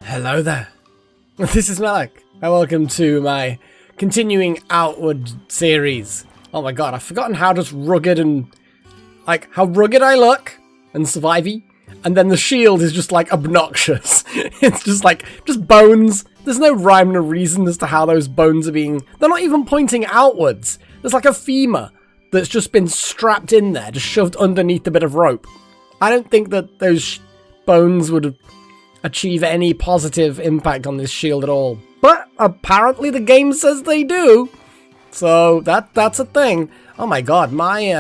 Hello there. This is Malik, and welcome to my continuing Outward series. Oh my god, I've forgotten how just rugged and... like, how rugged I look and survivey, and then the shield is just, like, obnoxious. It's just, like, just bones. There's no rhyme or reason as to how those bones are being... they're not even pointing outwards. There's, like, a femur that's just been strapped in there, just shoved underneath a bit of rope. I don't think that those bones would achieve any positive impact on this shield at all. But apparently the game says they do. So that's a thing. Oh my god, my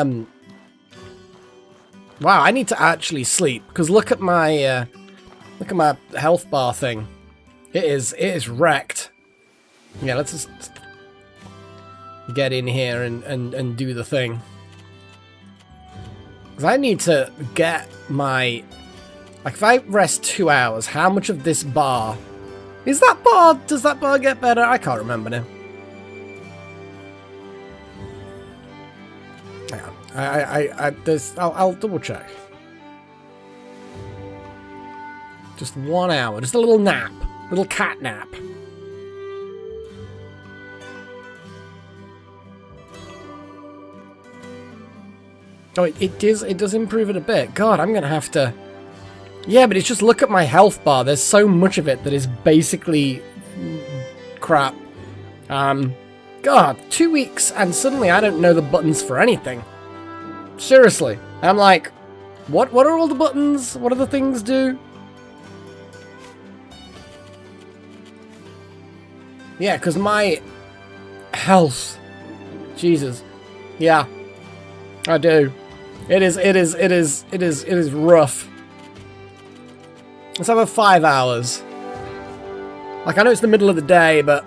wow, I need to actually sleep because look at my health bar thing. It is wrecked. Yeah, let's just get in here and do the thing. Because I need to get my... like, if I rest 2 hours, how much of this bar... is that bar... does that bar get better? I can't remember now. Hang on. I'll double check. Just 1 hour. Just a little nap. Little cat nap. Oh, it does improve it a bit. God, I'm gonna have to... yeah, but it's just look at my health bar. There's so much of it that is basically crap. God, 2 weeks and suddenly I don't know the buttons for anything. Seriously. I'm like, what are all the buttons? What do the things do? Yeah, because my health... Jesus. Yeah. I do. It is rough. Let's have a 5 hours. Like, I know it's the middle of the day, but...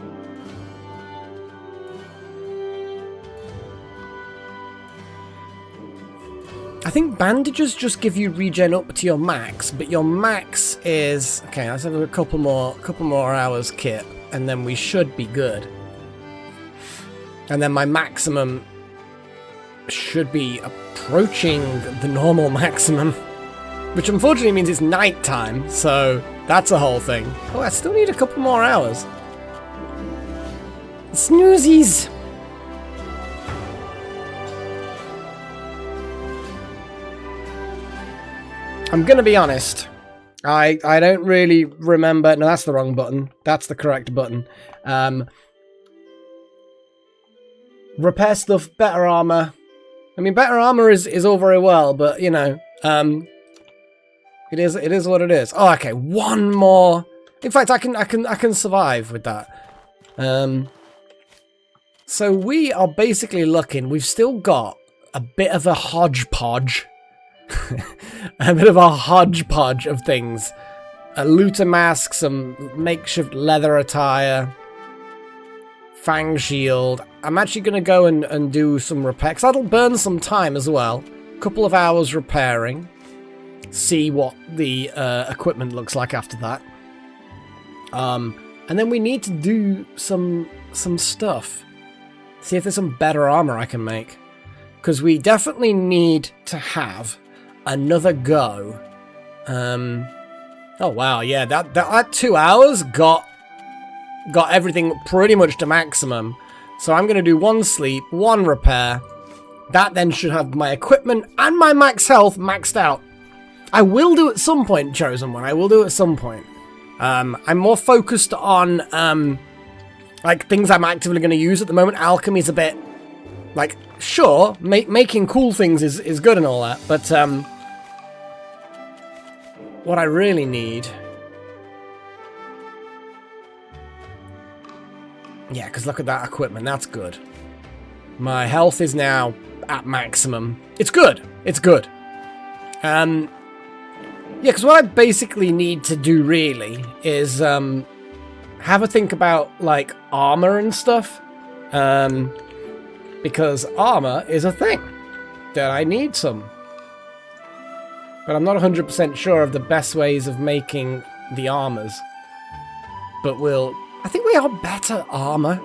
I think bandages just give you regen up to your max, but your max is... okay, let's have a couple more hours kit, and then we should be good. And then my maximum should be approaching the normal maximum. Which unfortunately means it's night time, so that's a whole thing. Oh, I still need a couple more hours. Snoozies! I'm gonna be honest. I don't really remember... no, that's the wrong button. That's the correct button. Repair stuff, better armor. I mean, better armor is all very well, but, you know... It is what it is. Oh, okay, one more. In fact, I can survive with that. So we are basically looking. We've still got a bit of a hodgepodge, a bit of a hodgepodge of things. A looter mask, some makeshift leather attire, fang shield. I'm actually gonna go and do some repair, 'cause that'll burn some time as well. A couple of hours repairing. See what the equipment looks like after that. And then we need to do some stuff. See if there's some better armor I can make. Because we definitely need to have another go. Oh wow, yeah, that 2 hours got everything pretty much to maximum. So I'm going to do 1 sleep, 1 repair. That then should have my equipment and my max health maxed out. I will do at some point, Chosen One. I will do at some point. I'm more focused on, like, things I'm actively going to use at the moment. Alchemy's a bit, like, sure, making cool things is good and all that, but, what I really need... yeah, because look at that equipment. That's good. My health is now at maximum. It's good. It's good. Yeah, because what I basically need to do, really, is have a think about, like, armor and stuff. Because armor is a thing that I need some. But I'm not 100% sure of the best ways of making the armors. But I think we are better armor.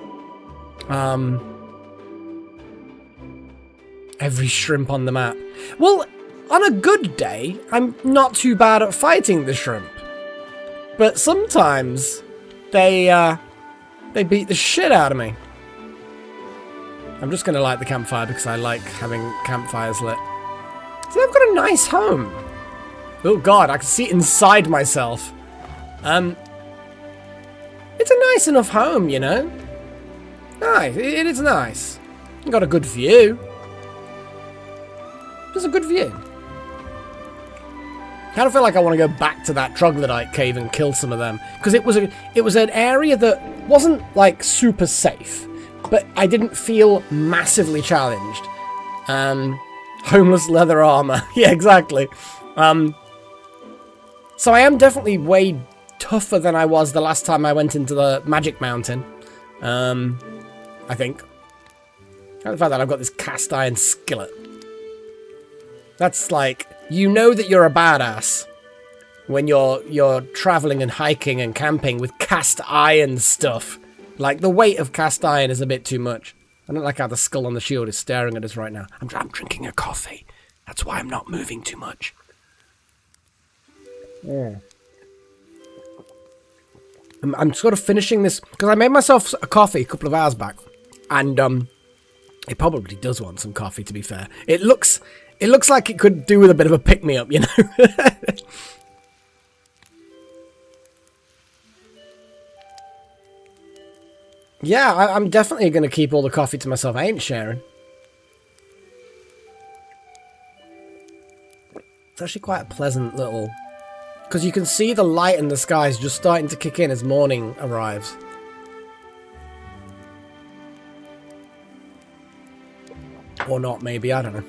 Every shrimp on the map. Well... on a good day, I'm not too bad at fighting the shrimp. But sometimes they beat the shit out of me. I'm just going to light the campfire because I like having campfires lit. See, I've got a nice home. Oh god, I can see it inside myself. It's a nice enough home, you know. Nice, it is nice. Got a good view. There's a good view. I kind of feel like I want to go back to that troglodyte cave and kill some of them, because it was an area that wasn't like super safe, but I didn't feel massively challenged. Homeless leather armor, yeah, exactly. So I am definitely way tougher than I was the last time I went into the Magic Mountain. I think. The fact that I've got this cast iron skillet. That's like, you know that you're a badass when you're traveling and hiking and camping with cast iron stuff. Like, the weight of cast iron is a bit too much. I don't like how the skull on the shield is staring at us right now. I'm drinking a coffee. That's why I'm not moving too much. Yeah. I'm sort of finishing this, because I made myself a coffee a couple of hours back. And, it probably does want some coffee, to be fair. It looks like it could do with a bit of a pick-me-up, you know? Yeah, I'm definitely going to keep all the coffee to myself. I ain't sharing. It's actually quite a pleasant little... because you can see the light in the sky is just starting to kick in as morning arrives. Or not, maybe, I don't know.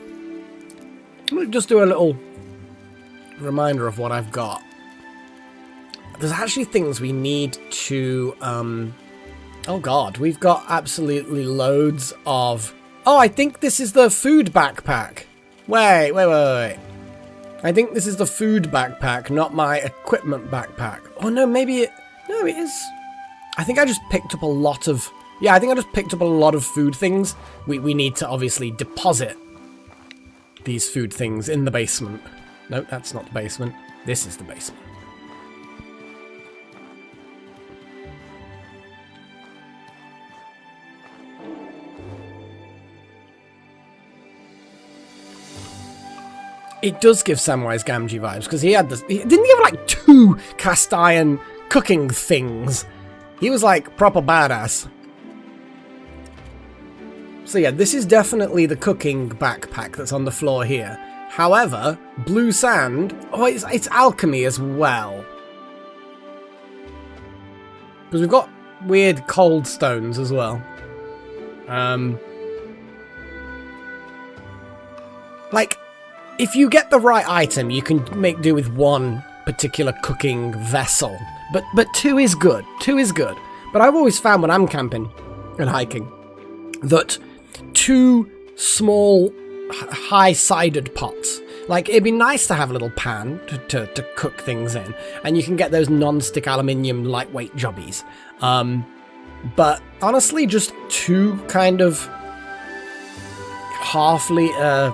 I'm going to just do a little reminder of what I've got. There's actually things we need to... oh god, we've got absolutely loads of... oh, I think this is the food backpack. Wait. I think this is the food backpack, not my equipment backpack. Oh no, maybe it... no, it is... I think I just picked up a lot of... yeah, I think I just picked up a lot of food things. We need to obviously deposit these food things in the basement. No, that's not the basement. This is the basement. It does give Samwise Gamgee vibes, because he had this... didn't he have like 2 cast iron cooking things? He was like proper badass. So yeah, this is definitely the cooking backpack that's on the floor here. However, blue sand... oh, it's alchemy as well. Because we've got weird cold stones as well. Like... if you get the right item, you can make do with one particular cooking vessel. But 2 is good. 2 is good. But I've always found when I'm camping and hiking that 2 small, high-sided pots... like, it'd be nice to have a little pan to cook things in. And you can get those non-stick aluminium lightweight jobbies. But honestly, just 2 kind of half-liter...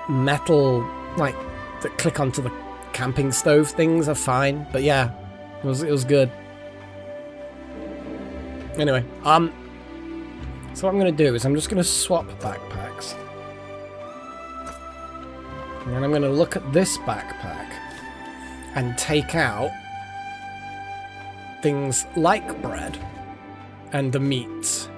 metal, like, that click onto the camping stove things are fine. But yeah, it was good. Anyway, so what I'm going to do is I'm just going to swap backpacks. And then I'm going to look at this backpack and take out things like bread and the meats.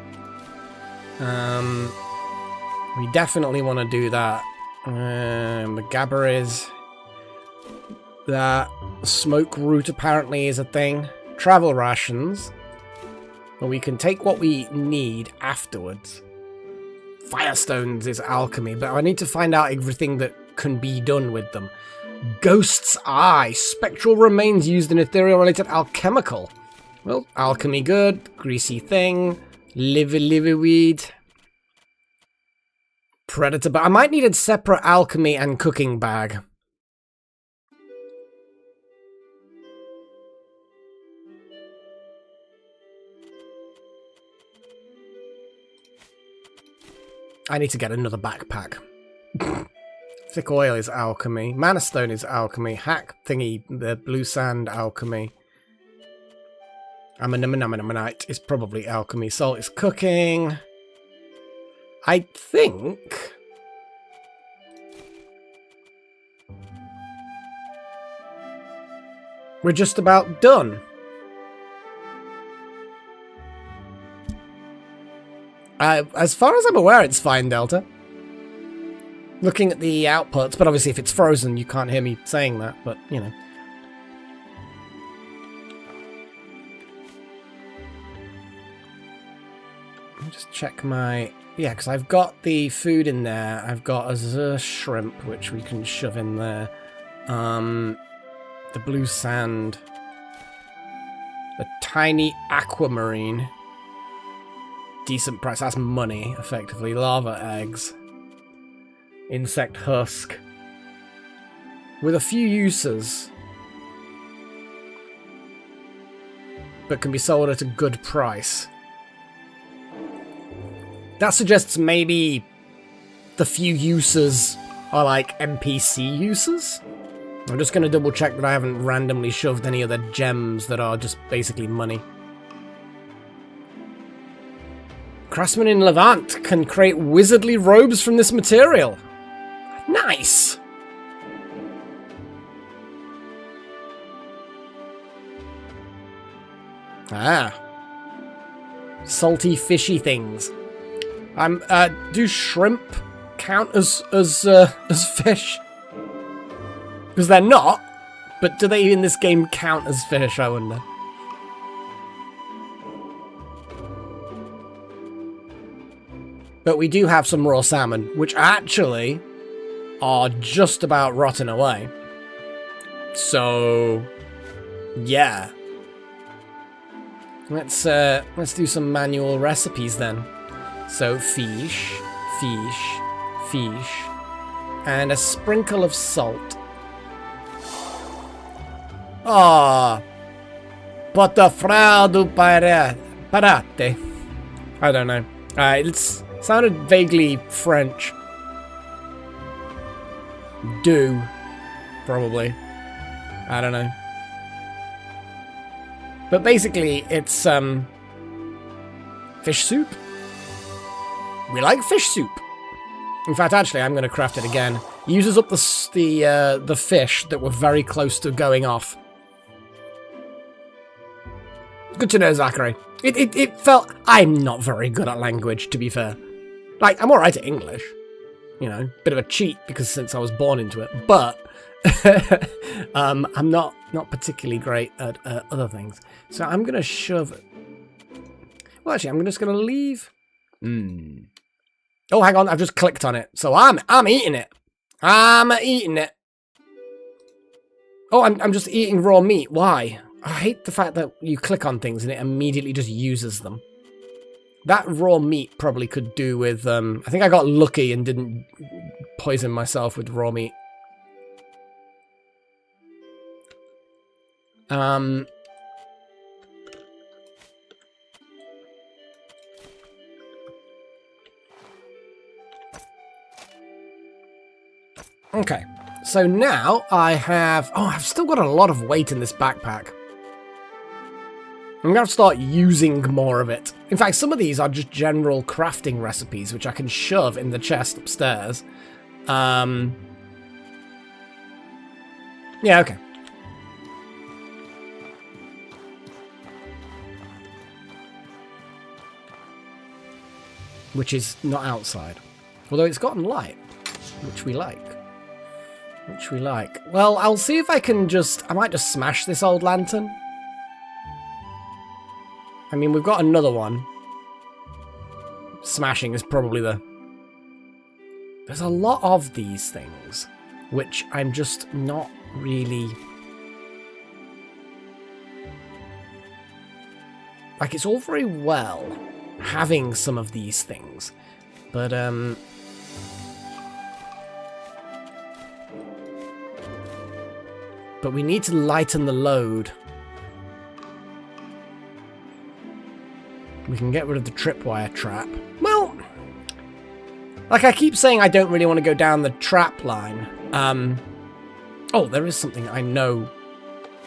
We definitely want to do that. The gabberies. That smoke root apparently is a thing. Travel rations. But we can take what we need afterwards. Firestones is alchemy, but I need to find out everything that can be done with them. Ghost's Eye. Spectral remains used in ethereal-related alchemical. Well, alchemy good. Greasy thing. Livy weed. Predator, but I might need a separate alchemy and cooking bag. I need to get another backpack. Thick oil is alchemy. Mana stone is alchemy. Hack thingy, the blue sand alchemy. Ammonite is probably alchemy. Salt is cooking. I think... we're just about done. As far as I'm aware, it's fine, Delta. Looking at the outputs, but obviously if it's frozen, you can't hear me saying that, but, you know. Let me just check my... yeah, because I've got the food in there. I've got a shrimp, which we can shove in there. The blue sand. The tiny aquamarine. Decent price. That's money, effectively. Lava eggs. Insect husk. With a few uses. But can be sold at a good price. That suggests maybe the few uses are like NPC uses. I'm just going to double check that I haven't randomly shoved any other gems that are just basically money. Craftsman in Levant can create wizardly robes from this material. Nice! Ah. Salty, fishy things. Do shrimp count as fish? Because they're not, but do they in this game count as fish, I wonder? But we do have some raw salmon, which actually are just about rotting away. So, yeah. Let's do some manual recipes then. So fish, and a sprinkle of salt. Ah, Potafrado parate. I don't know. It sounded vaguely French. Do, probably. I don't know. But basically, it's fish soup. We like fish soup. In fact, actually, I'm going to craft it again. Uses up the fish that were very close to going off. Good to know, Zachary. It felt... I'm not very good at language, to be fair. Like, I'm alright at English. You know, bit of a cheat, because since I was born into it. But, I'm not particularly great at other things. So I'm going to shove... well, actually, I'm just going to leave... Oh, hang on, I've just clicked on it. So I'm eating it. I'm eating it. Oh, I'm just eating raw meat. Why? I hate the fact that you click on things and it immediately just uses them. That raw meat probably could do with... I think I got lucky and didn't poison myself with raw meat. Okay, so now I have... oh, I've still got a lot of weight in this backpack. I'm going to start using more of it. In fact, some of these are just general crafting recipes, which I can shove in the chest upstairs. Yeah, okay. Which is not outside. Although it's gotten light, which we like. Which we like. Well, I'll see if I can just... I might just smash this old lantern. I mean, we've got another one. Smashing is probably the... there's a lot of these things, which I'm just not really... like, it's all very well having some of these things, but, but we need to lighten the load. We can get rid of the tripwire trap. Well, like I keep saying, I don't really want to go down the trap line. Oh, there is something I know,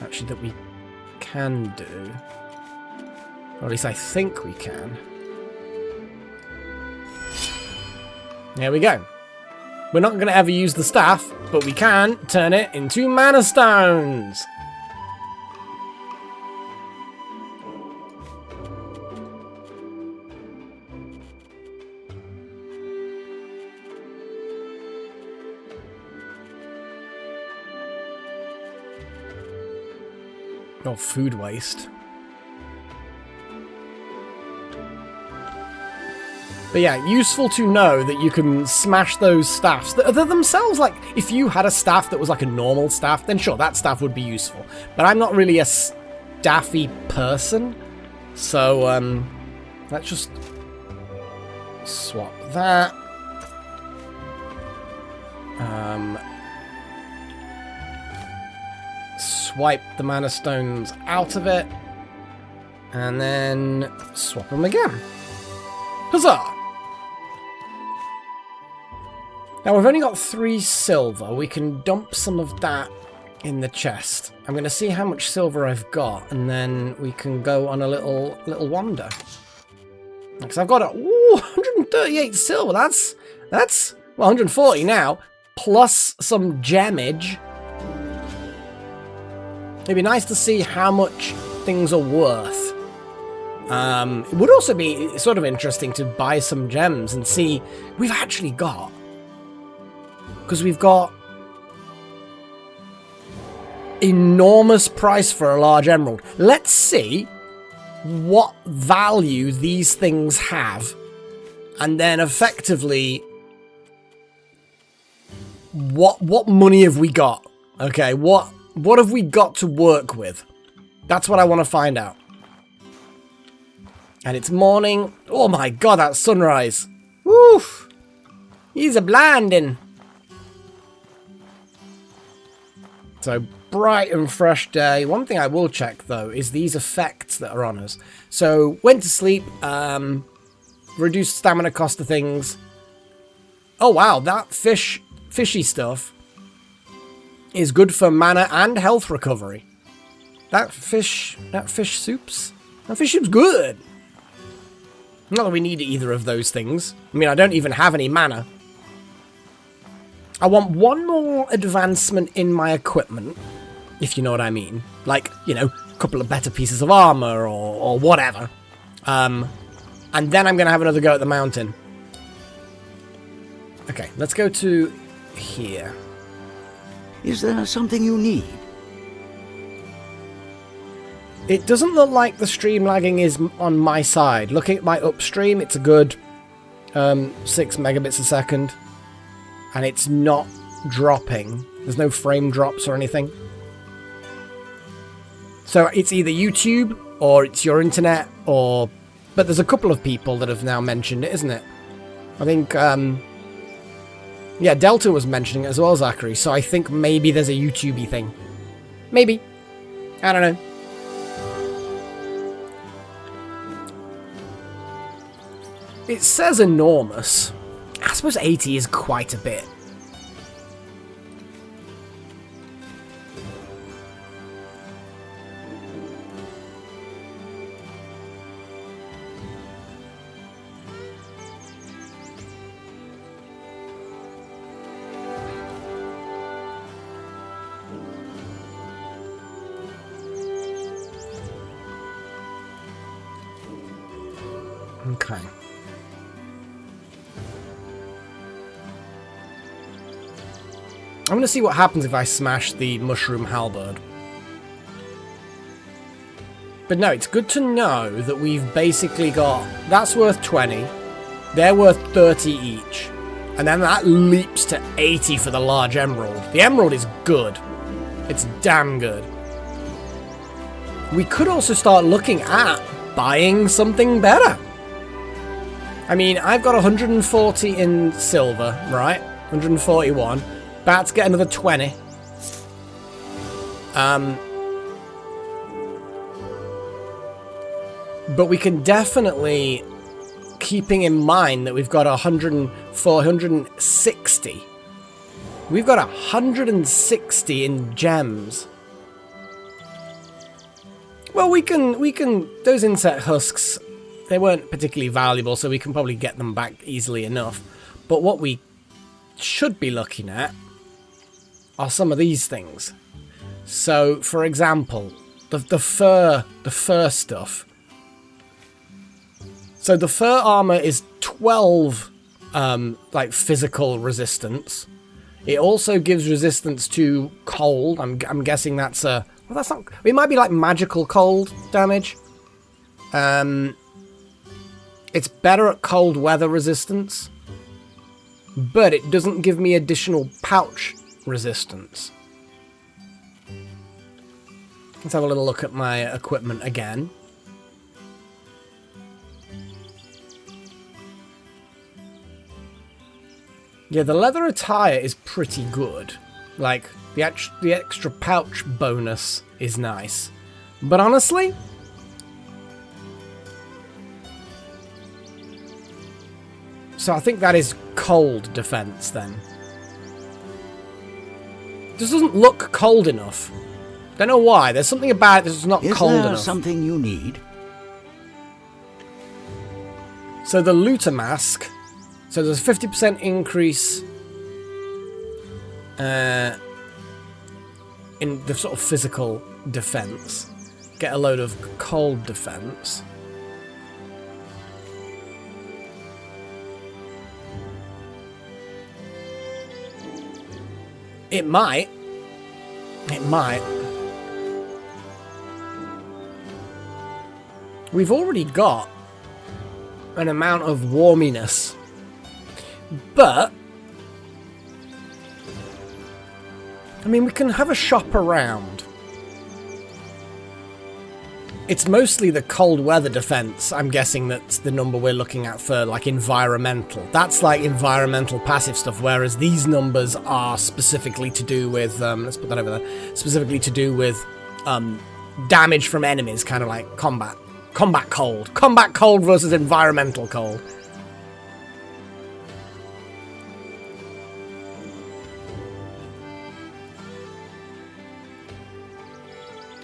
actually, that we can do. Or at least I think we can. There we go. We're not going to ever use the staff, but we can turn it into mana stones. Or food waste. But yeah, useful to know that you can smash those staffs. They're themselves, like, if you had a staff that was like a normal staff, then sure, that staff would be useful. But I'm not really a staffy person. So, let's just swap that. Swipe the mana stones out of it. And then swap them again. Huzzah! Now we've only got 3 silver. We can dump some of that in the chest. I'm going to see how much silver I've got, and then we can go on a little wander. Because I've got 138 silver. That's well, 140 now, plus some gemage. It'd be nice to see how much things are worth. It would also be sort of interesting to buy some gems and see we've actually got. Because we've got enormous price for a large emerald. Let's see what value these things have, and then effectively what money have we got? Okay, what have we got to work with? That's what I want to find out. And it's morning. Oh my god, that sunrise. Woof! He's a blinding. So, bright and fresh day. One thing I will check, though, is these effects that are on us. So, went to sleep, reduced stamina cost of things. Oh, wow, that fishy stuff is good for mana and health recovery. That fish soup's good. Not that we need either of those things. I mean, I don't even have any mana. I want one more advancement in my equipment, if you know what I mean. Like, you know, a couple of better pieces of armor or whatever. And then I'm going to have another go at the mountain. Okay, let's go to here. Is there something you need? It doesn't look like the stream lagging is on my side. Looking at my upstream, it's a good 6 megabits a second. And it's not dropping. There's no frame drops or anything. So it's either YouTube or it's your internet or... But there's a couple of people that have now mentioned it, isn't it? I think, yeah, Delta was mentioning it as well, Zachary. So I think maybe there's a YouTube-y thing. Maybe. I don't know. It says enormous. I suppose 80 is quite a bit. Okay. I'm going to see what happens if I smash the mushroom halberd. But no, it's good to know that we've basically got... That's worth 20. They're worth 30 each. And then that leaps to 80 for the large emerald. The emerald is good. It's damn good. We could also start looking at buying something better. I mean, I've got 140 in silver, right? 141. About to get another 20. But we can definitely, keeping in mind that we've got 160. We've got 160 in gems. Well, we can. Those insect husks, they weren't particularly valuable, so we can probably get them back easily enough. But what we should be looking at are some of these things. So, for example, the fur stuff. So the fur armor is 12, like physical resistance. It also gives resistance to cold. I'm guessing that's a. Well, that's not. It might be like magical cold damage. It's better at cold weather resistance, but it doesn't give me additional pouch resistance. Let's have a little look at my equipment again. Yeah, the leather attire is pretty good. Like, the extra pouch bonus is nice. But honestly, so I think that is cold defense then. This doesn't look cold enough. Don't know why. There's something about it that's not cold enough. Is there something you need? So the looter mask. So there's a 50% increase in the sort of physical defense. Get a load of cold defense. It might. It might. We've already got an amount of warminess. But I mean, we can have a shop around. It's mostly the cold weather defense, I'm guessing that's the number we're looking at for, like, environmental. That's, like, environmental passive stuff, whereas these numbers are specifically to do with, let's put that over there, specifically to do with, damage from enemies, kind of like combat. Combat cold. Combat cold versus environmental cold.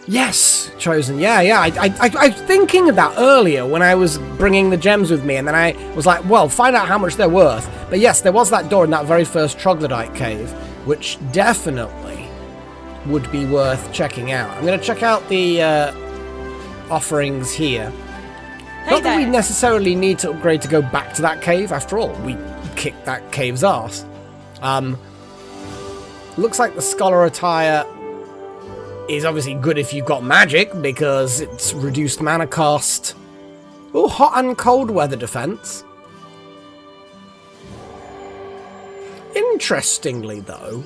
Yes, Chosen. Yeah. I was thinking of that earlier when I was bringing the gems with me, and then I was like, well, find out how much they're worth. But yes, there was that door in that very first troglodyte cave, which definitely would be worth checking out. I'm going to check out the offerings here. Hey Not that we there. necessarily need to upgrade to go back to that cave. After all, we kicked that cave's ass. Looks like the scholar attire is obviously good if you've got magic, because it's reduced mana cost. Oh, hot and cold weather defense. Interestingly, though,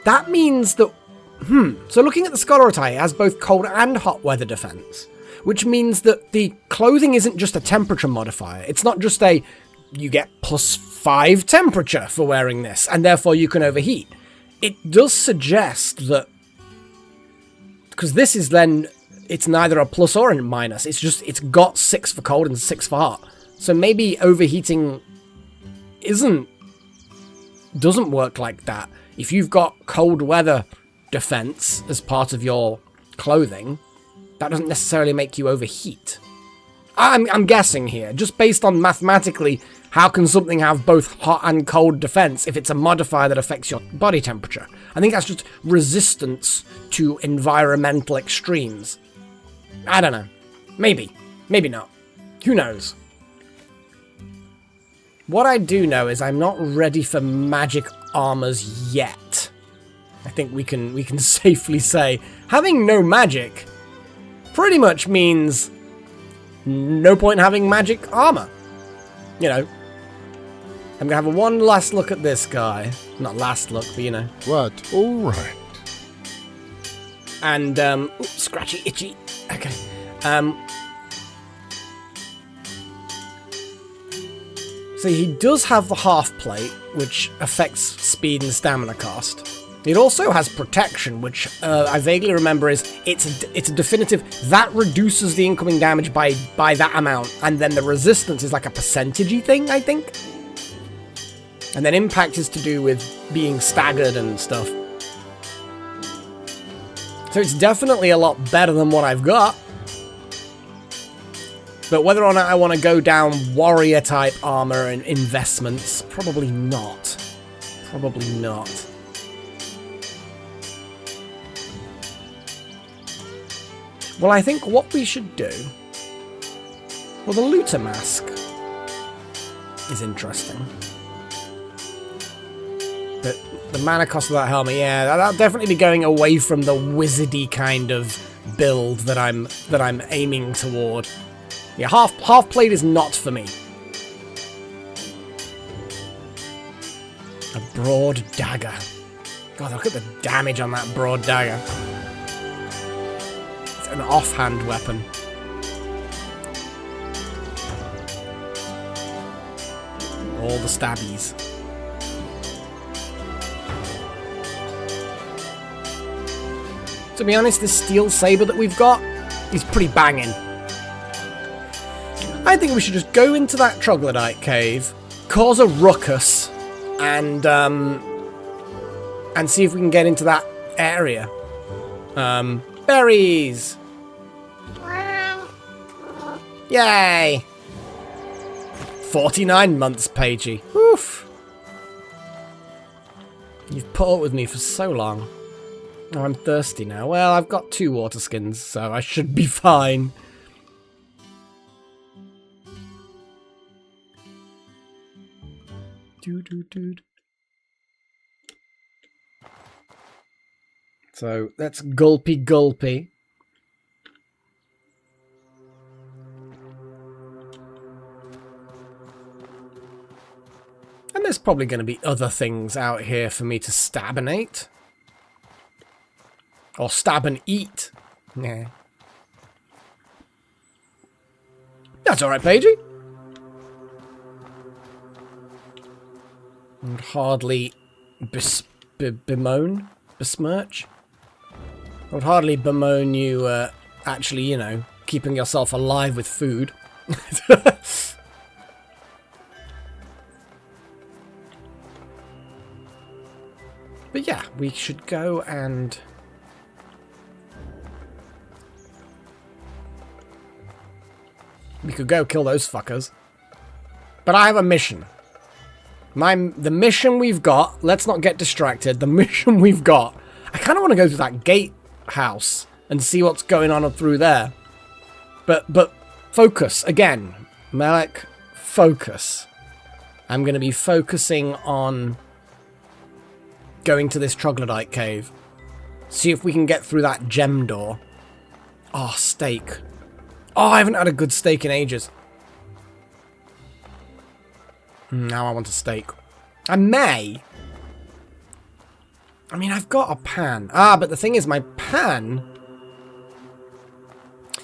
that means that... So looking at the scholar attire, it has both cold and hot weather defense, which means that the clothing isn't just a temperature modifier. It's not just a, you get +5 temperature for wearing this, and therefore you can overheat. It does suggest that, because this is then, it's neither a plus or a minus. It's just, it's got 6 for cold and 6 for hot. So maybe overheating doesn't work like that. If you've got cold weather defense as part of your clothing, that doesn't necessarily make you overheat. I'm guessing here, just based on mathematically, how can something have both hot and cold defense if it's a modifier that affects your body temperature? I think that's just resistance to environmental extremes. I don't know. Maybe. Maybe not. Who knows? What I do know is I'm not ready for magic armors yet. I think we can safely say having no magic pretty much means no point in having magic armor. You know. I'm gonna have one last look at this guy. Not last look, but you know. What? All right. And, oops, scratchy, itchy. Okay. So he does have the half plate, which affects speed and stamina cost. It also has protection, which I vaguely remember is it's a definitive that reduces the incoming damage by that amount, and then the resistance is like a percentage-y thing, I think. And then impact is to do with being staggered and stuff. So So it's definitely a lot better than what I've got. But whether or not I want to go down warrior-type armor and investments, probably not. Probably not. Well, I think what we should do... Well, the Looter Mask is interesting. But the mana cost of that helmet, yeah, that'll definitely be going away from the wizardy kind of build that I'm aiming toward. Yeah, half plate is not for me. A broad dagger. God, look at the damage on that broad dagger. It's an offhand weapon. All the stabbies. To be honest, this steel saber that we've got is pretty banging. I think we should just go into that troglodyte cave, cause a ruckus, and see if we can get into that area. Berries! Yay! 49 months, Pagey. Oof! You've put up with me for so long. Oh, I'm thirsty now. Well, I've got 2 water skins, so I should be fine. So that's gulpy gulpy. And there's probably going to be other things out here for me to stabinate. Or stab and eat. Yeah. That's alright, Pagey. I would hardly besmirch. I would hardly bemoan you actually, you know, keeping yourself alive with food. But yeah, we should go and... We could go kill those fuckers. But I have a mission. The mission we've got, let's not get distracted, the mission we've got, I kind of want to go to that gatehouse and see what's going on through there. But focus, again, Malak, focus. I'm going to be focusing on going to this troglodyte cave. See if we can get through that gem door. Oh, steak. Oh, I haven't had a good steak in ages. Now I want a steak. I may. I mean, I've got a pan. Ah, but the thing is, my pan...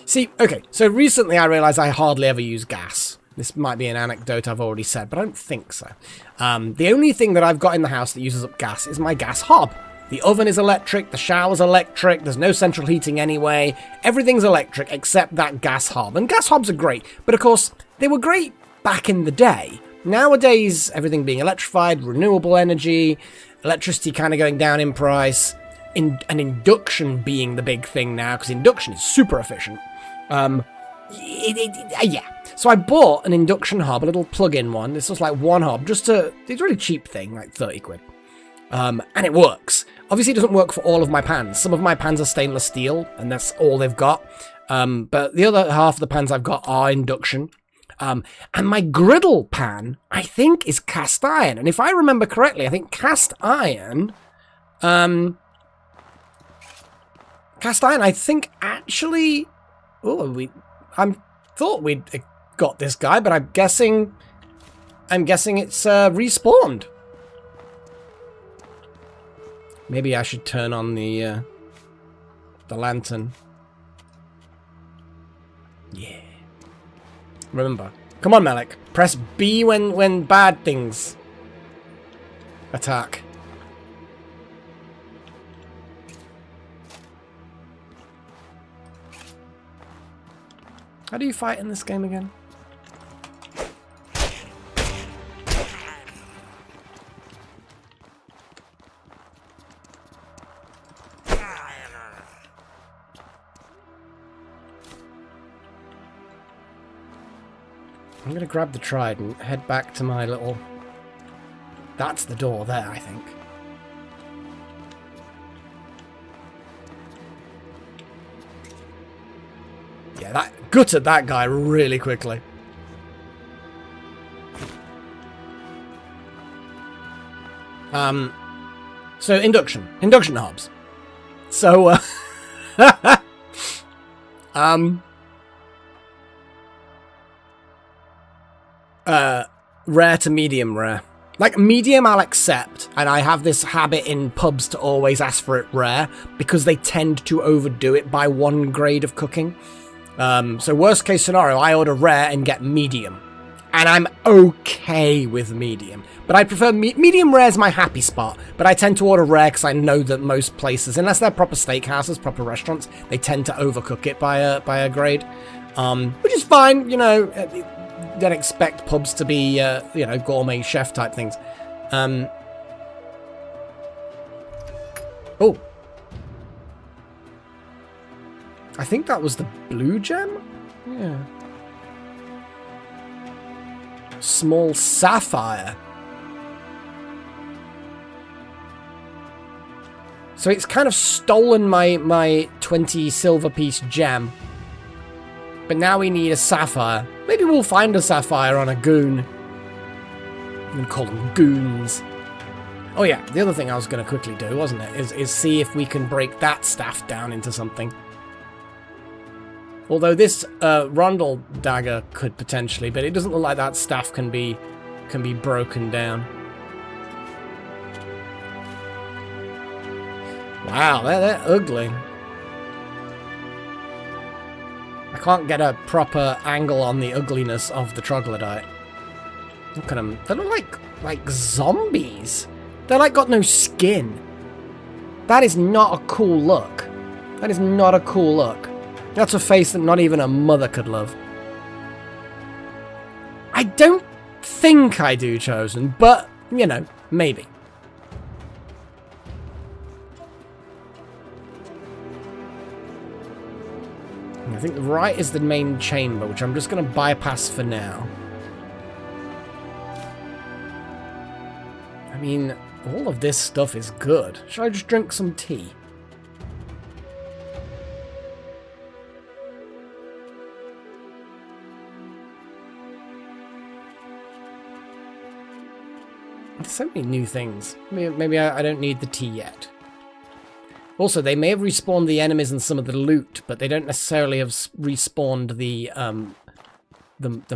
See, okay, so recently I realised I hardly ever use gas. This might be an anecdote I've already said, but I don't think so. The only thing that I've got in the house that uses up gas is my gas hob. The oven is electric, the shower's electric, there's no central heating anyway. Everything's electric except that gas hob. And gas hobs are great, but of course, they were great back in the day. Nowadays, everything being electrified, renewable energy, electricity kind of going down in price, and induction being the big thing now, because induction is super efficient. Yeah. So I bought an induction hob, a little plug-in one. It's just like one hob, it's a really cheap thing, like 30 quid. And it works. Obviously, it doesn't work for all of my pans. Some of my pans are stainless steel, and that's all they've got. But the other half of the pans I've got are induction. And my griddle pan, I think, is cast iron. And if I remember correctly, I think cast iron, I think, actually... Oh, I thought we'd got this guy, but I'm guessing it's respawned. Maybe I should turn on the lantern. Yeah. Remember. Come on, Malak. Press B when bad things attack. How do you fight in this game again? I'm going to grab the trident, head back to my little... That's the door there, I think. Yeah, that gutted that guy really quickly. So induction hobs. So, rare to medium rare. Like, medium I'll accept, and I have this habit in pubs to always ask for it rare, because they tend to overdo it by one grade of cooking. So worst case scenario, I order rare and get medium. And I'm okay with medium. But I prefer medium rare is my happy spot. But I tend to order rare because I know that most places, unless they're proper steakhouses, proper restaurants, they tend to overcook it by a grade. Which is fine, you know. Don't expect pubs to be, you know, gourmet chef type things. Oh. I think that was the blue gem? Yeah. Small sapphire. So it's kind of stolen my 20 silver piece gem. But now we need a sapphire. Maybe we'll find a sapphire on a goon. I'm gonna call them goons. Oh yeah, the other thing I was gonna quickly do, wasn't it? Is see if we can break that staff down into something. Although this Rondel dagger could potentially, but it doesn't look like that staff can be broken down. Wow, they're ugly. I can't get a proper angle on the ugliness of the troglodyte. Look at them. They look like zombies. They're like got no skin. That is not a cool look. That is not a cool look. That's a face that not even a mother could love. I don't think I do, Chosen, but, you know, maybe. I think the right is the main chamber, which I'm just going to bypass for now. I mean, all of this stuff is good. Should I just drink some tea? There's so many new things. Maybe I don't need the tea yet. Also, they may have respawned the enemies and some of the loot, but they don't necessarily have respawned the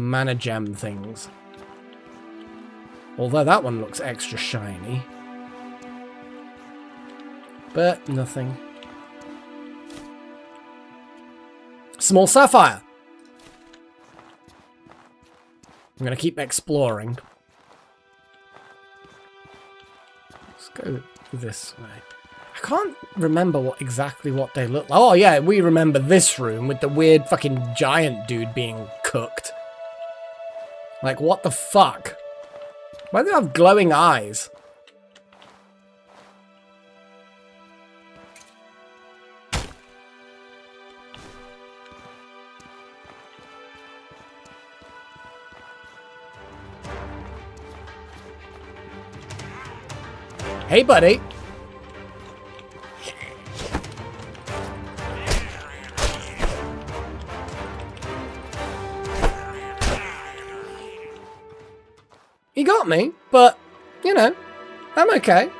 mana gem things. Although that one looks extra shiny. But nothing. Small sapphire! I'm going to keep exploring. Let's go this way. I can't remember exactly what they look like. Oh yeah, we remember this room with the weird fucking giant dude being cooked. Like, what the fuck? Why do they have glowing eyes? Hey, buddy. He got me, but, you know, I'm okay.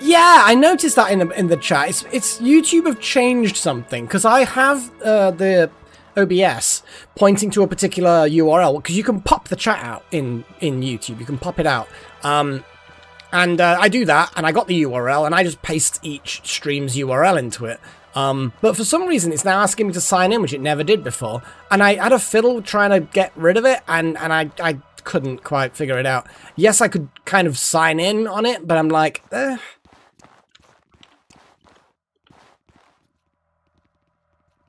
Yeah, I noticed that in the chat. It's YouTube have changed something, because I have the OBS pointing to a particular URL, because you can pop the chat out in YouTube. You can pop it out. And I do that, and I got the URL, and I just paste each stream's URL into it. But for some reason, it's now asking me to sign in, which it never did before. And I had a fiddle trying to get rid of it, and I couldn't quite figure it out. Yes, I could kind of sign in on it, but I'm like,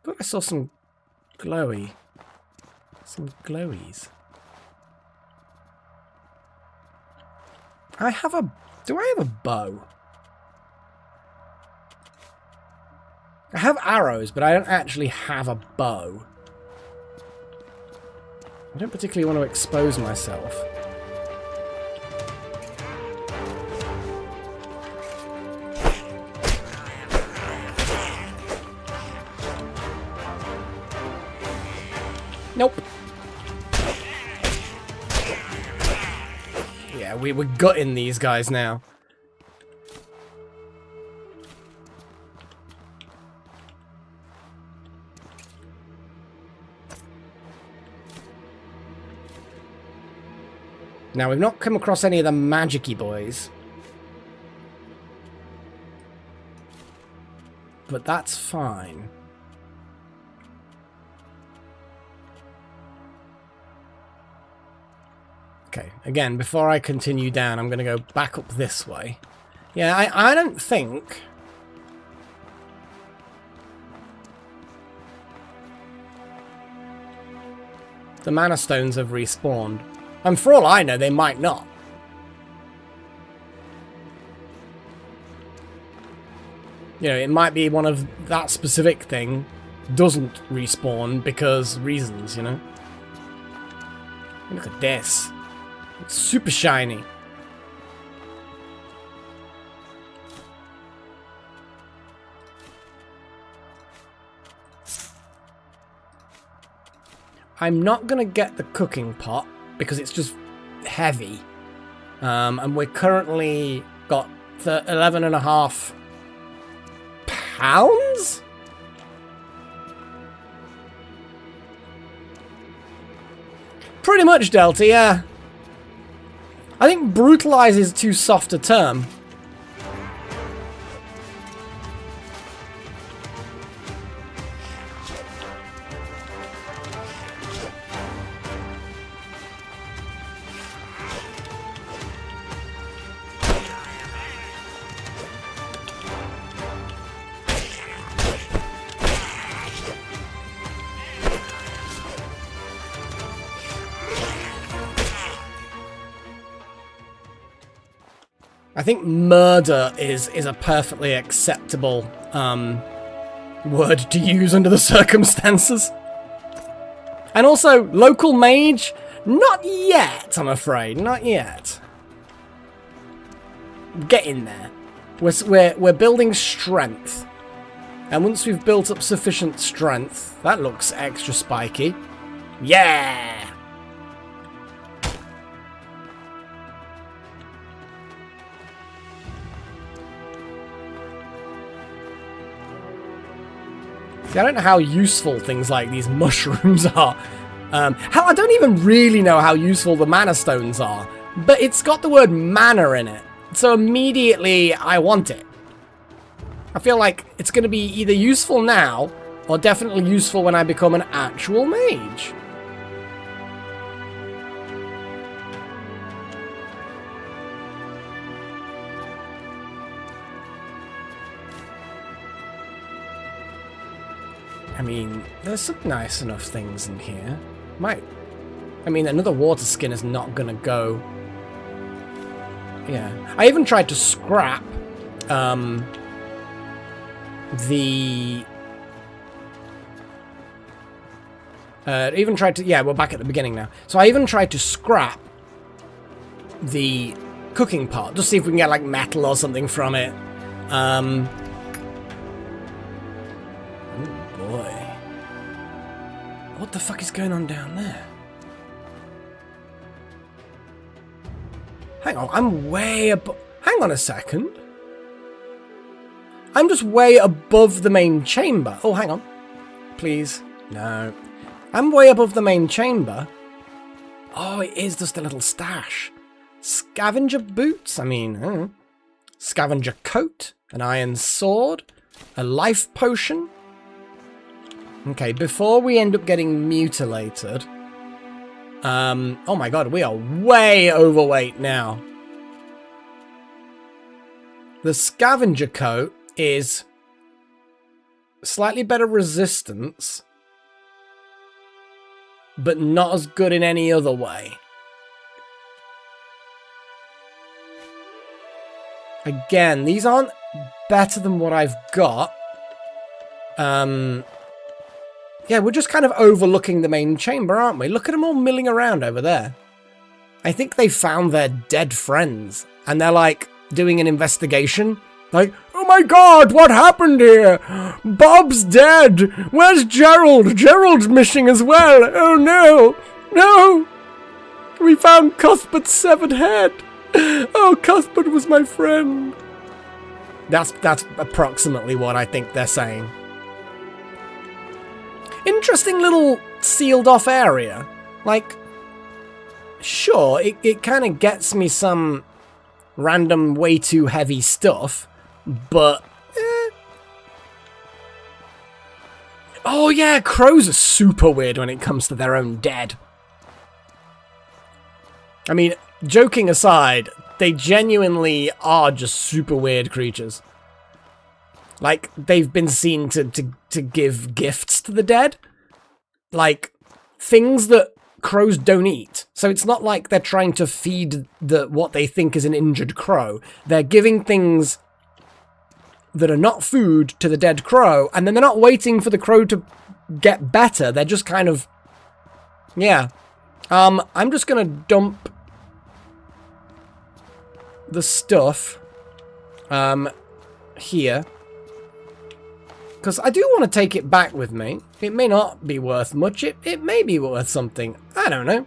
But I saw some glowies. I have a... Do I have a bow? I have arrows, but I don't actually have a bow. I don't particularly want to expose myself. Nope. Yeah, we're gutting these guys now. Now, we've not come across any of the magic-y boys. But that's fine. Okay, again, before I continue down, I'm going to go back up this way. Yeah, I don't think... the mana stones have respawned. And for all I know, they might not. You know, it might be one of that specific thing doesn't respawn because reasons, you know? Look at this. It's super shiny. I'm not going to get the cooking pot because it's just heavy. And we're currently got 11.5 pounds? Pretty much, Delta, yeah. I think brutalize is too soft a term. I think murder is a perfectly acceptable word to use under the circumstances. And also, local mage? Not yet, I'm afraid. Not yet. Get in there. We're building strength. And once we've built up sufficient strength, that looks extra spiky. Yeah! See, I don't know how useful things like these mushrooms are. Hell, I don't even really know how useful the mana stones are. But it's got the word mana in it. So immediately I want it. I feel like it's going to be either useful now or definitely useful when I become an actual mage. I mean, there's some nice enough things in here. I mean, another water skin is not gonna go. Yeah. I even tried to scrap yeah, we're back at the beginning now. So I even tried to scrap the cooking pot, just see if we can get like metal or something from it. Oh boy. What the fuck is going on down there? Hang on, I'm way above... Hang on a second. I'm just way above the main chamber. Oh, hang on. Please. No. I'm way above the main chamber. Oh, it is just a little stash. Scavenger boots? I mean, scavenger coat. An iron sword. A life potion. Okay, before we end up getting mutilated... oh my god, we are way overweight now. The scavenger coat is slightly better resistance, but not as good in any other way. Again, these aren't better than what I've got. Yeah, we're just kind of overlooking the main chamber, aren't we? Look at them all milling around over there. I think they found their dead friends, and they're, like, doing an investigation. Like, oh my god, what happened here? Bob's dead. Where's Gerald? Gerald's missing as well. Oh no. No. We found Cuthbert's severed head. Oh, Cuthbert was my friend. That's approximately what I think they're saying. Interesting little sealed off area. Like, sure, it kind of gets me some random way too heavy stuff. But, oh yeah, crows are super weird when it comes to their own dead. I mean, joking aside, they genuinely are just super weird creatures. Like, they've been seen to give gifts to the dead. Like, things that crows don't eat. So it's not like they're trying to feed what they think is an injured crow. They're giving things that are not food to the dead crow, and then they're not waiting for the crow to get better. They're just kind of, yeah. I'm just gonna dump the stuff here, because I do want to take it back with me. It may not be worth much. It may be worth something. I don't know.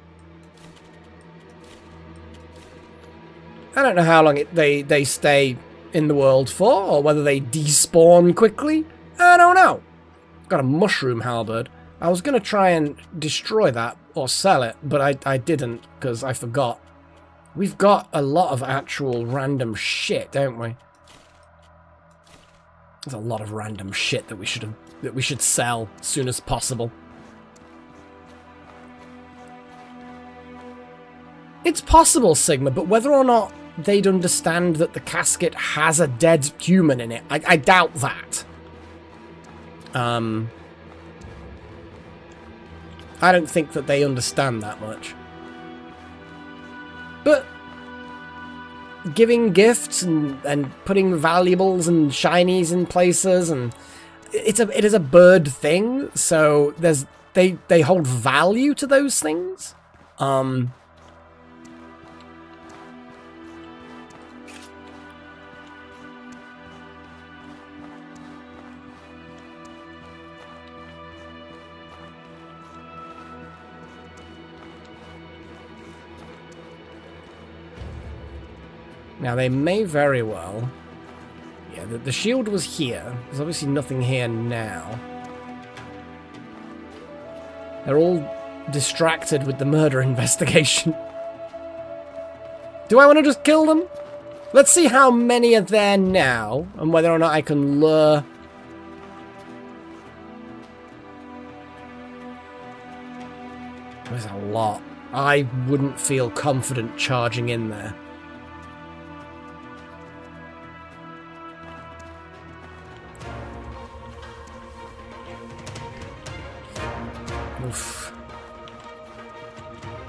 I don't know how long they stay in the world for, or whether they despawn quickly. I don't know. Got a mushroom halberd. I was going to try and destroy that or sell it, but I didn't because I forgot. We've got a lot of actual random shit, don't we? There's a lot of random shit that we should sell as soon as possible. It's possible, Sigma, but whether or not they'd understand that the casket has a dead human in it, I doubt that. I don't think that they understand that much. But giving gifts and putting valuables and shinies in places, and it is a bird thing, so they hold value to those things. Now, they may very well... Yeah, the shield was here. There's obviously nothing here now. They're all distracted with the murder investigation. Do I want to just kill them? Let's see how many are there now, and whether or not I can lure... There's a lot. I wouldn't feel confident charging in there. Oof.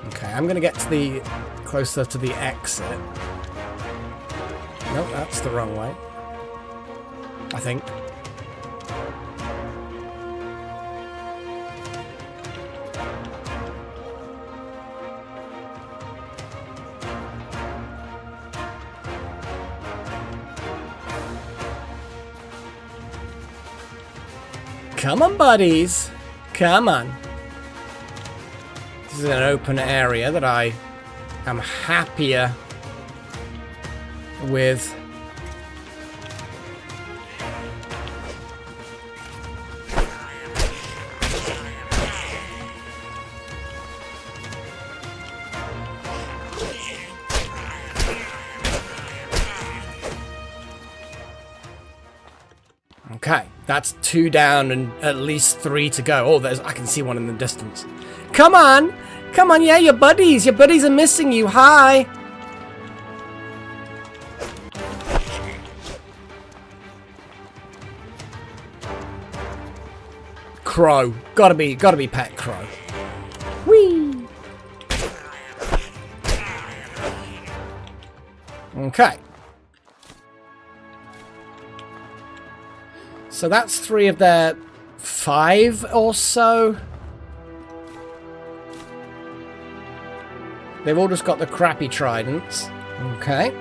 Okay, I'm gonna get to the closer to the exit. Nope, that's the wrong way. I think. Come on, buddies. Come on. This is an open area that I am happier with. Okay, that's 2 down and at least 3 to go. Oh, I can see one in the distance. Come on! Come on, yeah, your buddies are missing you. Hi! Crow. Gotta be pet crow. Whee! Okay. So that's 3 of their 5 or so. They've all just got the crappy tridents. Okay.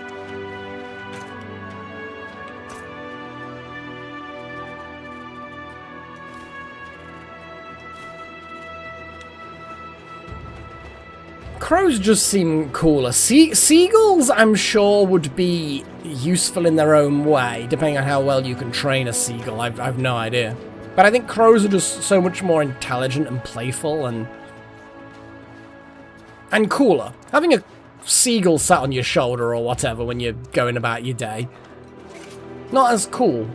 Crows just seem cooler. Seagulls, I'm sure, would be useful in their own way, depending on how well you can train a seagull. I've no idea. But I think crows are just so much more intelligent and playful and cooler. Having a seagull sat on your shoulder or whatever when you're going about your day, not as cool.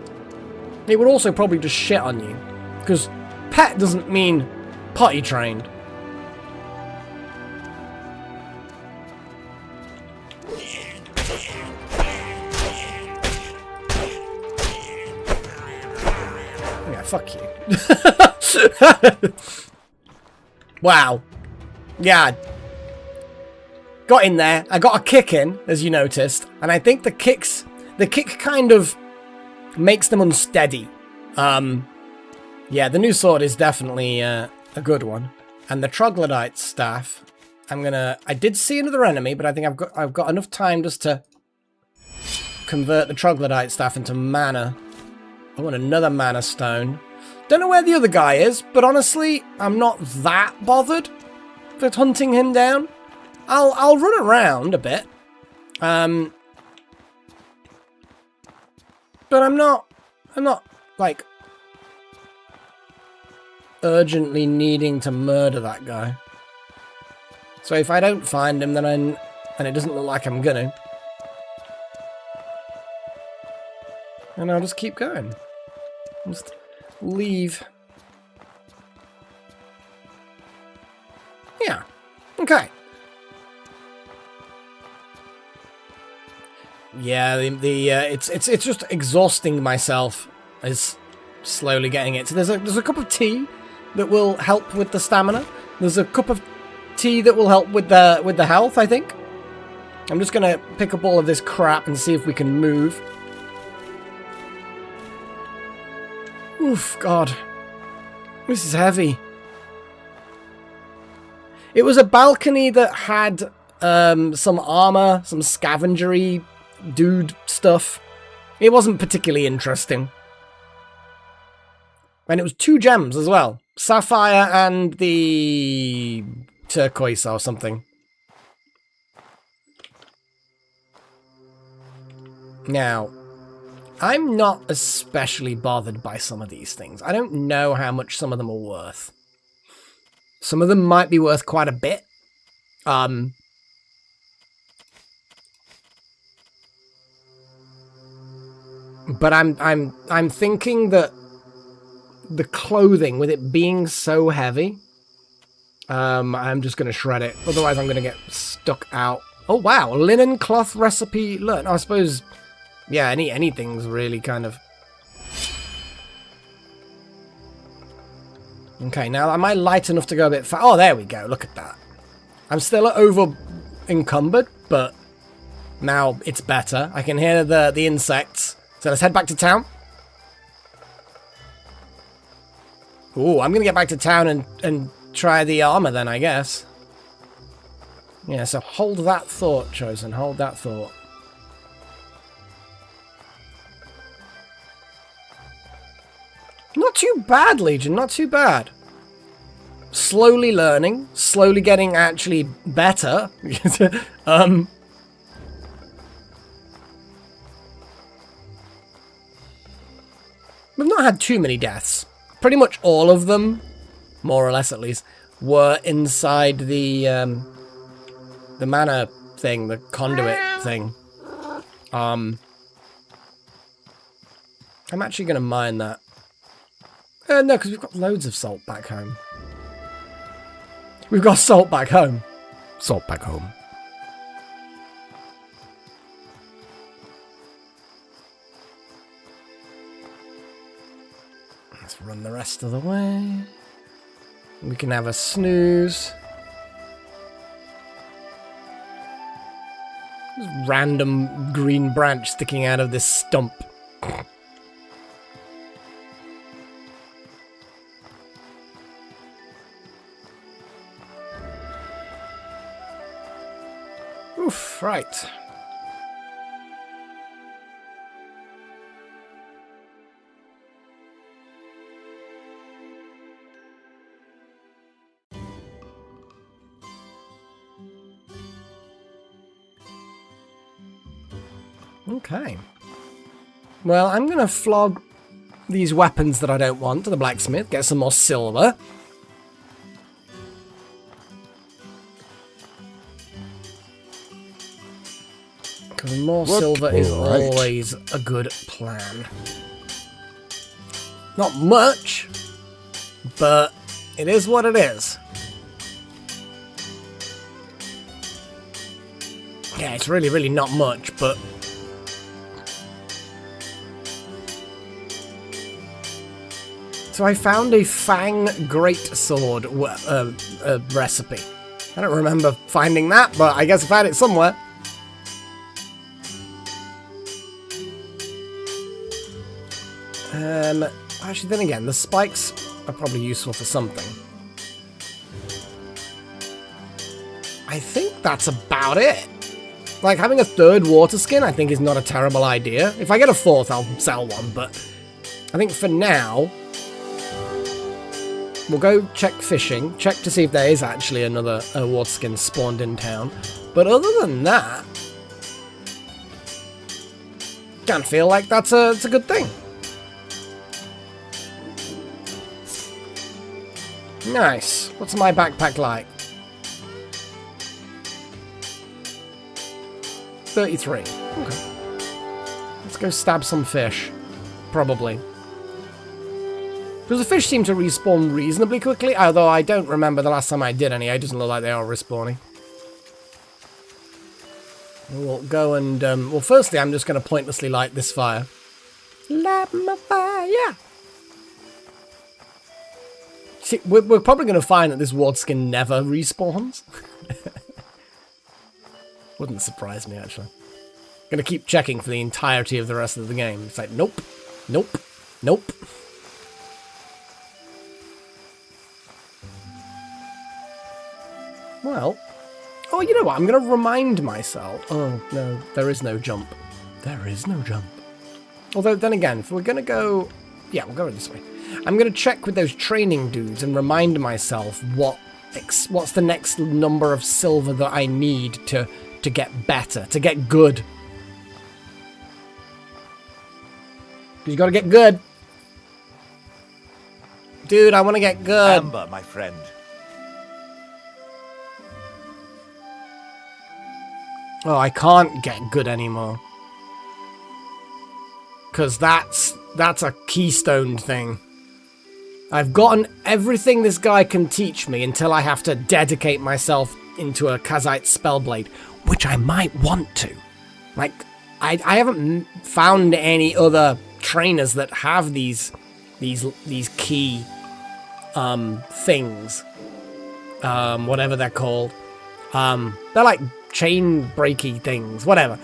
It would also probably just shit on you, because pet doesn't mean potty trained. Yeah, fuck you. Wow. Yeah. Got in there. I got a kick in, as you noticed, and I think the kick kind of makes them unsteady. Yeah, the new sword is definitely a good one. And the troglodyte staff, I did see another enemy, but I think I've got enough time just to convert the troglodyte staff into mana. I want another mana stone. Don't know where the other guy is, but honestly, I'm not that bothered with hunting him down. I'll run around a bit. But I'm not like urgently needing to murder that guy. So if I don't find him, and it doesn't look like I'm gonna, and I'll just keep going. Just leave. Yeah. Okay. Yeah, it's just exhausting myself is slowly getting it. So there's a cup of tea that will help with the stamina. There's a cup of tea that will help with the health, I think. I'm just gonna pick up all of this crap and see if we can move. Oof, God. This is heavy. It was a balcony that had some armor, some scavengery dude stuff. It wasn't particularly interesting. And it was 2 gems as well. Sapphire and the turquoise or something. Now, I'm not especially bothered by some of these things. I don't know how much some of them are worth. Some of them might be worth quite a bit. But I'm thinking that the clothing, with it being so heavy, I'm just going to shred it. Otherwise, I'm going to get stuck out. Oh, wow. Linen cloth recipe. Look, I suppose, yeah, anything's really kind of... Okay, now am I light enough to go a bit fast? Oh, there we go. Look at that. I'm still over encumbered, but now it's better. I can hear the insects. So let's head back to town. Ooh, I'm going to get back to town and try the armor then, I guess. Yeah, so hold that thought, Chosen. Hold that thought. Not too bad, Legion. Not too bad. Slowly learning. Slowly getting actually better. We've not had too many deaths. Pretty much all of them, more or less at least, were inside the mana thing, the conduit thing. I'm actually going to mine that. No, because we've got loads of salt back home. We've got salt back home. Salt back home. Let's run the rest of the way. We can have a snooze. This random green branch sticking out of this stump. Right. Okay. Well, I'm going to flog these weapons that I don't want to the blacksmith, get some more silver. Because more silver is always a good plan. Not much, but it is what it is. Yeah, it's really, really not much, but... So I found a Fang Greatsword recipe. I don't remember finding that, but I guess I found it somewhere. Actually, then again, the spikes are probably useful for something. I think that's about it. Like, having a third water skin, I think, is not a terrible idea. If I get a fourth, I'll sell one, but I think for now, we'll go check fishing, check to see if there is actually another water skin spawned in town. But other than that, kind of feel like it's a good thing. Nice. What's my backpack like? 33. Okay. Let's go stab some fish. Probably. Because the fish seem to respawn reasonably quickly, although I don't remember the last time I did any. It doesn't look like they are respawning. We'll go and... well, firstly, I'm just going to pointlessly light this fire. Light my fire! See, we're probably going to find that this water skin never respawns. Wouldn't surprise me, actually. Going to keep checking for the entirety of the rest of the game. It's like, nope, nope, nope. Well, oh, you know what? I'm going to remind myself. Oh, no, there is no jump. There is no jump. Although, then again, if we're going to go... Yeah, we'll go this way. I'm going to check with those training dudes and remind myself what's the next number of silver that I need to get better, to get good. You got to get good. Dude, I want to get good. Amber, my friend. Oh, I can't get good anymore. Because that's a keystone thing. I've gotten everything this guy can teach me until I have to dedicate myself into a Kazite Spellblade, which I might want to. Like, I haven't found any other trainers that have these key things, whatever they're called. They're like chain breaky things, whatever.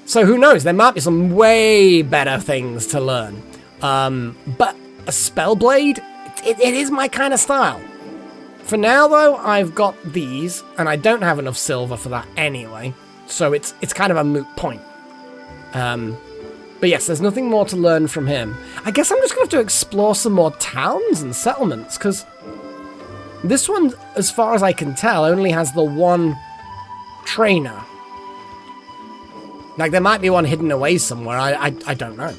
So who knows? There might be some way better things to learn. But a Spellblade, it is my kind of style. For now, though, I've got these, and I don't have enough silver for that anyway, so it's kind of a moot point. But yes, there's nothing more to learn from him. I guess I'm just going to have to explore some more towns and settlements, because this one, as far as I can tell, only has the one trainer. Like, there might be one hidden away somewhere, I don't know.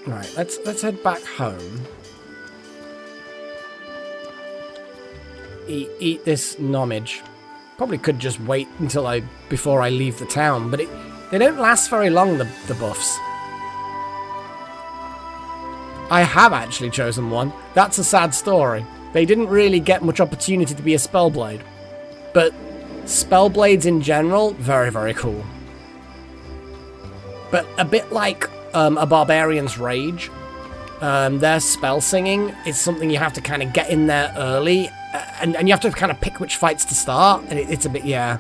Right, let's head back home. Eat this nomage. Probably could just wait until before I leave the town, but they don't last very long, the buffs. I have actually chosen one. That's a sad story. They didn't really get much opportunity to be a Spellblade. But Spellblades in general, very, very cool. But a bit like a Barbarian's Rage, their spell singing is something you have to kind of get in there early, and you have to kind of pick which fights to start, and it's a bit, yeah.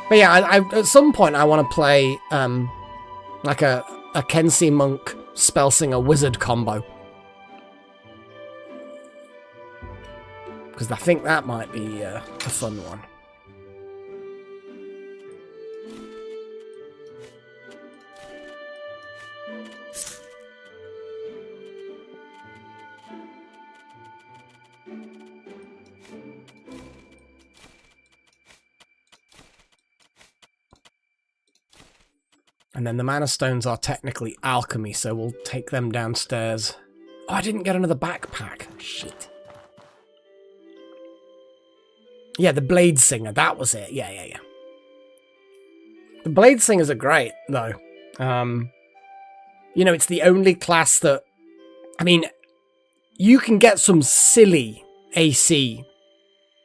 But yeah, I at some point I want to play like a Kensi Monk spell singer wizard combo. because I think that might be a fun one. And then the mana stones are technically alchemy, so we'll take them downstairs. Oh, I didn't get another backpack. Shit. Yeah, the Blade Singer, that was it. Yeah. The Blade Singers are great, though. You know, it's the only class that... I mean, you can get some silly AC.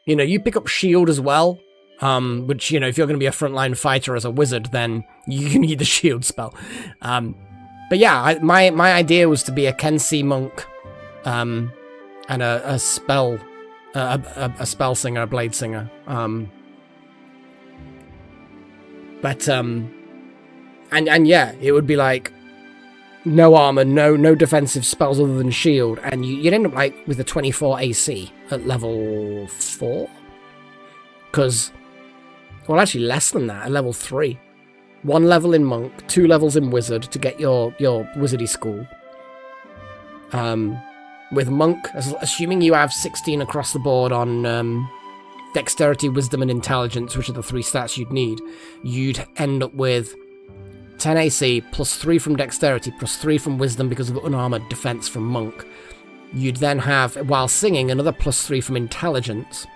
You know, you pick up shield as well. Which, you know, if you're going to be a frontline fighter as a wizard, then you need the shield spell. But yeah, my idea was to be a Kenshi monk, and a spell singer, a blade singer. And yeah, it would be like no armor, no defensive spells other than shield, and you'd end up like with a 24 AC at level 4, because. Well, actually less than that, at level 3. 1 level in Monk, 2 levels in Wizard to get your wizardy school. With Monk, assuming you have 16 across the board on Dexterity, Wisdom, and Intelligence, which are the 3 stats you'd need, you'd end up with 10 AC, plus 3 from Dexterity, plus 3 from Wisdom because of unarmored defense from Monk. You'd then have, while singing, another plus 3 from Intelligence,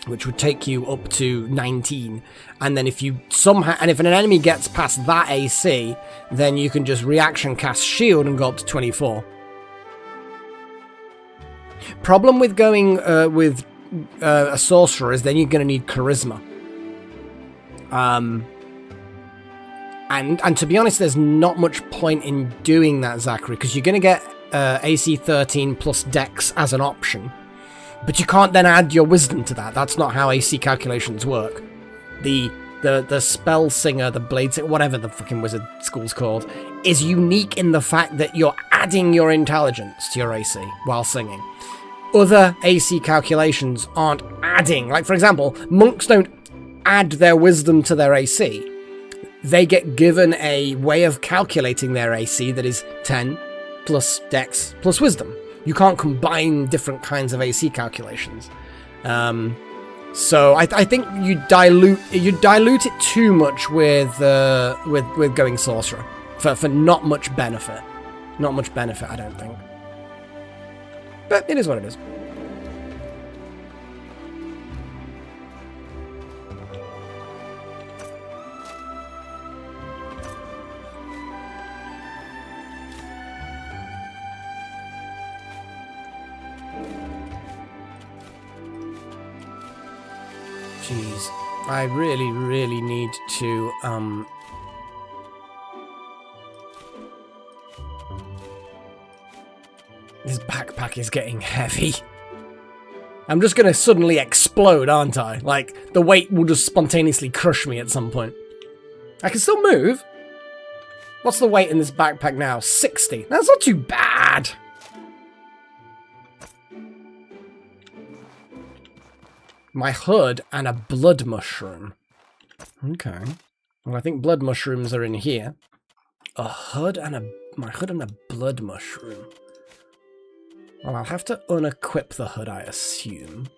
which would take you up to 19, and then if you somehow, and if an enemy gets past that AC, then you can just reaction cast shield and go up to 24. Problem with going with a sorcerer is then you're going to need charisma. And to be honest, there's not much point in doing that, Zachary, because you're going to get AC 13 plus Dex as an option. But you can't then add your wisdom to that. That's not how AC calculations work. The spell singer, the blade singer, whatever the fucking wizard school's called, is unique in the fact that you're adding your intelligence to your AC while singing. Other AC calculations aren't adding. Like, for example, monks don't add their wisdom to their AC. They get given a way of calculating their AC that is 10 plus Dex plus wisdom. You can't combine different kinds of AC calculations. So I think you dilute it too much with going sorcerer for not much benefit. Not much benefit, I don't think. But it is what it is. Jeez, I really need to, This backpack is getting heavy. I'm just gonna suddenly explode, aren't I? Like, the weight will just spontaneously crush me at some point. I can still move. What's the weight in this backpack now? 60. That's not too bad. My hood and a blood mushroom. Okay. Well, I think blood mushrooms are in here. My hood and a blood mushroom. Well, I'll have to unequip the hood, I assume.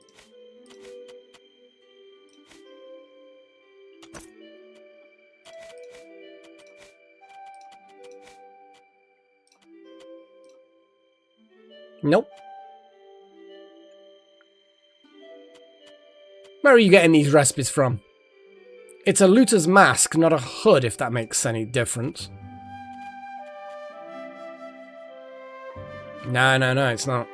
Nope. Where are you getting these recipes from? It's a looter's mask, not a hood, if that makes any difference. No, it's not.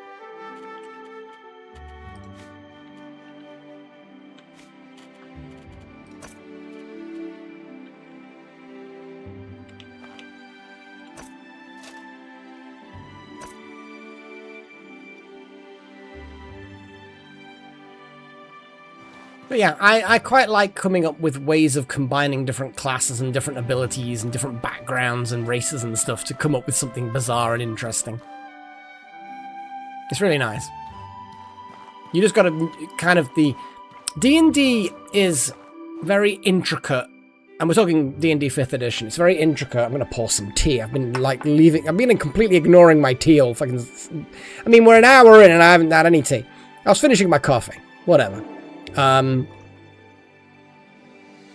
But yeah, I quite like coming up with ways of combining different classes and different abilities and different backgrounds and races and stuff to come up with something bizarre and interesting. It's really nice. You just got to kind of the D&D is very intricate, and we're talking D&D 5th edition. It's very intricate. I'm gonna pour some tea. I've been completely ignoring my tea all fucking. I mean, we're an hour in and I haven't had any tea. I was finishing my coffee. Whatever.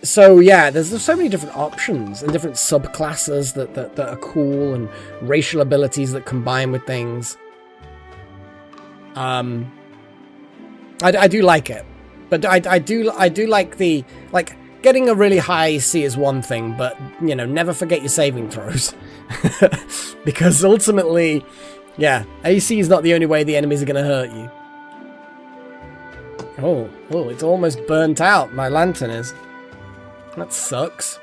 So yeah, there's so many different options and different subclasses that are cool, and racial abilities that combine with things. I do like it, but I do like the getting a really high AC is one thing, but you know, never forget your saving throws, because ultimately, yeah, AC is not the only way the enemies are going to hurt you. Oh, it's almost burnt out. My lantern is. That sucks.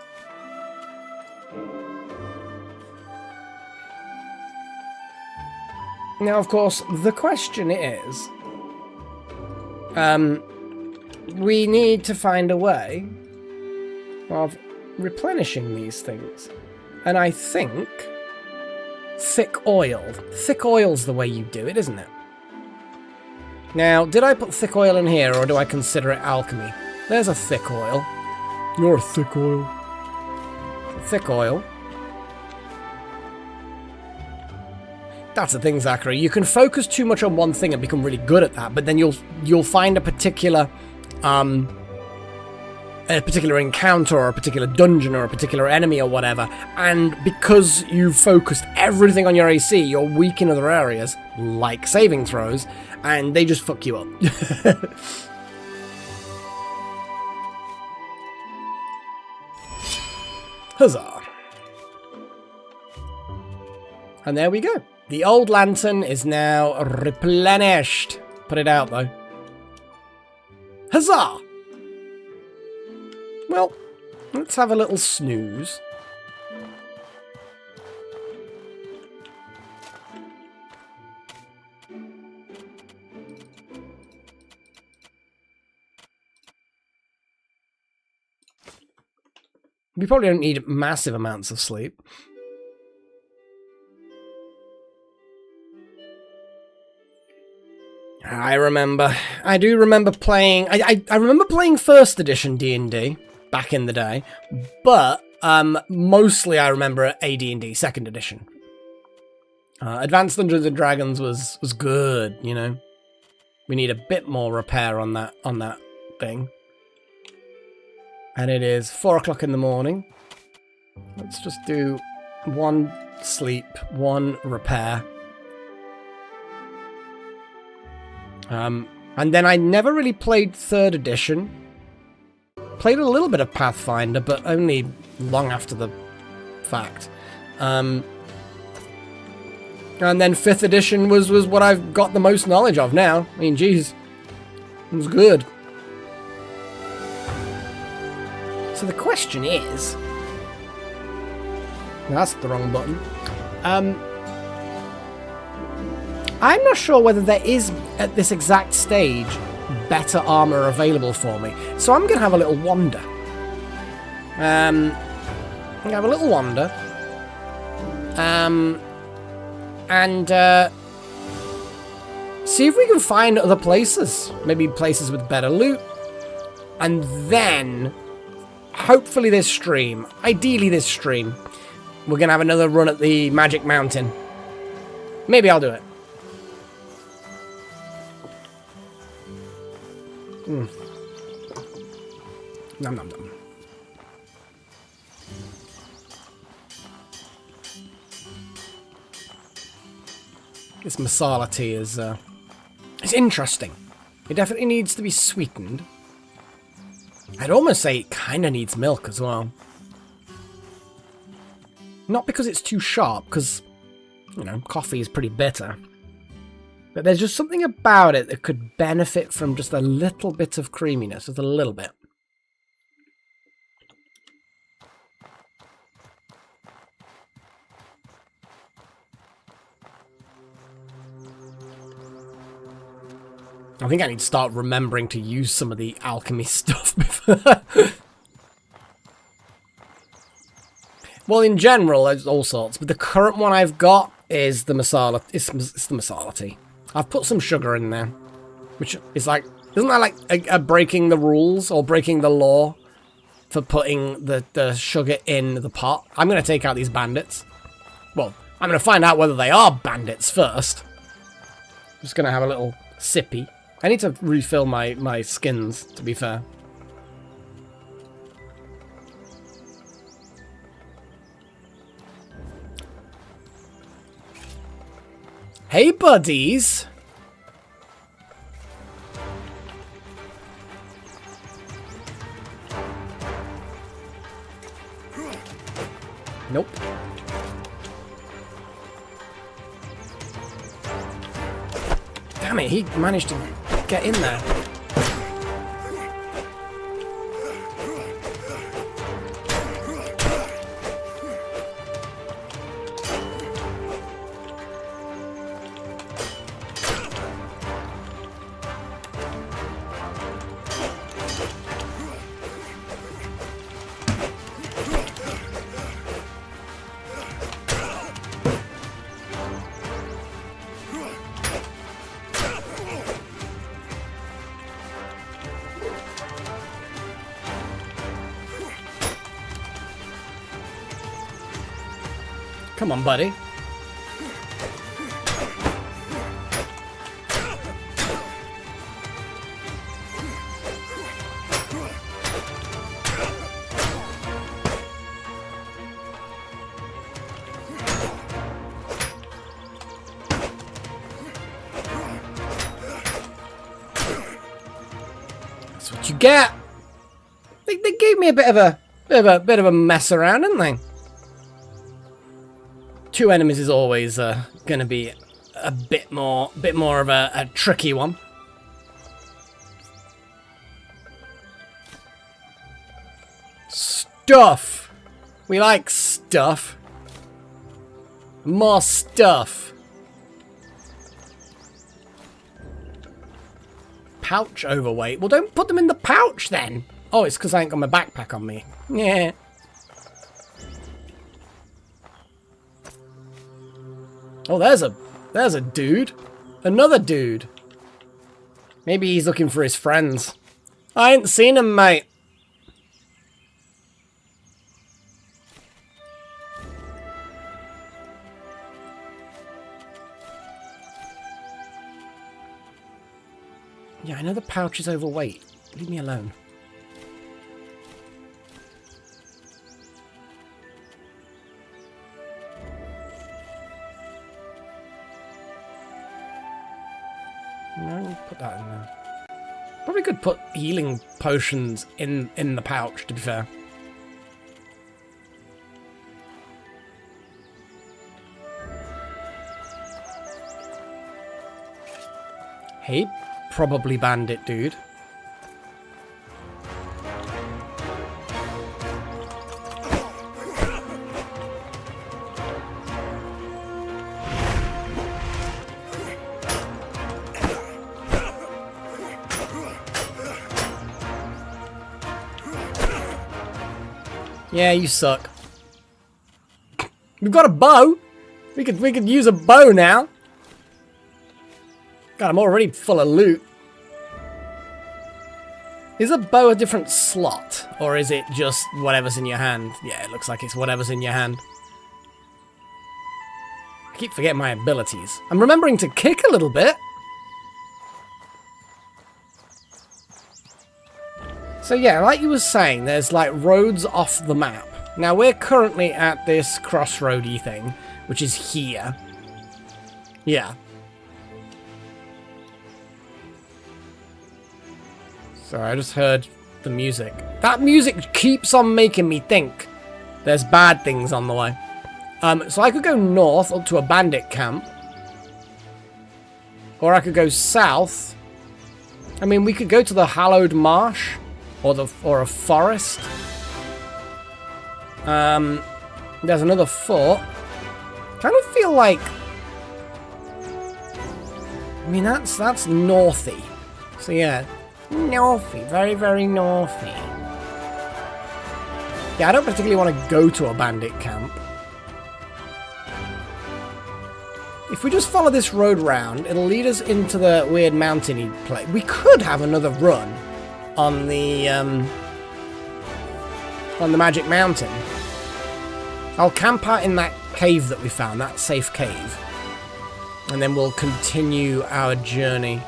Now, of course, the question is, we need to find a way of replenishing these things. And I think thick oil. Thick oil's the way you do it, isn't it? Now, did I put thick oil in here, or do I consider it alchemy? There's a thick oil. You're a thick oil. Thick oil. That's the thing, Zachary. You can focus too much on one thing and become really good at that, but then you'll find a particular encounter or a particular dungeon or a particular enemy or whatever, and because you've focused everything on your AC, you're weak in other areas, like saving throws, and they just fuck you up. Huzzah. And there we go. The old lantern is now replenished. Put it out, though. Huzzah! Well, let's have a little snooze. We probably don't need massive amounts of sleep. I do remember playing. I remember playing first edition D&D back in the day, but mostly I remember AD&D second edition. Advanced Dungeons and Dragons was good, you know. We need a bit more repair on that thing. And it is 4 o'clock in the morning. Let's just do 1 sleep, 1 repair. And then I never really played 3rd edition. Played a little bit of Pathfinder, but only long after the fact. And then 5th edition was what I've got the most knowledge of now. I mean, geez. It was good. So the question is... That's the wrong button. I'm not sure whether there is, at this exact stage, better armor available for me. So I'm going to have a little wander. I'm going to have a little wander. And see if we can find other places. Maybe places with better loot. And then, hopefully this stream, ideally this stream, we're going to have another run at the Magic Mountain. Maybe I'll do it. Nom nom nom. This masala tea is it's interesting. It definitely needs to be sweetened. I'd almost say it kind of needs milk as well. Not because it's too sharp, because, you know, coffee is pretty bitter. But there's just something about it that could benefit from just a little bit of creaminess, just a little bit. I think I need to start remembering to use some of the alchemy stuff before. Well, in general, there's all sorts, but the current one I've got is the masala. It's the masala tea. I've put some sugar in there. Which is like, isn't that like a breaking the rules or breaking the law for putting the sugar in the pot? I'm going to take out these bandits. Well, I'm going to find out whether they are bandits first. Just going to have a little sippy. I need to refill my skins, to be fair. Hey, buddies! Nope. Damn it, he managed to get in there. Come on, buddy. That's what you get. They gave me a bit of a mess around, didn't they? 2 enemies is always going to be a bit more of a tricky one. Stuff. We like stuff. More stuff. Pouch overweight. Well, don't put them in the pouch then. Oh, it's because I ain't got my backpack on me. Yeah. Oh, there's a dude. Another dude. Maybe he's looking for his friends. I ain't seen him, mate. Yeah, I know the pouch is overweight. Leave me alone. No, put that in there. Probably could put healing potions in the pouch, to be fair. Hey, probably bandit dude. Yeah, you suck. We've got a bow. We could use a bow now. God, I'm already full of loot. Is a bow a different slot? Or is it just whatever's in your hand? Yeah, it looks like it's whatever's in your hand. I keep forgetting my abilities. I'm remembering to kick a little bit. So yeah, like you were saying, there's like roads off the map. Now we're currently at this crossroady thing, which is here. Yeah. So I just heard the music. That music keeps on making me think there's bad things on the way. So I could go north up to a bandit camp. Or I could go south. I mean, we could go to the Hallowed Marsh. Or a forest. There's another fort. Kind of feel like, I mean, that's northy. So yeah, northy, very, very northy. Yeah, I don't particularly want to go to a bandit camp. If we just follow this road round, it'll lead us into the weird mountainy place. We could have another run on the Magic Mountain. I'll camp out in that cave that we found, that safe cave. And then we'll continue our journey.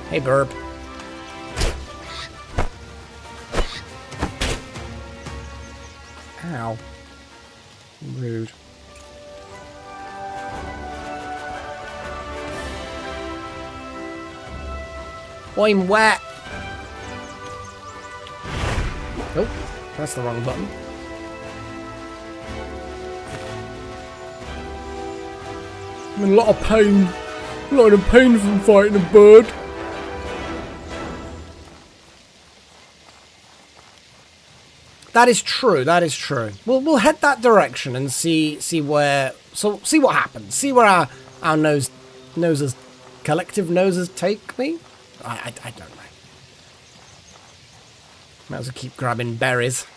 Hey, Burb. Ow. Rude. I'm wet. Oh, that's the wrong button. I'm in a lot of pain. A lot of pain from fighting a bird. That is true. That is true. We'll head that direction and see where. So see what happens. See where our noses, collective noses take me. I don't know. Might as well keep grabbing berries.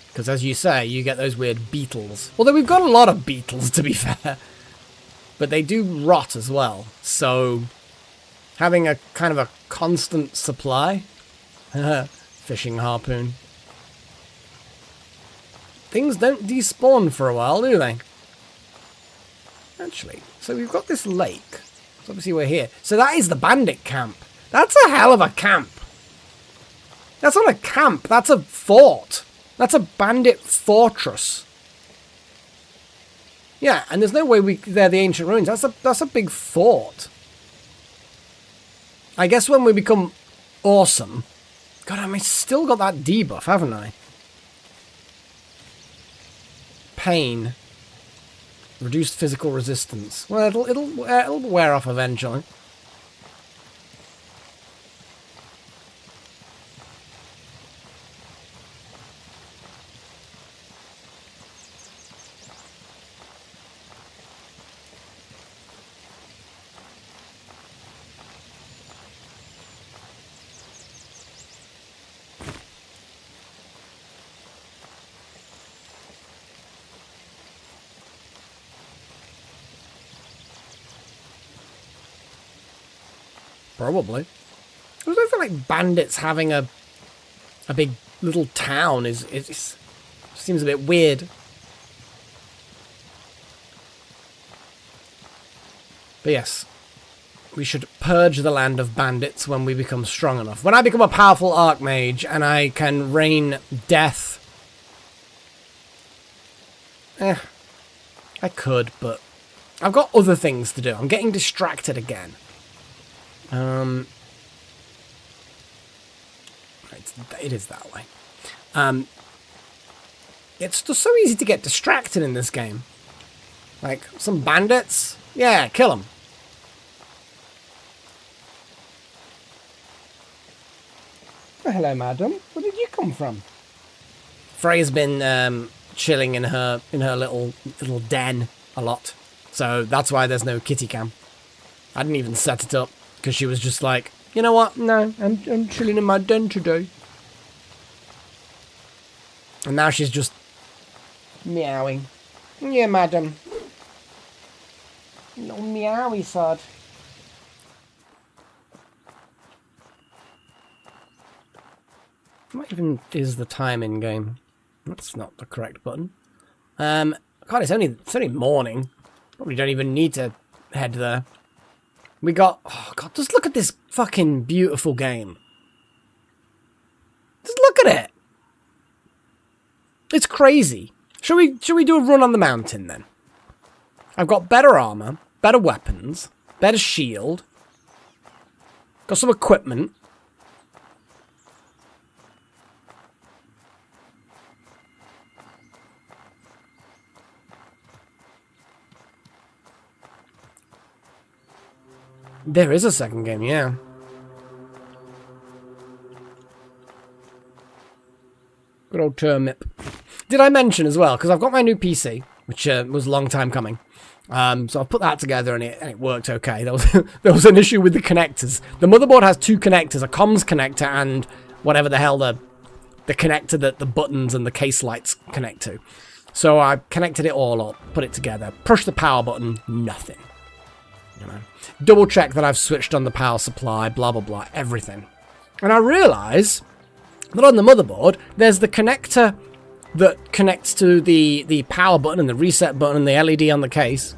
Because as you say, you get those weird beetles. Although we've got a lot of beetles, to be fair. But they do rot as well. So having a kind of a constant supply. Fishing harpoon. Things don't despawn for a while, do they? Actually, so we've got this lake. So obviously we're here. So that is the bandit camp. That's a hell of a camp. That's not a camp. That's a fort. That's a bandit fortress. Yeah, and there's no way they're the ancient ruins. That's a big fort. I guess when we become awesome... God, I mean, still got that debuff, haven't I? Pain. Reduced physical resistance. Well, it'll wear off eventually. Probably. I don't feel like bandits having a big little town is seems a bit weird. But yes, we should purge the land of bandits when we become strong enough. When I become a powerful archmage and I can rain death. I could, but I've got other things to do. I'm getting distracted again. It is that way. It's just so easy to get distracted in this game. Like, some bandits? Yeah, kill them. Oh, hello, madam. Where did you come from? Freya's been chilling in her little den a lot. So that's why there's no kitty cam. I didn't even set it up. Because she was just like, you know what? No, I'm chilling in my den today. And now she's just meowing. Yeah, madam. Little meowy sod. What even is the time in game? That's not the correct button. God, it's only morning. Probably don't even need to head there. We got... Oh, God, just look at this fucking beautiful game. Just look at it. It's crazy. Should we do a run on the mountain, then? I've got better armor, better weapons, better shield. Got some equipment. There is a second game, yeah. Good old Turnip. Did I mention as well, because I've got my new PC, which was a long time coming. So I've put that together and it worked okay. There was an issue with the connectors. The motherboard has two connectors, a comms connector and whatever the hell the connector that the buttons and the case lights connect to. So I connected it all up, put it together, pushed the power button, nothing. You know, double check that I've switched on the power supply, blah, blah, blah, everything. And I realise that on the motherboard, there's the connector that connects to the power button and the reset button and the LED on the case.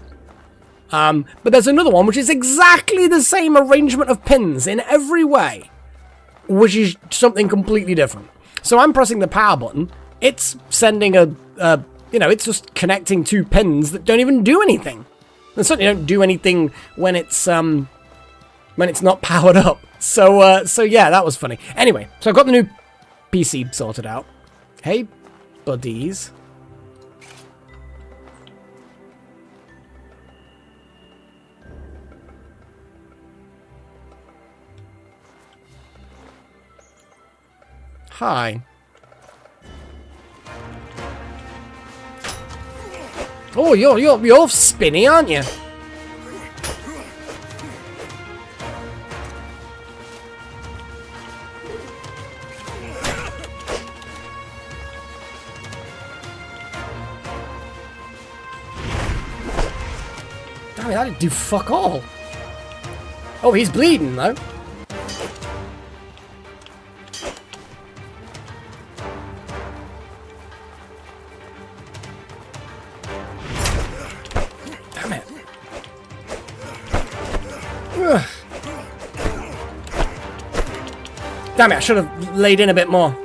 But there's another one which is exactly the same arrangement of pins in every way, which is something completely different. So I'm pressing the power button. It's sending it's just connecting two pins that don't even do anything. They certainly don't do anything when it's not powered up. So yeah, that was funny. Anyway, so I've got the new PC sorted out. Hey, buddies. Hi. Oh, you're spinny, aren't you? Damn it, that didn't do fuck all. Oh, he's bleeding though. Damn it, I should have laid in a bit more.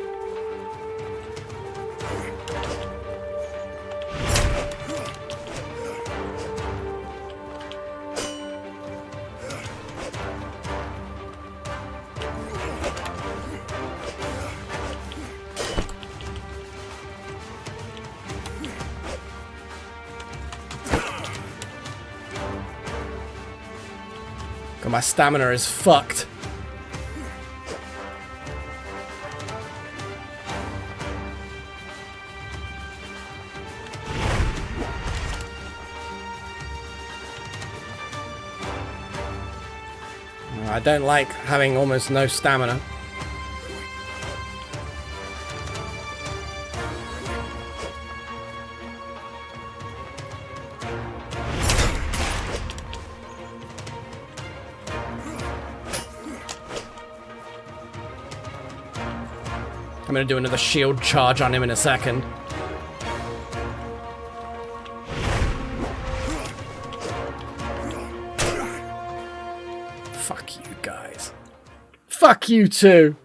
God, my stamina is fucked. I don't like having almost no stamina. I'm gonna do another shield charge on him in a second. Fuck you guys. Fuck you too.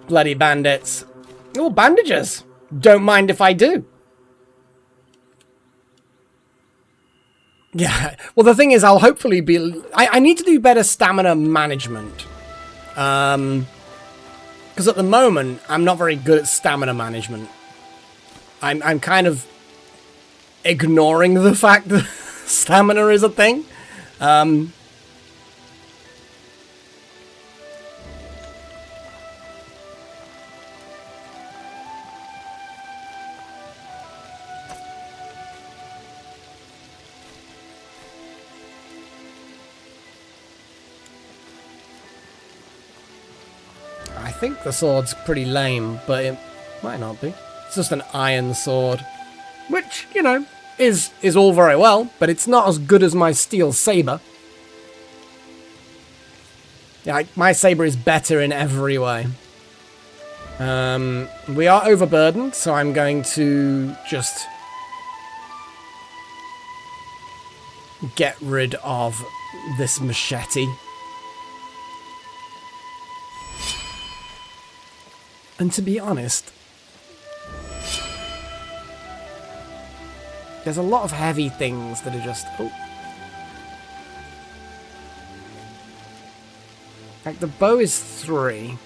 Bloody bandits. Oh, bandages. Don't mind if I do. Yeah, well the thing is I'll hopefully be... I need to do better stamina management. Because at the moment, I'm not very good at stamina management. I'm kind of ignoring the fact that stamina is a thing. I think the sword's pretty lame, but it might not be. It's just an iron sword, which, you know, is all very well, but it's not as good as my steel saber. Yeah, my saber is better in every way. We are overburdened, so I'm going to just get rid of this machete. And to be honest, there's a lot of heavy things that are just... Oh. Like, the bow is 3.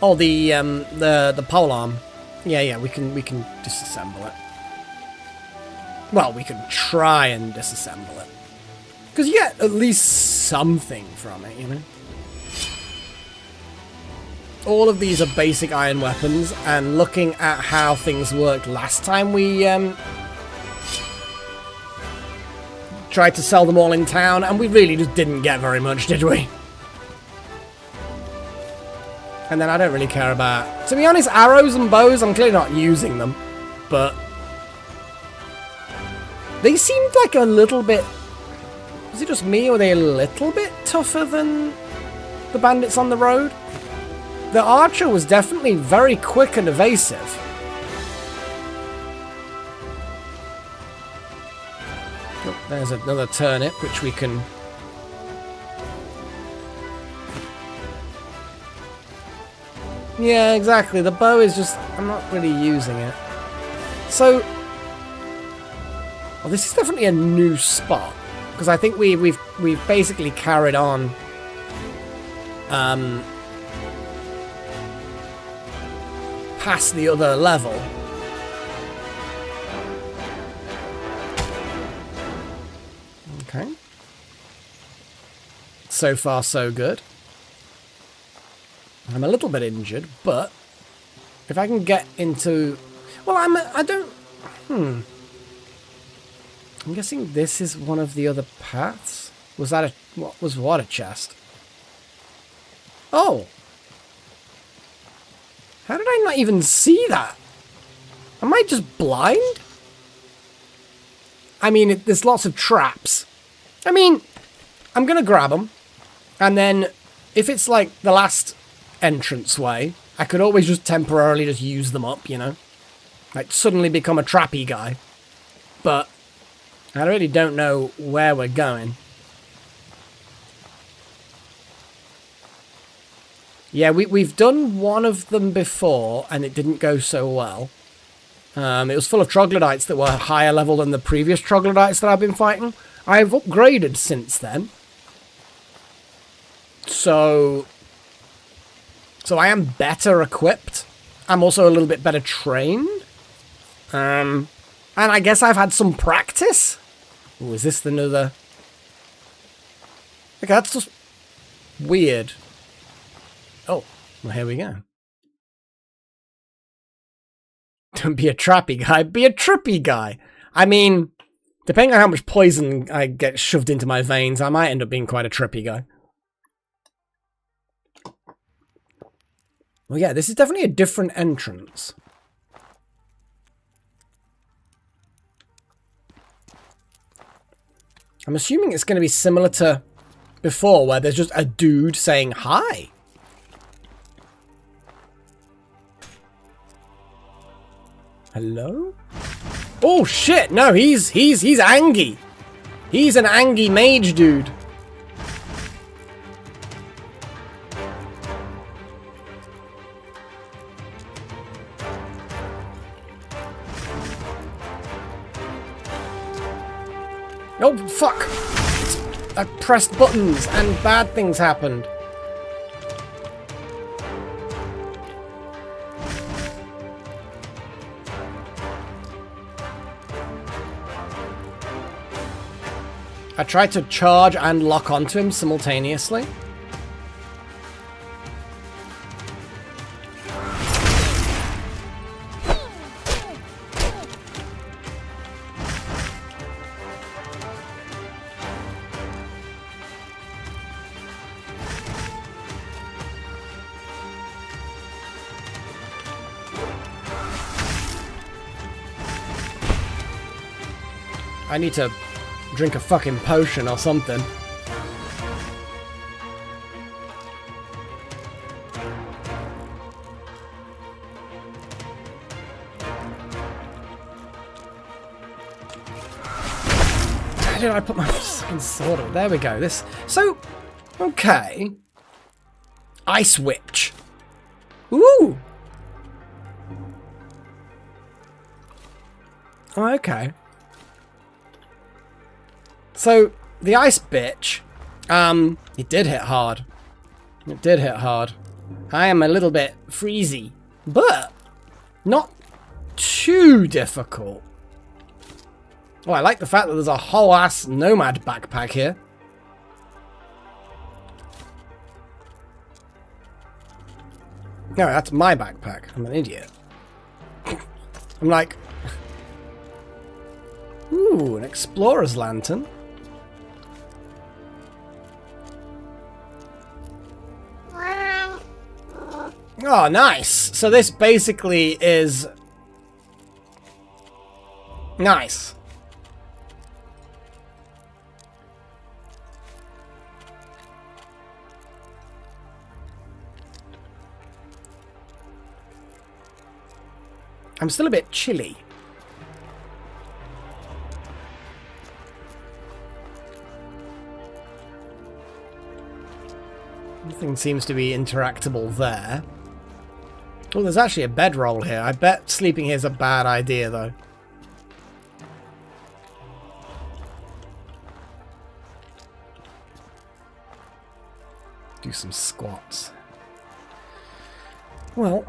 Oh, the polearm. Yeah, we can disassemble it. Well, we can try and disassemble it. Because you get at least something from it, you know? All of these are basic iron weapons, and looking at how things worked last time we tried to sell them all in town, and we really just didn't get very much, did we? And then I don't really care about... To be honest, arrows and bows, I'm clearly not using them. But... They seemed like a little bit... Was it just me, or were they a little bit tougher than the bandits on the road? The archer was definitely very quick and evasive. Oh, there's another turnip, which we can... Yeah, exactly. The bow is just... I'm not really using it. So... Well, this is definitely a new spot. Because I think we've basically carried on... past the other level. Okay. So far, so good. I'm a little bit injured, but if I can get into... Well, I don't... I'm guessing this is one of the other paths? Was that a... What was water chest? Oh! How did I not even see that? Am I just blind? I mean, there's lots of traps. I mean, I'm gonna grab them. And then, if it's like the last entranceway, I could always just temporarily just use them up, you know? Like, suddenly become a trappy guy. But, I really don't know where we're going. Yeah, we've done one of them before, and it didn't go so well. It was full of troglodytes that were higher level than the previous troglodytes that I've been fighting. I've upgraded since then. So I am better equipped. I'm also a little bit better trained. And I guess I've had some practice. Ooh, is this another... Okay, that's just weird. Oh, well, here we go. Don't be a trappy guy, be a trippy guy. I mean, depending on how much poison I get shoved into my veins, I might end up being quite a trippy guy. Well, yeah, this is definitely a different entrance. I'm assuming it's going to be similar to before, where there's just a dude saying hi. Hello? Oh shit! No, he's Angie. He's an Angie mage dude. Oh fuck! I pressed buttons and bad things happened. I tried to charge and lock onto him simultaneously. I need to drink a fucking potion or something. Where did I put my fucking sword on? There we go. This. So, okay. Ice Witch. Ooh. Oh, okay. So, the ice bitch, it did hit hard. It did hit hard. I am a little bit freezy, but not too difficult. Oh, I like the fact that there's a whole ass nomad backpack here. No, that's my backpack. I'm an idiot. I'm like... Ooh, an explorer's lantern. Oh, nice. So this basically is... Nice. I'm still a bit chilly. Nothing seems to be interactable there. Oh, there's actually a bedroll here. I bet sleeping here is a bad idea, though. Do some squats. Well...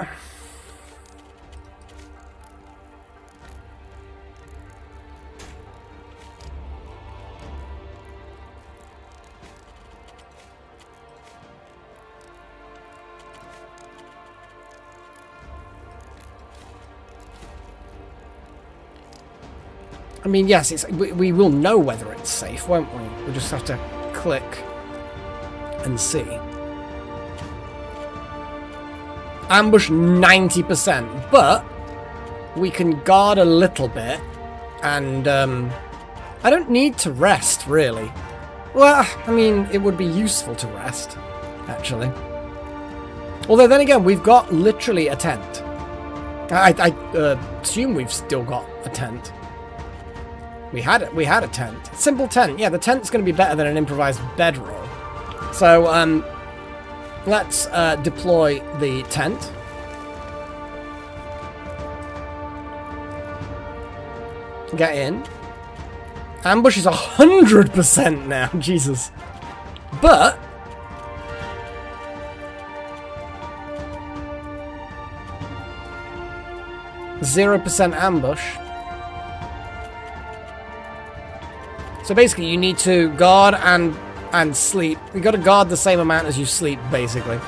I mean, yes, we will know whether it's safe, won't we? We'll just have to click and see. Ambush 90%, but we can guard a little bit, and I don't need to rest, really. Well, I mean, it would be useful to rest, actually. Although, then again, we've got literally a tent. I assume we've still got a tent. We had a tent. Simple tent. Yeah, the tent's going to be better than an improvised bedroll. So, let's deploy the tent. Get in. Ambush is 100% now. Jesus. But... %0 ambush. So basically, you need to guard and sleep. You got to guard the same amount as you sleep, basically.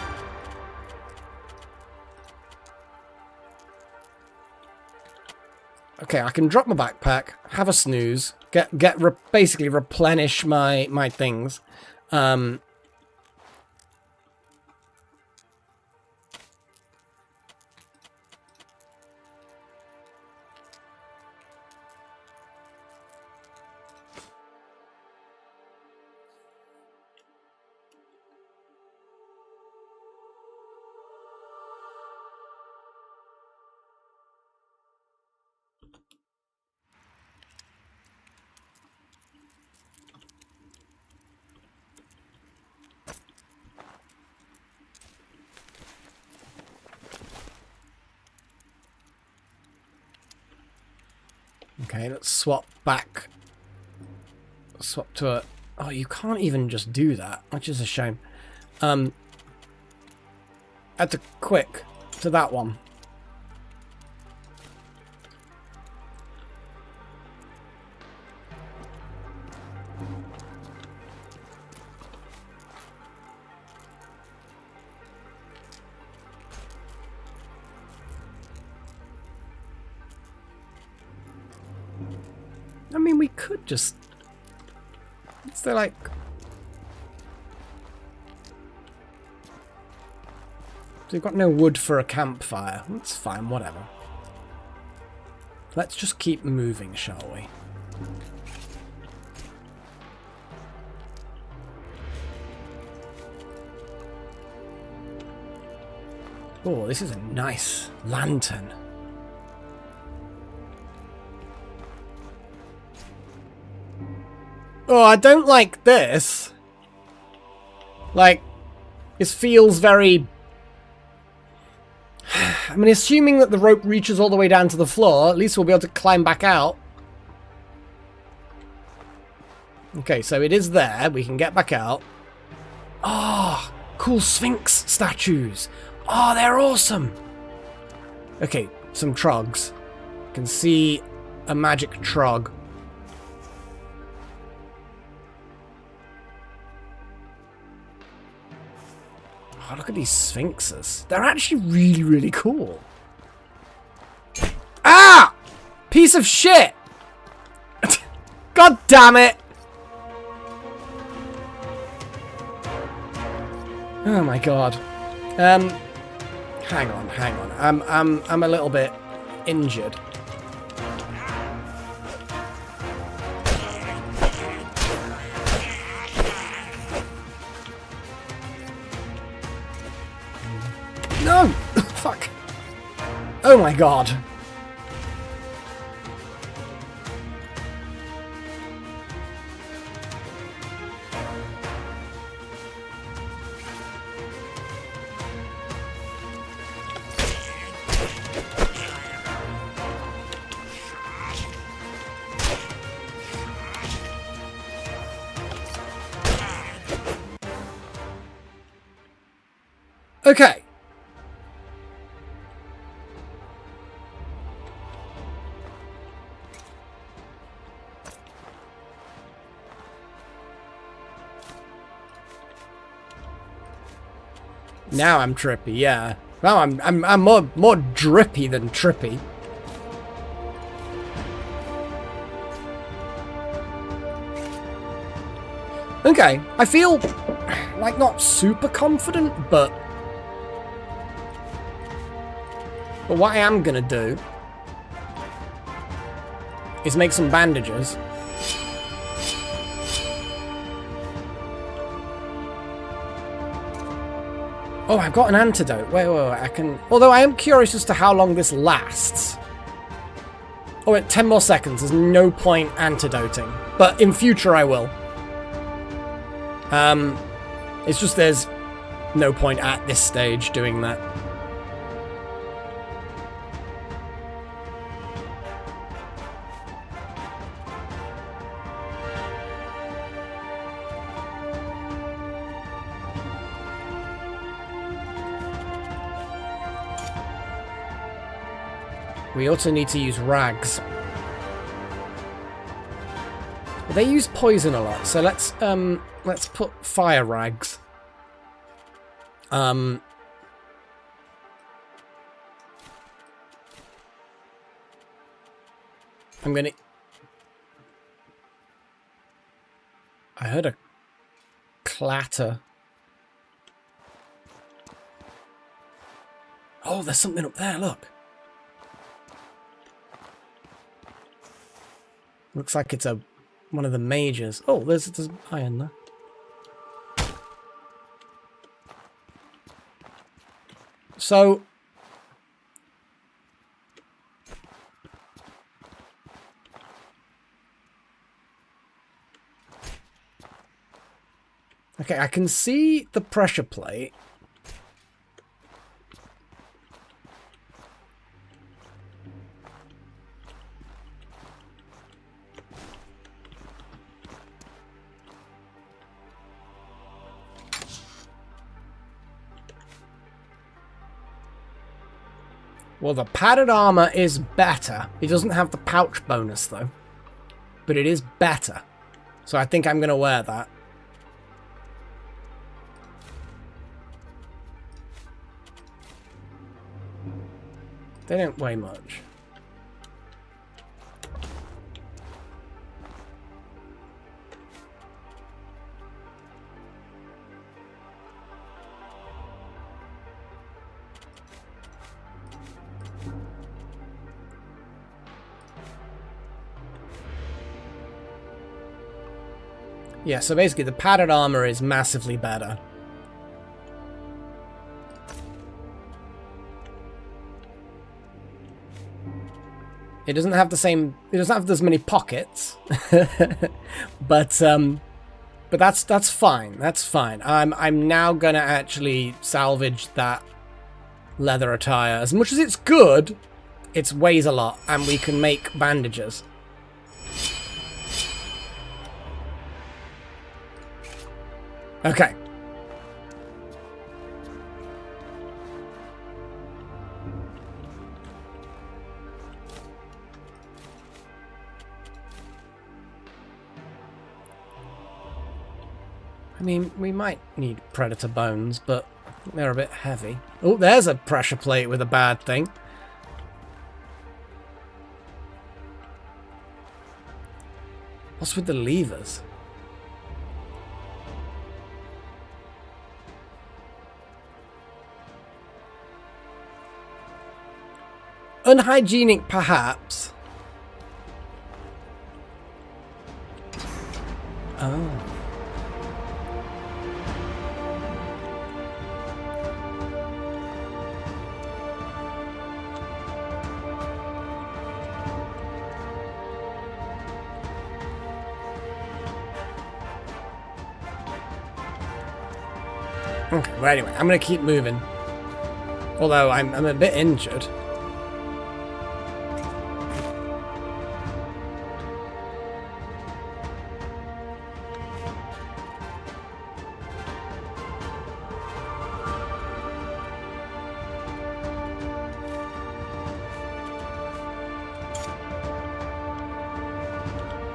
Okay, I can drop my backpack, have a snooze, basically replenish my things. Okay, let's swap back. Swap to a... Oh, you can't even just do that, which is a shame. Add to quick to that one. I mean, we could just... Is there like... So we've got no wood for a campfire. That's fine, whatever. Let's just keep moving, shall we? Oh, this is a nice lantern. Oh, I don't like this. Like, this feels very... I mean, assuming that the rope reaches all the way down to the floor, at least we'll be able to climb back out. Okay, so it is there. We can get back out. Ah, oh, cool Sphinx statues. Oh, they're awesome. Okay, some trogs. Can see a magic trog. Oh, look at these sphinxes. They're actually really, really cool. Ah! Piece of shit! God damn it! Oh my god. Hang on. I'm a little bit injured. No! Fuck. Oh my god. Okay. Now I'm trippy, yeah. Now I'm more drippy than trippy. Okay, I feel like not super confident, but what I am gonna do is make some bandages. Oh, I've got an antidote. Wait, I can... Although I am curious as to how long this lasts. Oh, wait, 10 more seconds. There's no point antidoting. But in future, I will. It's just there's no point at this stage doing that. We also need to use rags. They use poison a lot, so let's put fire rags. I'm gonna... I heard a clatter. Oh, there's something up there, look. Looks like it's one of the mages. Oh, there's iron there. So... Okay, I can see the pressure plate. Well, the padded armor is better. It doesn't have the pouch bonus, though. But it is better. So I think I'm going to wear that. They don't weigh much. Yeah, so basically the padded armor is massively better. It doesn't have the same... It doesn't have as many pockets. but that's fine. That's fine. I'm now gonna actually salvage that leather attire. As much as it's good, it weighs a lot, and we can make bandages. Okay. I mean, we might need predator bones, but they're a bit heavy. Oh, there's a pressure plate with a bad thing. What's with the levers? Unhygienic, perhaps. Oh. Okay, well anyway, I'm gonna keep moving. Although I'm a bit injured.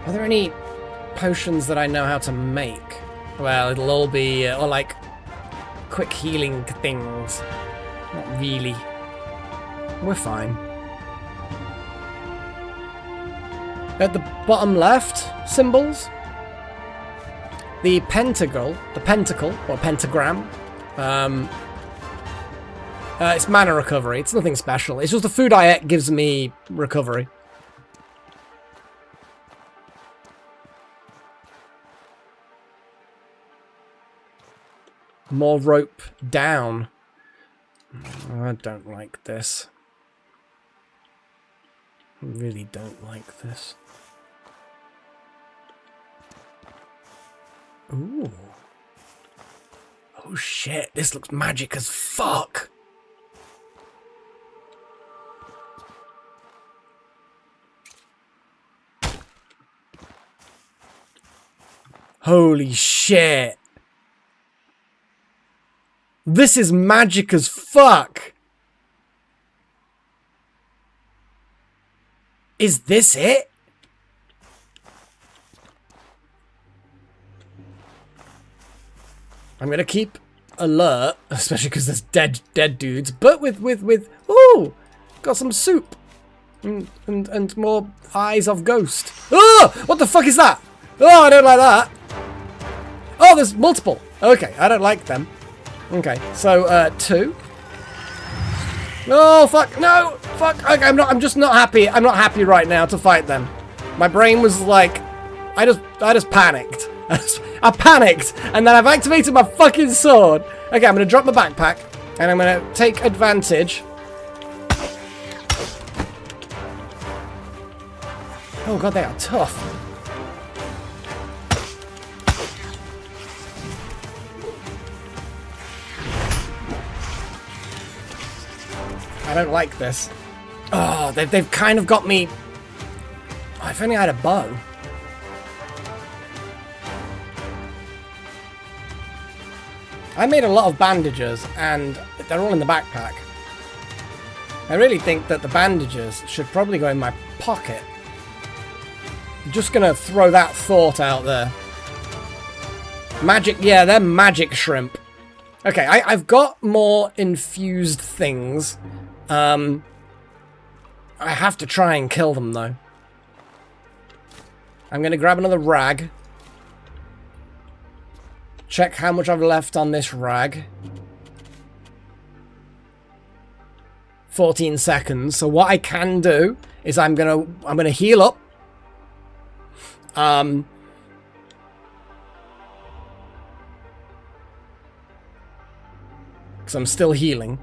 Are there any potions that I know how to make? Well, it'll all be, or like, quick healing things. Not really. We're fine. At the bottom left, symbols. The pentacle, or pentagram. It's mana recovery. It's nothing special. It's just the food I eat gives me recovery. More rope down. I don't like this. I really don't like this. Ooh. Oh shit, this looks magic as fuck. Holy shit. This is magic as fuck. Is this it? I'm gonna keep alert, especially because there's dead dudes. But with ooh, got some soup and more eyes of ghost. Oh, what the fuck is that? Oh, I don't like that. Oh, there's multiple. Okay, I don't like them. Okay, so 2. Oh fuck, no, fuck. Okay, I'm just not happy. I'm not happy right now to fight them. My brain was like, I just panicked. I panicked, and then I've activated my fucking sword. Okay, I'm gonna drop my backpack, and I'm gonna take advantage. Oh god, they are tough. I don't like this. Oh, they've kind of got me. Oh, if only I had a bow. I made a lot of bandages, and they're all in the backpack. I really think that the bandages should probably go in my pocket. I'm just gonna throw that thought out there. Magic, yeah, they're magic shrimp. Okay, I've got more infused things. I have to try and kill them, though. I'm going to grab another rag. Check how much I've left on this rag. 14 seconds. So what I can do is I'm gonna heal up. Because I'm still healing.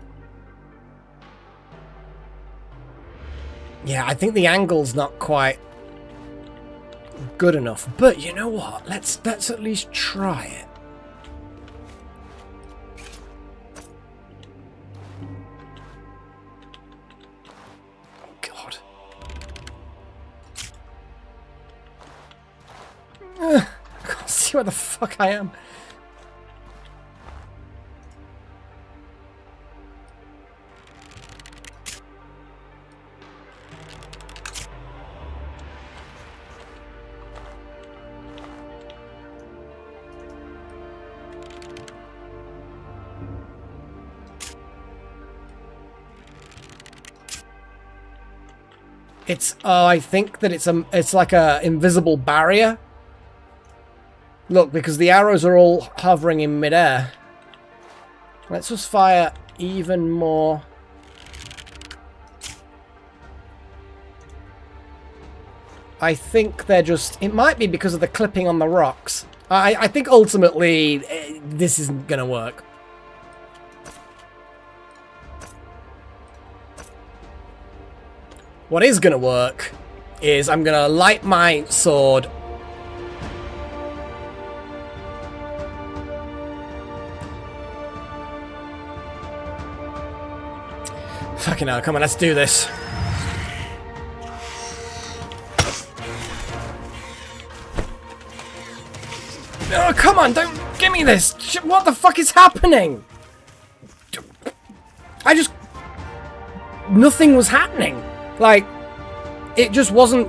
Yeah, I think the angle's not quite good enough. But you know what? Let's at least try it. Oh god. I can't see where the fuck I am. It's, I think that it's like a invisible barrier. Look, because the arrows are all hovering in midair. Let's just fire even more. I think they're just... It might be because of the clipping on the rocks. I think ultimately this isn't going to work. What is going to work is I'm going to light my sword. Fucking hell, come on, let's do this. Oh, come on, don't give me this. What the fuck is happening? Nothing was happening. Like, it just wasn't...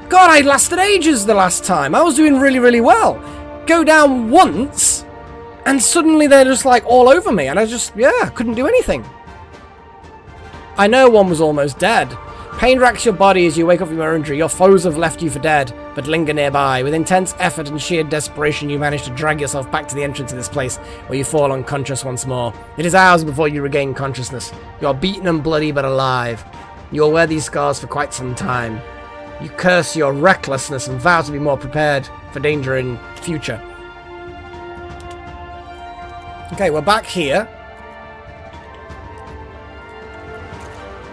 God, I lasted ages the last time. I was doing really, really well. Go down once, and suddenly they're just, like, all over me. And I just, yeah, couldn't do anything. I know one was almost dead. Pain racks your body as you wake up from your injury. Your foes have left you for dead, but linger nearby. With intense effort and sheer desperation, you manage to drag yourself back to the entrance of this place, where you fall unconscious once more. It is hours before you regain consciousness. You are beaten and bloody, but alive. You will wear these scars for quite some time. You curse your recklessness and vow to be more prepared for danger in future. Okay, we're back here.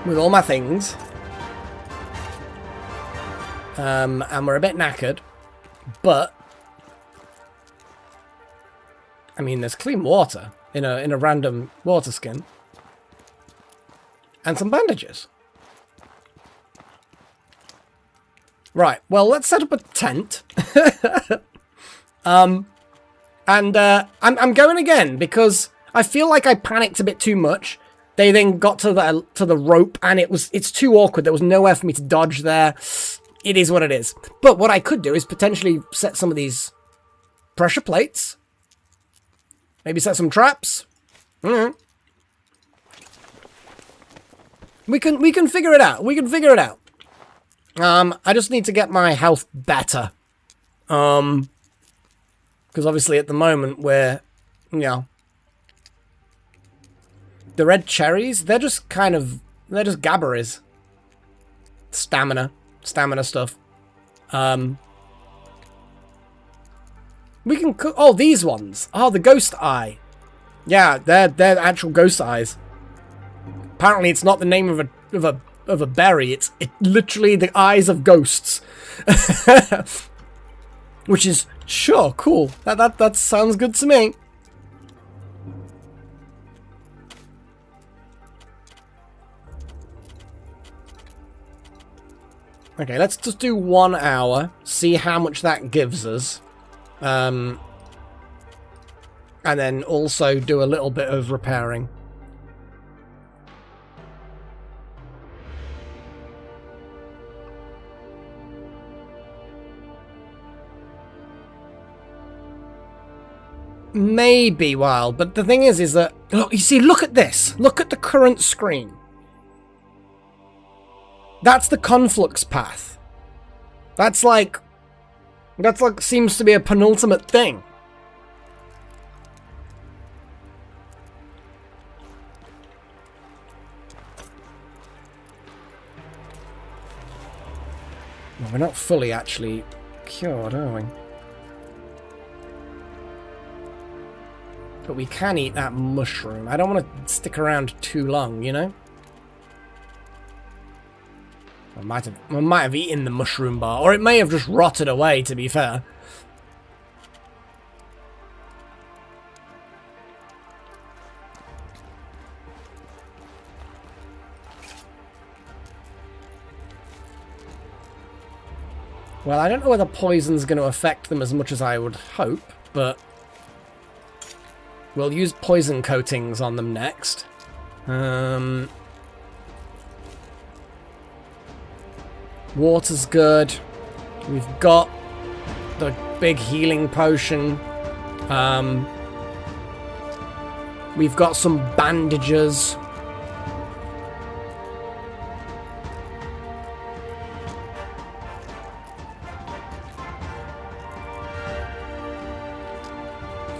With all my things. And we're a bit knackered. But I mean, there's clean water in a random water skin. And some bandages. Right, well, let's set up a tent. I'm going again because I feel like I panicked a bit too much. They then got to the rope and it's too awkward. There was nowhere for me to dodge there. It is what it is. But what I could do is potentially set some of these pressure plates. Maybe set some traps. We can figure it out. We can figure it out. I just need to get my health better. Because obviously at the moment we're, you know, the red cherries, they're just gabberies. Stamina stuff. We can cook, oh, these ones. Oh, the ghost eye. Yeah, they're actual ghost eyes. Apparently it's not the name of a berry. It's literally the eyes of ghosts. Which is, sure, cool. That sounds good to me. Okay, let's just do 1 hour. See how much that gives us. And then also do a little bit of repairing. Maybe wild, but the thing is that, look, you see, look at this. Look at the current screen. That's the conflux path. That's like seems to be a penultimate thing. Well, we're not fully actually cured, are we? But we can eat that mushroom. I don't want to stick around too long, you know? I might have eaten the mushroom bar, or it may have just rotted away, to be fair. Well, I don't know whether poison's going to affect them as much as I would hope, but we'll use poison coatings on them next. Water's good. We've got the big healing potion. We've got some bandages.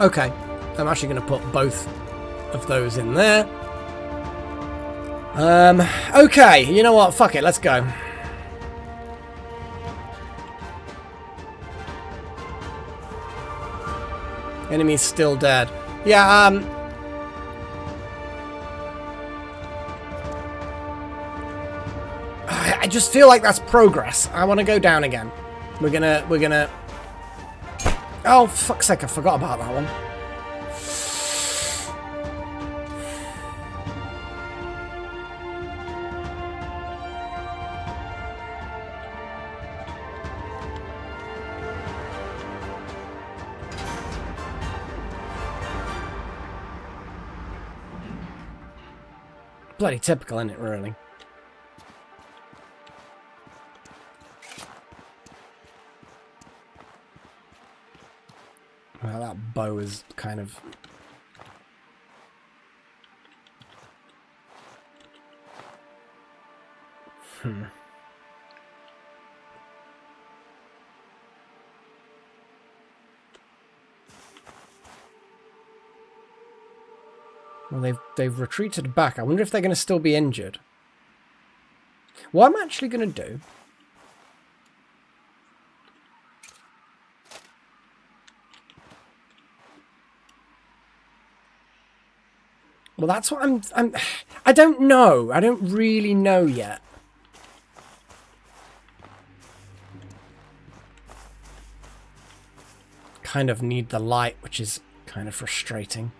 Okay, I'm actually going to put both of those in there. Okay, you know what? Fuck it, let's go. Enemy's still dead. Yeah, I just feel like that's progress. I want to go down again. We're gonna... Oh, fuck's sake, I forgot about that one. Bloody typical, isn't it, really? Well, that bow is kind of... Well, they've retreated back. I wonder if they're going to still be injured. What I'm actually going to do... Well, that's what I don't know. I don't really know yet. Kind of need the light, which is kind of frustrating.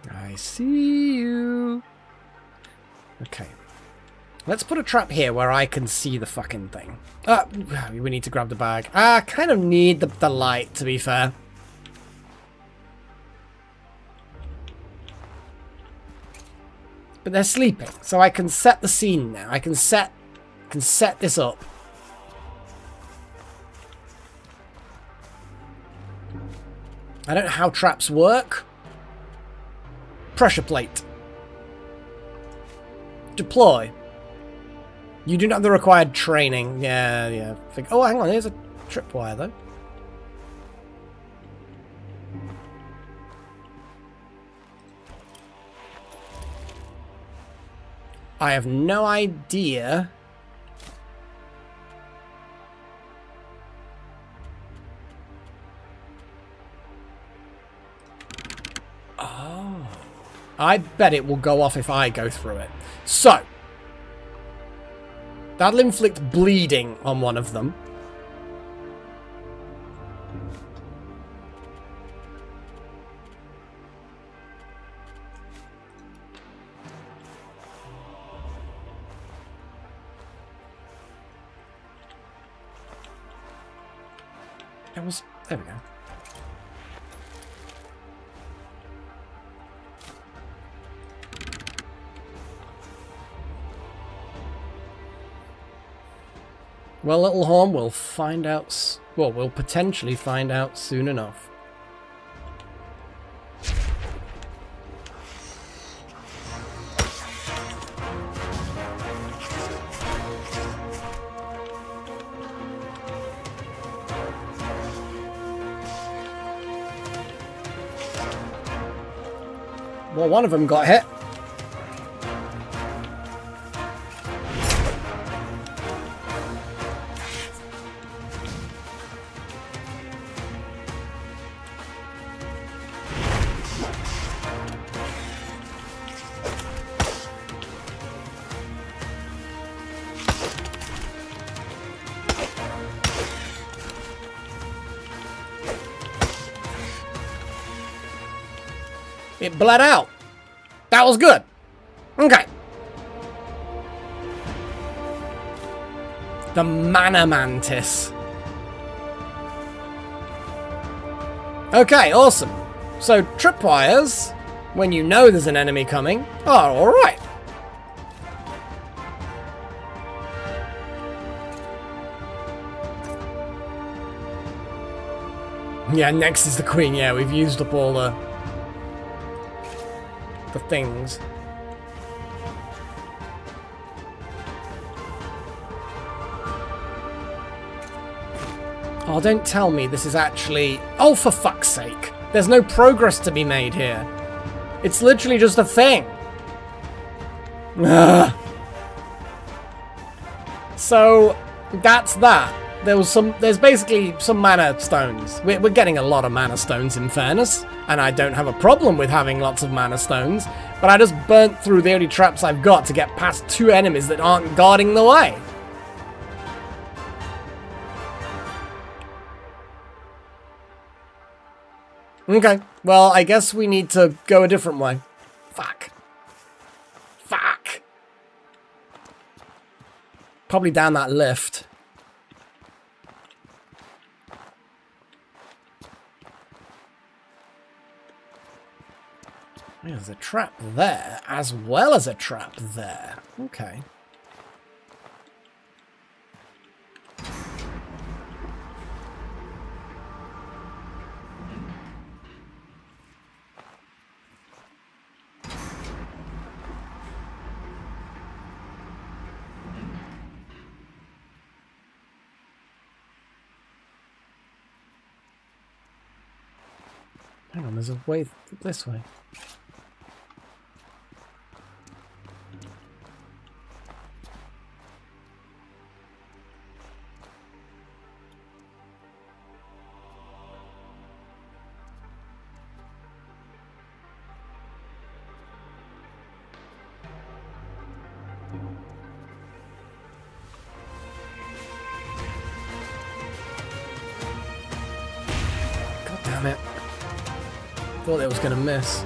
I see you. Okay. Let's put a trap here where I can see the fucking thing. We need to grab the bag. I kind of need the light, to be fair. But they're sleeping, so I can set the scene now. I can set this up. I don't know how traps work. Pressure plate. Deploy. You do not have the required training. Yeah. Oh, hang on. Here's a tripwire, though. I have no idea. Oh. I bet it will go off if I go through it. So. That'll inflict bleeding on one of them. There we go. Well, Little Horn, we'll find out... Well, we'll potentially find out soon enough. Well, one of them got hit. It bled out. That was good. Okay. The Mana Mantis. Okay, awesome. So, tripwires, when you know there's an enemy coming, are alright. Yeah, next is the Queen. Yeah, we've used up all the things. Oh, don't tell me this is actually... Oh, for fuck's sake. There's no progress to be made here. It's literally just a thing. Ugh. So that's that. There's basically some mana stones. We're getting a lot of mana stones in fairness, and I don't have a problem with having lots of mana stones, but I just burnt through the only traps I've got to get past 2 enemies that aren't guarding the way. Okay, well, I guess we need to go a different way. Fuck. Fuck. Probably down that lift. There's a trap there, as well as a trap there. Okay. Hang on, there's a way this way. God damn it. Thought it was gonna miss.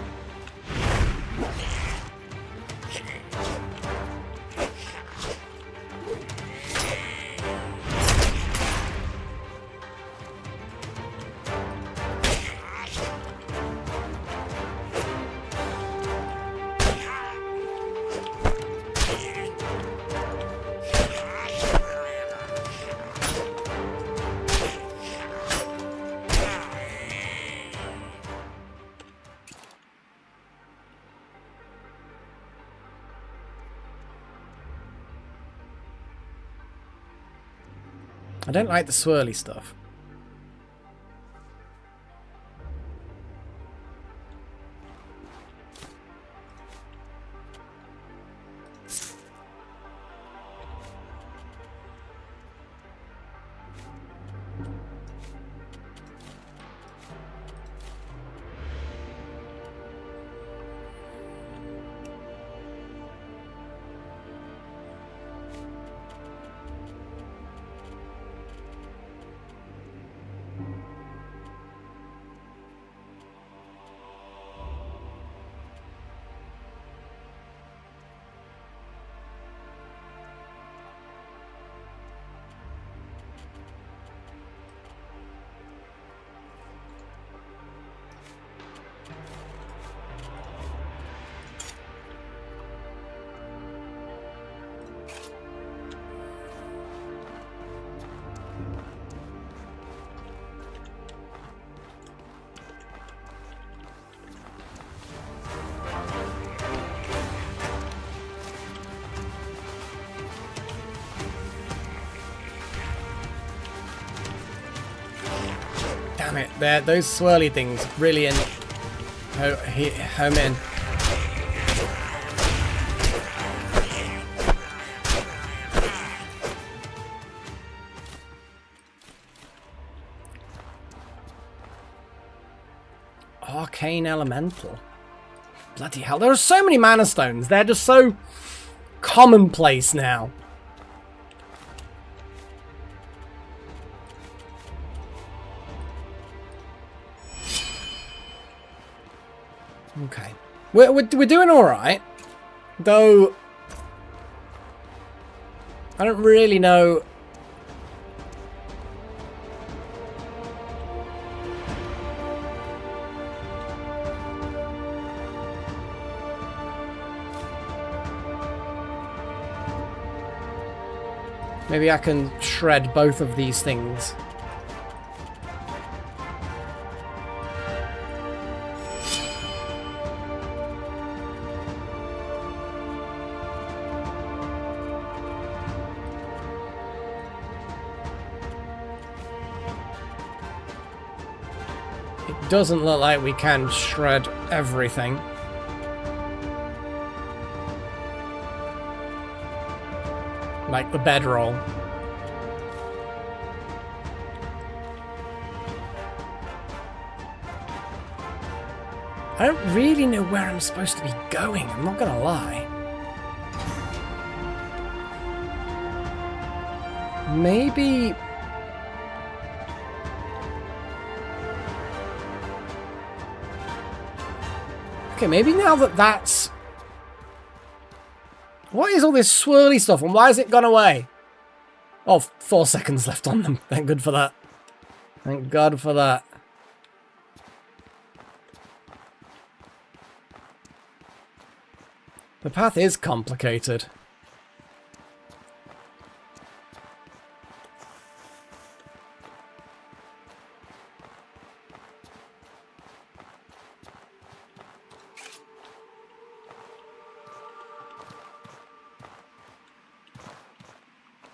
I don't like the swirly stuff. Damn it, those swirly things really home in. Arcane Elemental. Bloody hell, there are so many mana stones. They're just so commonplace now. Okay. We're doing alright. Though I don't really know. Maybe I can shred both of these things. It doesn't look like we can shred everything. Like the bedroll. I don't really know where I'm supposed to be going, I'm not gonna lie. Maybe... Okay, maybe now that that's... What is all this swirly stuff and why has it gone away? Oh, 4 seconds left on them. Thank God for that. Thank God for that. The path is complicated.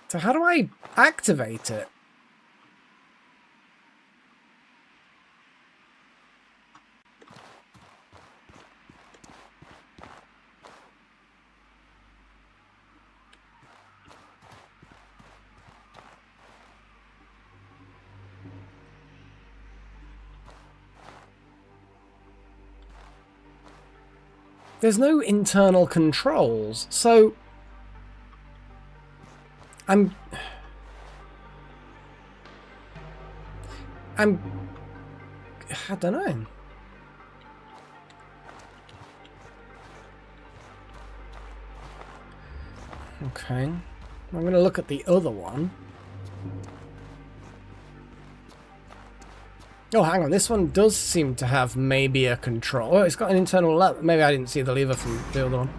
So how do I activate it? There's no internal controls, so I don't know. Okay. I'm going to look at the other one. Oh, hang on. This one does seem to have maybe a control. Oh, it's got an internal lever. Maybe I didn't see the lever from the other one.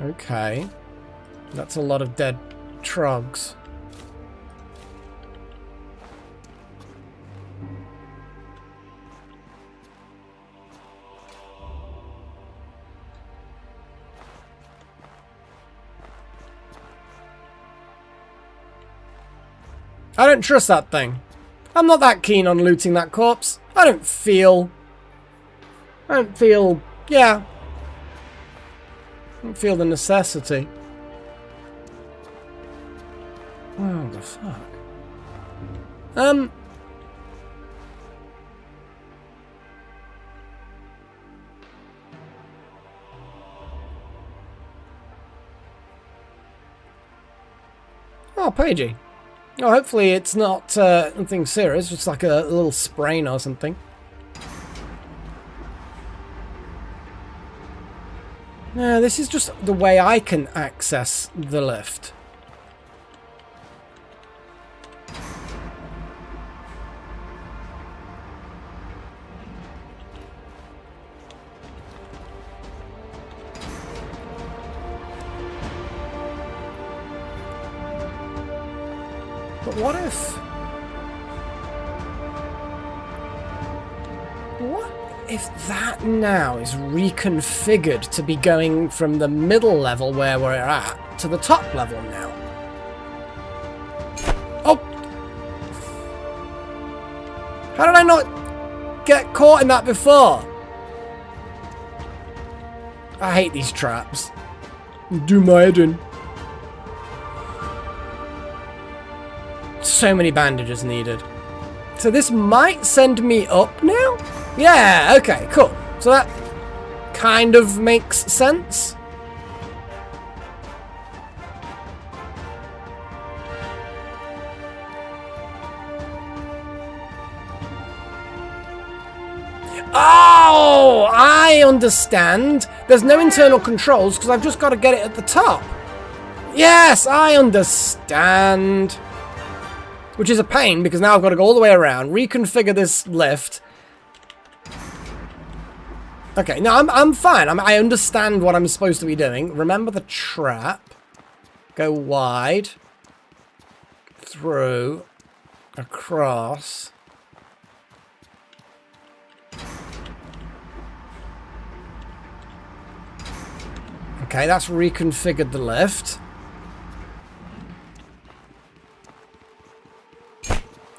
Okay. That's a lot of dead trogs. I don't trust that thing. I'm not that keen on looting that corpse. I don't feel, yeah. I don't feel the necessity. What the fuck? Oh, Pagey. Oh, hopefully it's not nothing serious, just like a little sprain or something. No, this is just the way I can access the lift. But what if that now is reconfigured to be going from the middle level where we're at to the top level now? Oh! How did I not get caught in that before? I hate these traps. Do my head in. So many bandages needed. So this might send me up now? Yeah, okay, cool. So that kind of makes sense. Oh, I understand. There's no internal controls because I've just got to get it at the top. Yes, I understand. Which is a pain because now I've got to go all the way around, reconfigure this lift. Okay, no, I'm fine. I understand what I'm supposed to be doing. Remember the trap. Go wide. Through. Across. Okay, that's reconfigured the lift.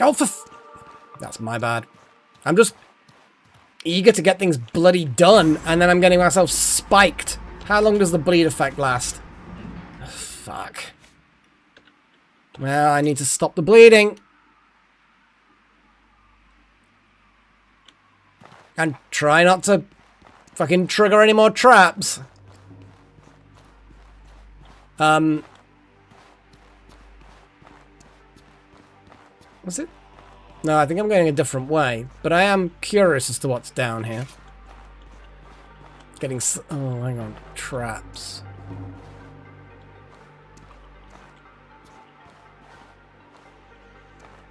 Oh, that's my bad. I'm just eager to get things bloody done, and then I'm getting myself spiked. How long does the bleed effect last? Oh, fuck. Well, I need to stop the bleeding. And try not to fucking trigger any more traps. Was it? No, I think I'm going a different way. But I am curious as to what's down here. Getting... Oh, hang on. Traps.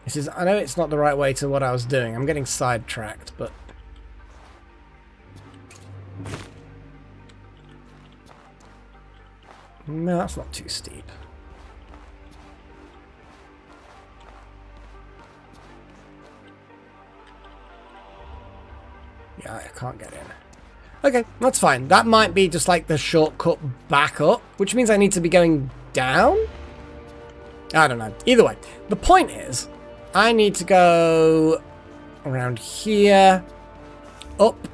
This is... I know it's not the right way to what I was doing. I'm getting sidetracked, but... No, that's not too steep. Yeah, I can't get in. Okay, that's fine. That might be just like the shortcut back up, which means I need to be going down? I don't know. Either way, the point is, I need to go around here, up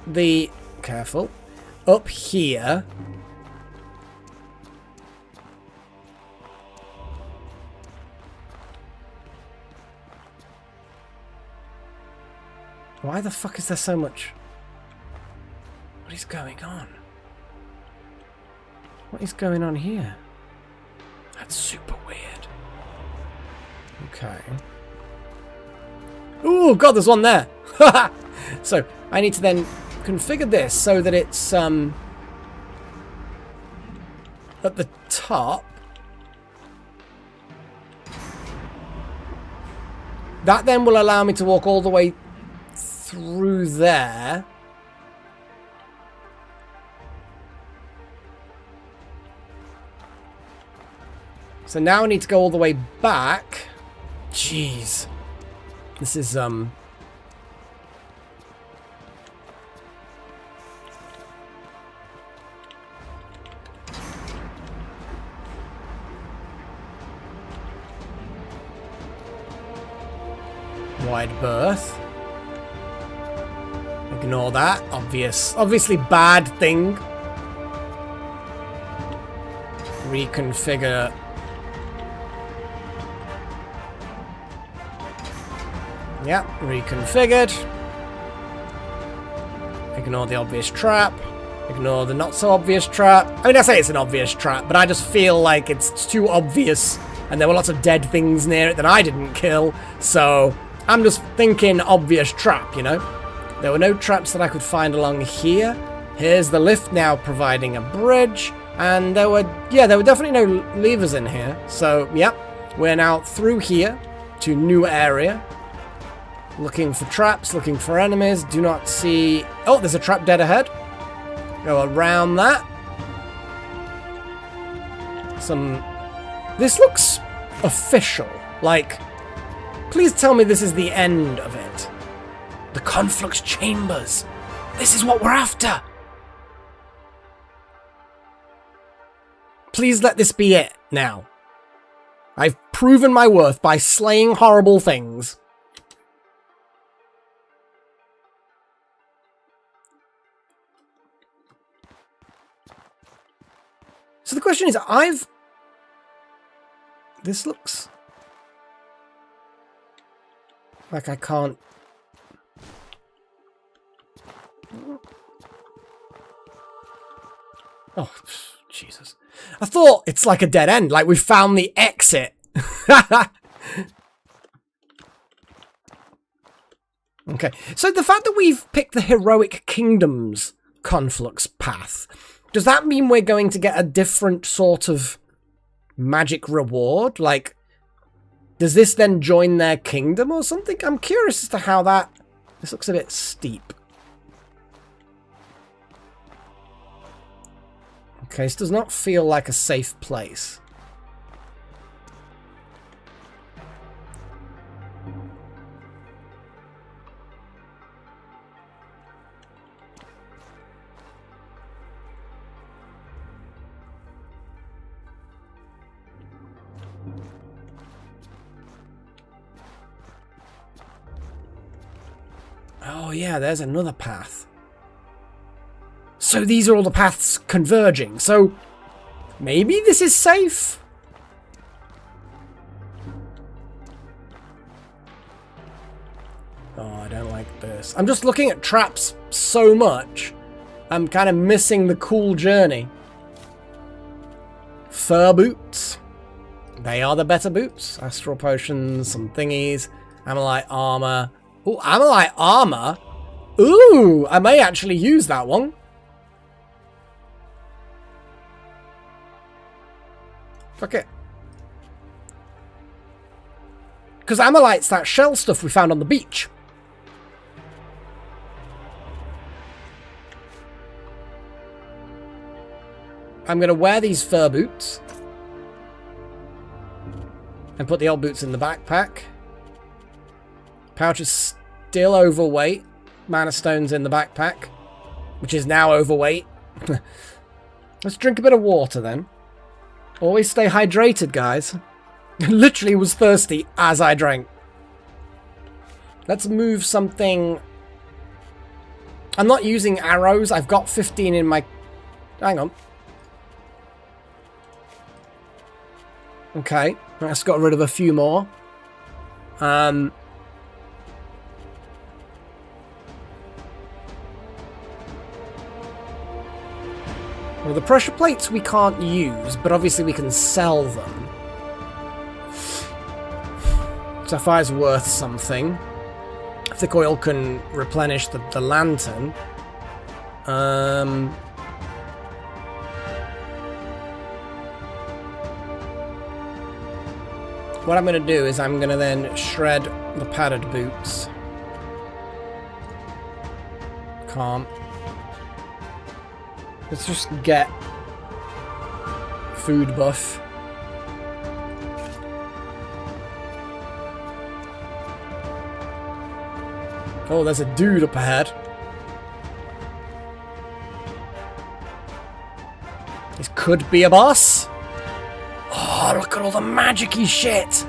the... Careful. Up here. Why the fuck is there so much? What is going on? What is going on here? That's super weird. Okay. Ooh, God, there's one there. So, I need to then configure this so that it's at the top. That then will allow me to walk all the way through there. So now I need to go all the way back. Jeez. This is wide berth. Ignore that. Obviously bad thing. Reconfigure. Yep, reconfigured. Ignore the obvious trap. Ignore the not so obvious trap. I mean, I say it's an obvious trap, but I just feel like it's too obvious. And there were lots of dead things near it that I didn't kill. So I'm just thinking obvious trap, you know? There were no traps that I could find along here. Here's the lift now providing a bridge. And there were definitely no levers in here. So, yep, we're now through here to new area. Looking for traps, looking for enemies. Do not see... Oh, there's a trap dead ahead. Go around that. This looks official. Like, please tell me this is the end of it. The Conflux Chambers. This is what we're after. Please let this be it now. I've proven my worth by slaying horrible things. So the question is, this looks like I can't... Oh, Jesus. I thought it's like a dead end, like we found the exit. Okay, so the fact that we've picked the Heroic Kingdoms Conflux path, does that mean we're going to get a different sort of magic reward? Like, does this then join their kingdom or something? I'm curious as to how that... This looks a bit steep. Okay, this does not feel like a safe place. Oh yeah, there's another path. So these are all the paths converging. So maybe this is safe? Oh, I don't like this. I'm just looking at traps so much. I'm kind of missing the cool journey. Fur boots. They are the better boots. Astral potions, some thingies. Amylite armor. Oh, Amylite armor? Ooh, I may actually use that one. Fuck it. Because Amylite's that shell stuff we found on the beach. I'm going to wear these fur boots. And put the old boots in the backpack. Pouch is still overweight. Mana stones in the backpack. Which is now overweight. Let's drink a bit of water then. Always stay hydrated, guys. Literally was thirsty as I drank. Let's move something. I'm not using arrows. I've got 15 in my... Hang on. Okay. I just got rid of a few more. Well, the pressure plates we can't use, but obviously we can sell them. Sapphire's worth something. Thick oil can replenish the lantern. What I'm going to do is I'm going to then shred the padded boots. Can't. Let's just get food buff. Oh, there's a dude up ahead. This could be a boss. Oh, look at all the magic-y shit.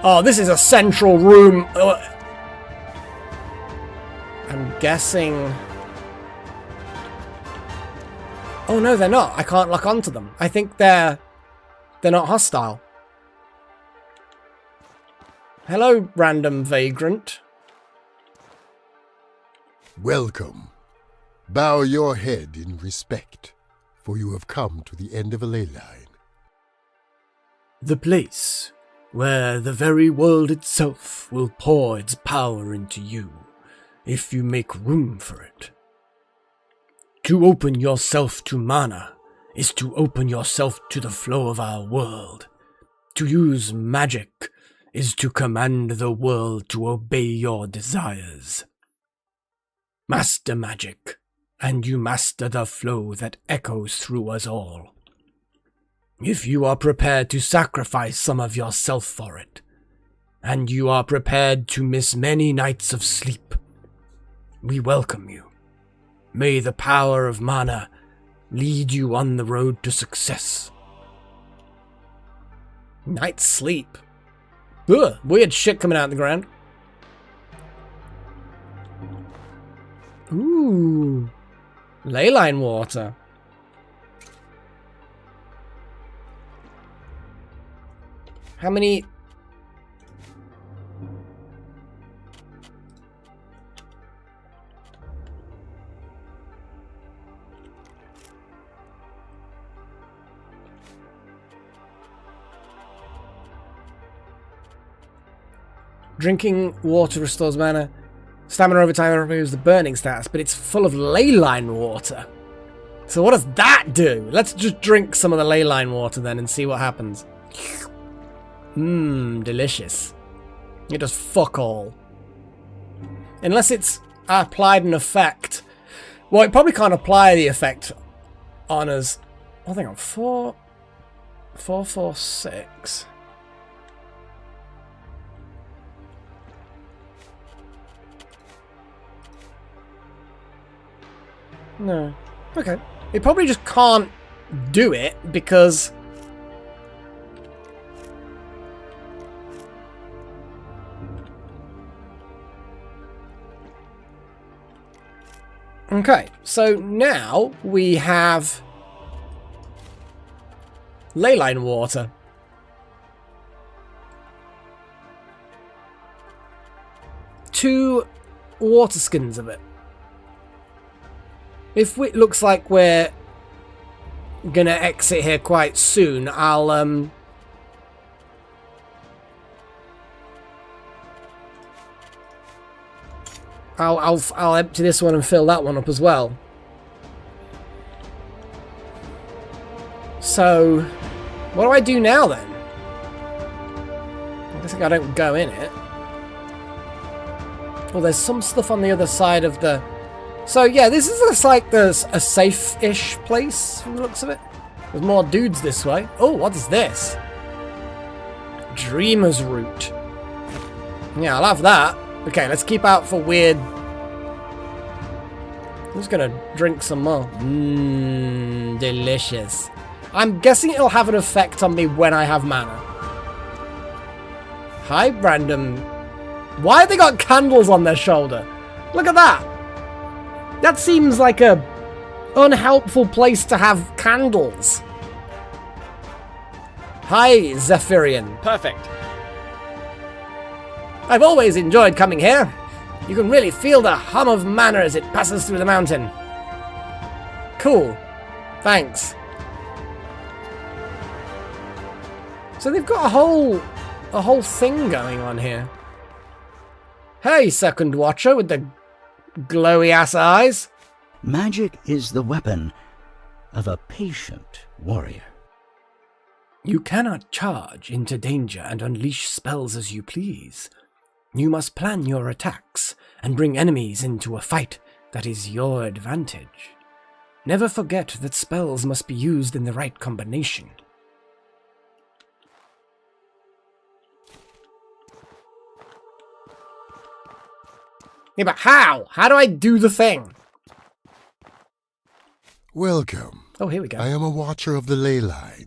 Oh, this is a central room. I'm guessing... Oh no, they're not. I can't lock onto them. I think they're not hostile. Hello, random vagrant. Welcome. Bow your head in respect, for you have come to the end of a ley line. The place where the very world itself will pour its power into you, if you make room for it. To open yourself to mana is to open yourself to the flow of our world. To use magic is to command the world to obey your desires. Master magic, and you master the flow that echoes through us all. If you are prepared to sacrifice some of yourself for it, and you are prepared to miss many nights of sleep, we welcome you. May the power of mana lead you on the road to success. Night's sleep. Ugh, weird shit coming out of the ground. Ooh. Leyline water. How many... Drinking water restores mana. Stamina over time removes the burning stats, but it's full of leyline water. So what does that do? Let's just drink some of the leyline water then and see what happens. Mmm, delicious. It does fuck all. Unless it's applied an effect. Well, it probably can't apply the effect on us. I think I'm 4, 6. No. Okay. It probably just can't do it because... Okay, so now we have leyline water. Two water skins of it. If it looks like we're gonna exit here quite soon, I'll empty this one and fill that one up as well. So, what do I do now then? I guess I don't go in it. Well, there's some stuff on the other side of the... So yeah, this is just like a safe-ish place from the looks of it. There's more dudes this way. Oh, what is this? Dreamer's Root. Yeah, I'll have that. Okay, let's keep out for weird... I'm just gonna drink some more. Mmm, delicious. I'm guessing it'll have an effect on me when I have mana. Hi, random... Why have they got candles on their shoulder? Look at that! That seems like a unhelpful place to have candles. Hi, Zephyrian. Perfect. I've always enjoyed coming here. You can really feel the hum of mana as it passes through the mountain. Cool. Thanks. So they've got a whole thing going on here. Hey, Second Watcher with the glowy-ass eyes. Magic is the weapon of a patient warrior. You cannot charge into danger and unleash spells as you please. You must plan your attacks and bring enemies into a fight that is your advantage. Never forget that spells must be used in the right combination. Yeah, but how? How do I do the thing? Welcome. Oh, here we go. I am a watcher of the ley line.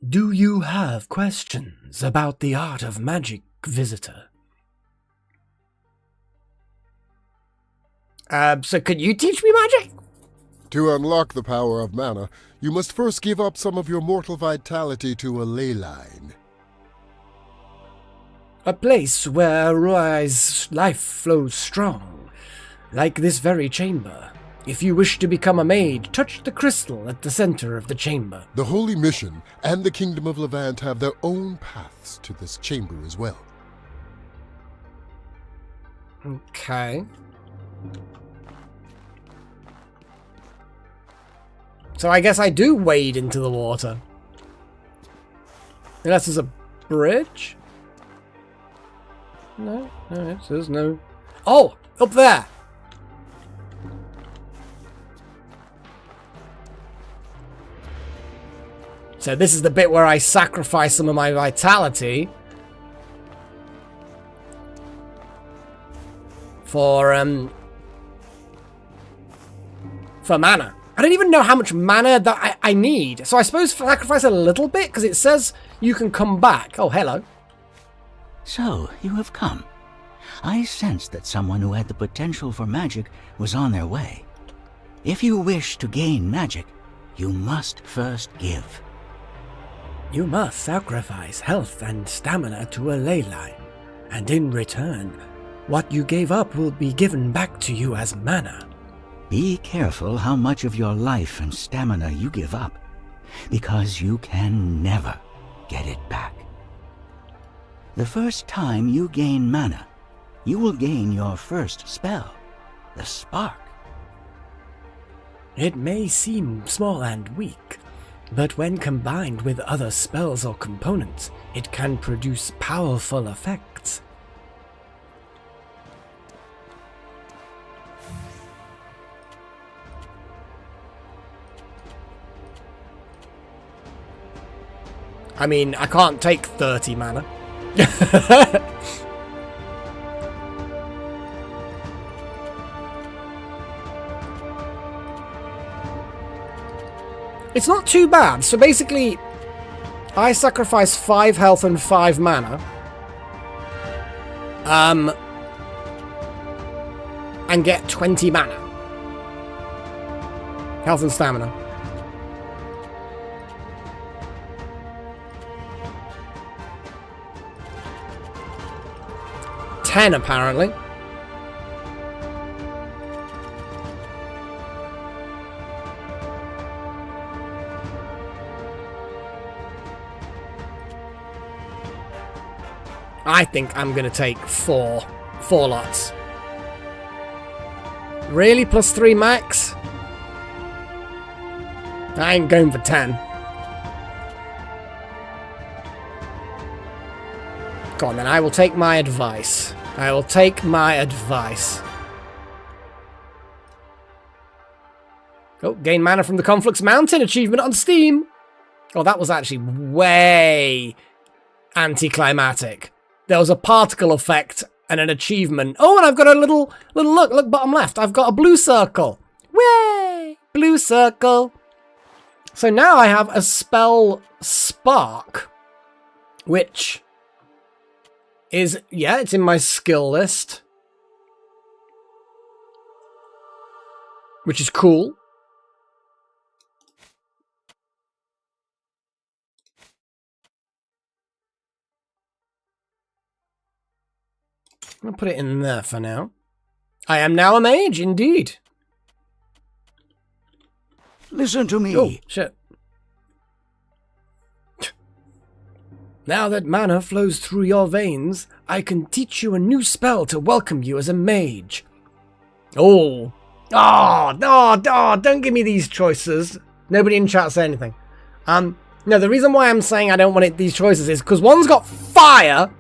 Do you have questions about the art of magic, visitor? So could you teach me magic? To unlock the power of mana, you must first give up some of your mortal vitality to a ley line. A place where Roi's life flows strong, like this very chamber. If you wish to become a mage, touch the crystal at the center of the chamber. The Holy Mission and the Kingdom of Levant have their own paths to this chamber as well. Okay. So I guess I do wade into the water. Unless there's a bridge? No, there's no... Oh! Up there! So this is the bit where I sacrifice some of my vitality for mana. I don't even know how much mana that I need. So I suppose sacrifice a little bit, because it says you can come back. Oh, hello. So, you have come. I sensed that someone who had the potential for magic was on their way. If you wish to gain magic, you must first give. You must sacrifice health and stamina to a ley line, and in return, what you gave up will be given back to you as mana. Be careful how much of your life and stamina you give up, because you can never get it back. The first time you gain mana, you will gain your first spell, the Spark. It may seem small and weak, but when combined with other spells or components, it can produce powerful effects. I mean, I can't take 30 mana. It's not too bad. So basically, I sacrifice 5 health and 5 mana. and get 20 mana. Health and stamina. $10 apparently. I think I'm going to take four lots. Really? Plus 3 max? I ain't going for 10. Go on then, I will take my advice. I will take my advice. Oh, gain mana from the Conflux Mountain achievement on Steam. Oh, that was actually way anticlimactic. There was a particle effect and an achievement. Oh, and I've got a little look, bottom left. I've got a blue circle. Way! Blue circle. So now I have a spell Spark, which is, yeah, it's in my skill list, which is cool. I'm going to put it in there for now. I am now a mage, indeed. Listen to me. Oh, shit. Now that mana flows through your veins, I can teach you a new spell to welcome you as a mage. Oh. Oh, don't give me these choices. Nobody in chat say anything. No, the reason why I'm saying I don't want these choices is because one's got fire,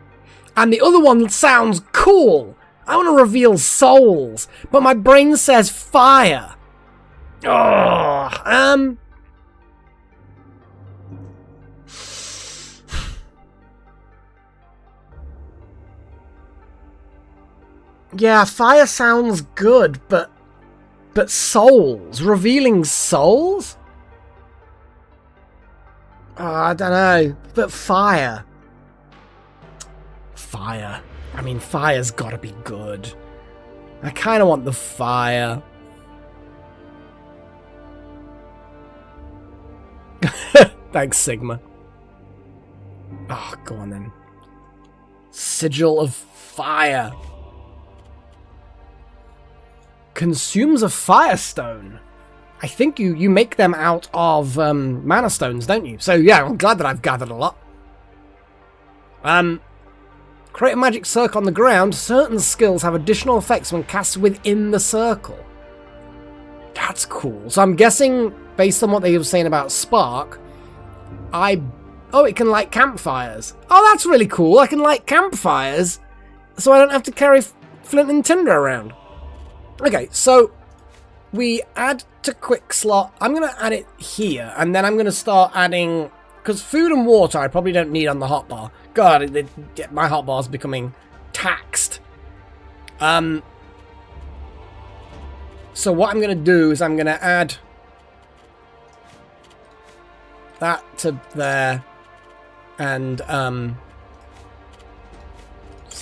and the other one sounds cool. I want to reveal souls, but my brain says fire. Oh, yeah, fire sounds good, but souls? Revealing souls? Oh, I don't know, but fire. Fire. I mean, fire's gotta be good. I kind of want the fire. Thanks, Sigma. Oh, go on then. Sigil of Fire. Consumes a Firestone. I think you make them out of mana stones, don't you? So yeah, I'm glad that I've gathered a lot. Create a magic circle on the ground. Certain skills have additional effects when cast within the circle. That's cool. So I'm guessing, based on what they were saying about Spark, oh, it can light campfires. Oh, that's really cool. I can light campfires, so I don't have to carry flint and tinder around. Okay, so we add to quick slot. I'm going to add it here, and then I'm going to start adding, because food and water I probably don't need on the hotbar. God, my hotbar's becoming taxed. So what I'm going to do is I'm going to add that to there, and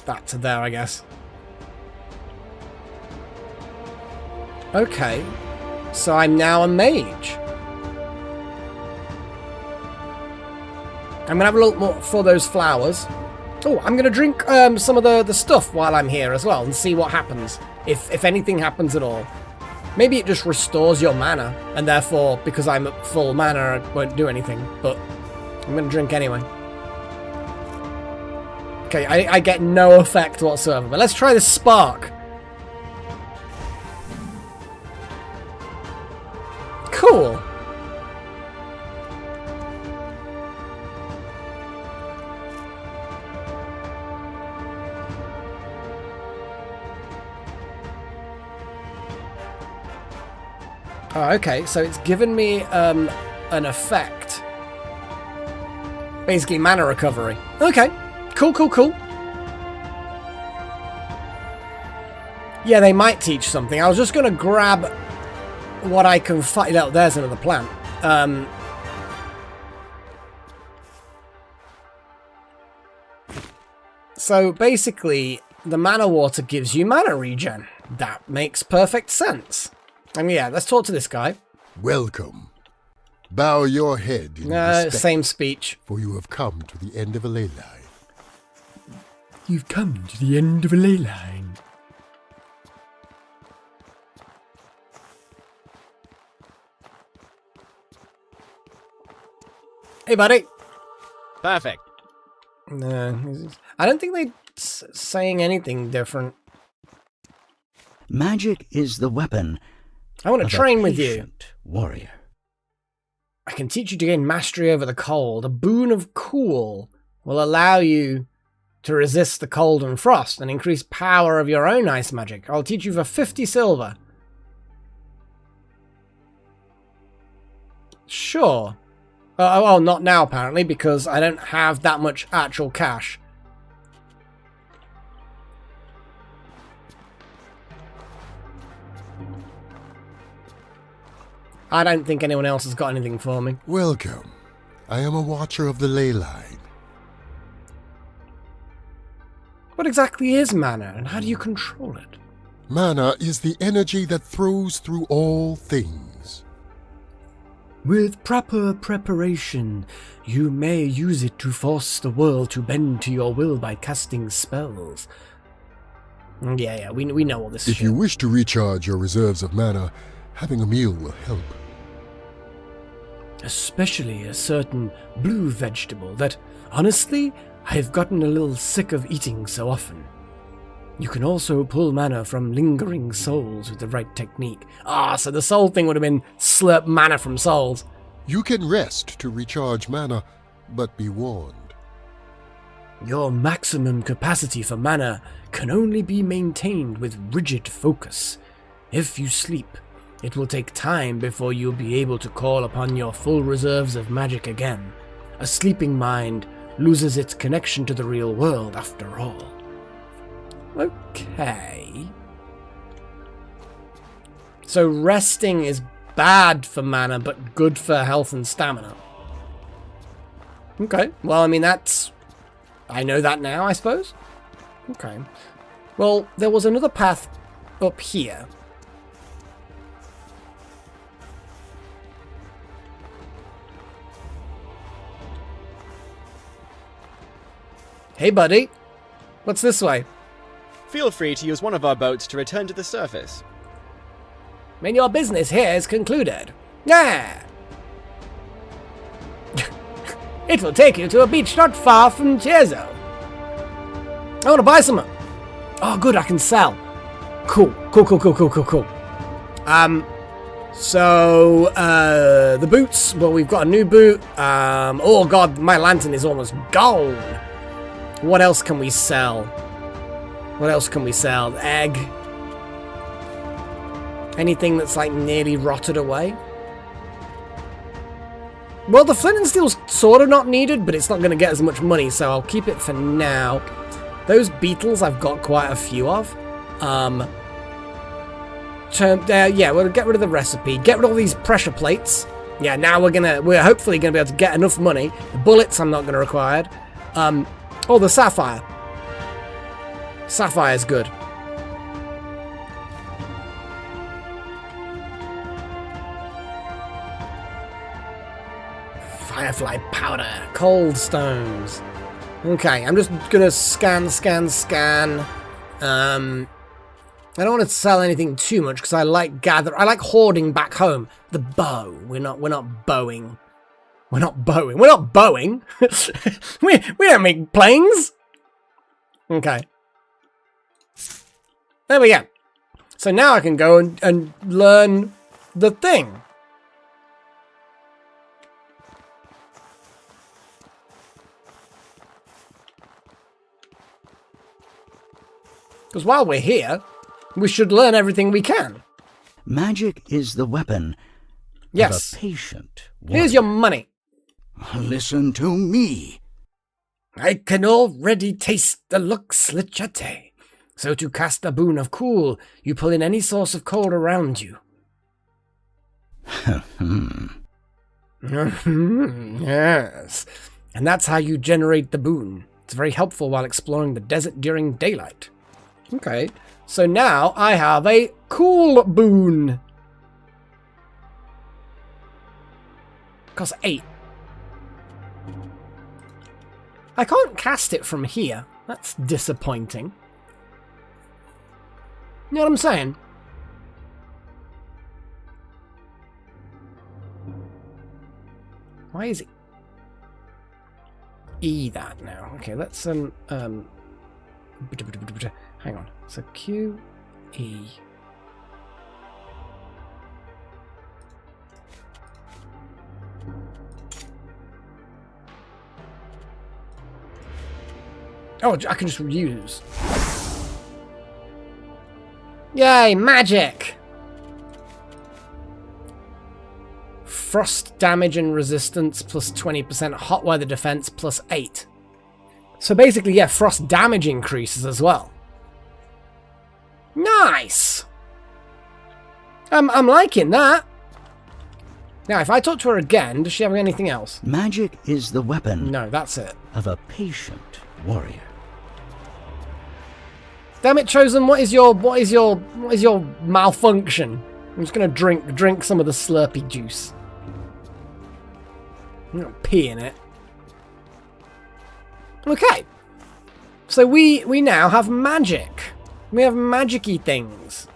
that to there, I guess. Okay, so I'm now a mage. I'm gonna have a look more for those flowers. Oh, I'm gonna drink some of the stuff while I'm here as well and see what happens, if anything happens at all. Maybe it just restores your mana, and therefore, because I'm at full mana, it won't do anything, but I'm gonna drink anyway. Okay, I get no effect whatsoever, but let's try the Spark. Cool. Oh, okay, so it's given me an effect. Basically mana recovery. Okay, cool. Yeah, they might teach something. I was just going to grab what I can find. Oh, there's another plant. So basically, the mana water gives you mana regen. That makes perfect sense. I mean, yeah, let's talk to this guy. Welcome. Bow your head in respect, Same speech. for you have come to the end of a ley line. You've come to the end of a ley line. Hey, buddy. Perfect. No, I don't think they're saying anything different. Magic is the weapon I want to of a train with you. patient warrior. I can teach you to gain mastery over the cold. A boon of cool will allow you to resist the cold and frost and increase power of your own ice magic. I'll teach you for 50 silver. Sure. Oh, not now apparently, because I don't have that much actual cash. I don't think anyone else has got anything for me. Welcome. I am a watcher of the ley line. What exactly is mana, and how do you control it? Mana is the energy that throws through all things. With proper preparation, you may use it to force the world to bend to your will by casting spells. Yeah, we know all this If shit. you wish to recharge your reserves of mana, having a meal will help. Especially a certain blue vegetable that, honestly, I've gotten a little sick of eating so often. You can also pull mana from lingering souls with the right technique. So the soul thing would have been slurp mana from souls. You can rest to recharge mana, but be warned. Your maximum capacity for mana can only be maintained with rigid focus. If you sleep, it will take time before you'll be able to call upon your full reserves of magic again. A sleeping mind loses its connection to the real world after all. Okay. So resting is bad for mana, but good for health and stamina. Okay, well, I mean, I know that now, I suppose. Okay. Well, there was another path up here. Hey, buddy. What's this way? Feel free to use one of our boats to return to the surface. I mean, your business here is concluded. Yeah. It will take you to a beach not far from Chiezo. I want to buy some. Oh, good, I can sell. Cool. So, the boots. Well, we've got a new boot. Oh, God, my lantern is almost gone. What else can we sell? Egg. Anything that's like nearly rotted away? Well, the flint and steel's sort of not needed, but it's not going to get as much money, so I'll keep it for now. Those beetles I've got quite a few of. Yeah, we'll get rid of the recipe. Get rid of all these pressure plates. Yeah, now we're hopefully gonna be able to get enough money. The bullets I'm not gonna require. Oh, the sapphire. Sapphire's good. Firefly powder, cold stones. Okay, I'm just gonna scan. I don't want to sell anything too much because I like hoarding back home. The bow. We're not bowing. we don't make planes. Okay. There we go. So now I can go and learn the thing. Because while we're here, we should learn everything we can. Magic is the weapon Yes. of a patient warrior. Here's your money. Listen to me. I can already taste the looks, Lichete. So to cast a boon of cool, you pull in any source of cold around you. Yes. And that's how you generate the boon. It's very helpful while exploring the desert during daylight. Okay, so now I have a cool boon. Costs 8. I can't cast it from here. That's disappointing. You know what I'm saying? Why is it E that now? Okay, let's hang on. So Q E. Oh, I can just reuse. Yay, magic! Frost damage and resistance plus 20%, hot weather defense plus 8. So basically, yeah, frost damage increases as well. Nice! I'm liking that. Now, if I talk to her again, does she have anything else? Magic is the weapon No, that's it. of a patient warrior. Damn it, Chosen, what is your malfunction? I'm just gonna drink some of the Slurpee juice. I'm gonna pee in it. Okay. So we now have magic. We have magic-y things.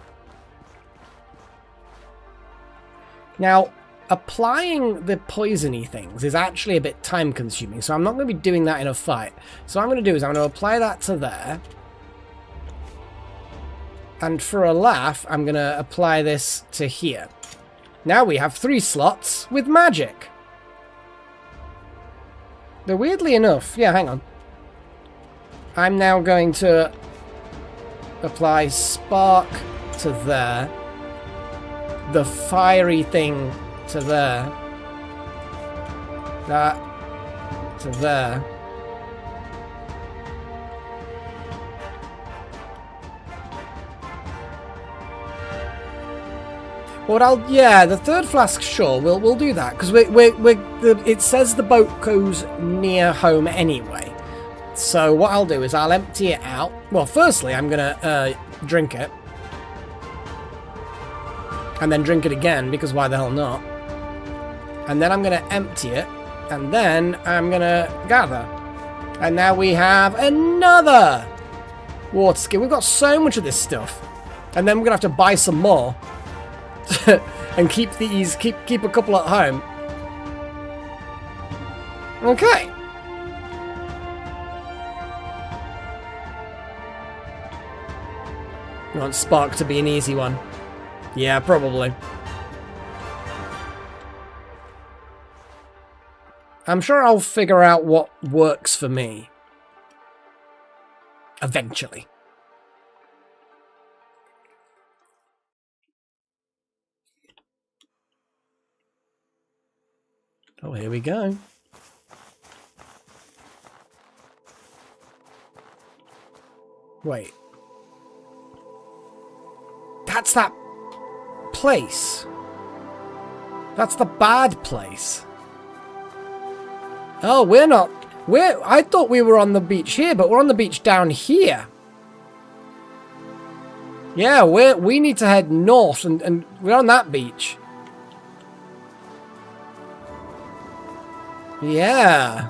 Now, applying the poisony things is actually a bit time consuming, so I'm not going to be doing that in a fight. So what I'm going to do is I'm going to apply that to there. And for a laugh, I'm going to apply this to here. Now we have 3 slots with magic. Though weirdly enough, yeah, hang on. I'm now going to apply spark to there. The fiery thing to there. That to there. Well, yeah, the third flask, sure, we'll do that because it says the boat goes near home anyway. So what I'll do is I'll empty it out. Well, firstly, I'm gonna drink it, and then drink it again because why the hell not? And then I'm gonna empty it, and then I'm gonna gather, and now we have another water skin. We've got so much of this stuff, and then we're gonna have to buy some more. And keep these, keep a couple at home. Okay. You want Spark to be an easy one? Yeah, probably. I'm sure I'll figure out what works for me. Eventually. Oh, here we go. Wait. That's that place. That's the bad place. Oh, we're not... I thought we were on the beach here, but we're on the beach down here. Yeah, we need to head north, and we're on that beach. Yeah.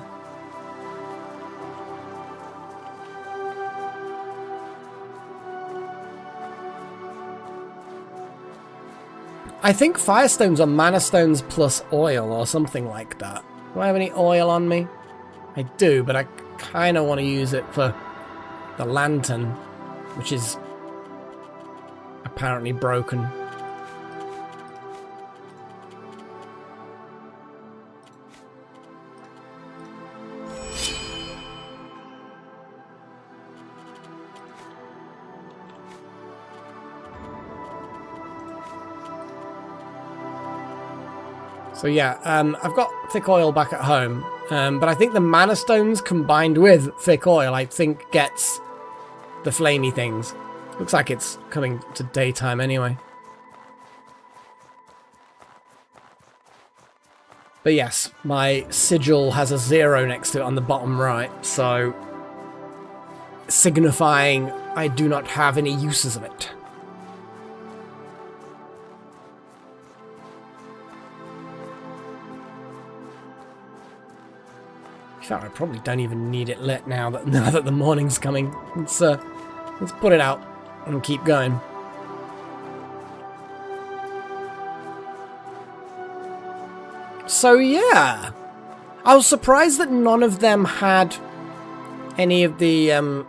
I think Firestones are Mana Stones plus oil or something like that. Do I have any oil on me? I do, but I kind of want to use it for the lantern, which is apparently broken. So yeah, I've got thick oil back at home, but I think the Mana Stones combined with thick oil, I think, gets the flamey things. Looks like it's coming to daytime anyway. But yes, my sigil has a 0 next to it on the bottom right, so signifying I do not have any uses of it. In fact, I probably don't even need it lit now that the morning's coming. Let's put it out and keep going. So yeah, I was surprised that none of them had any of the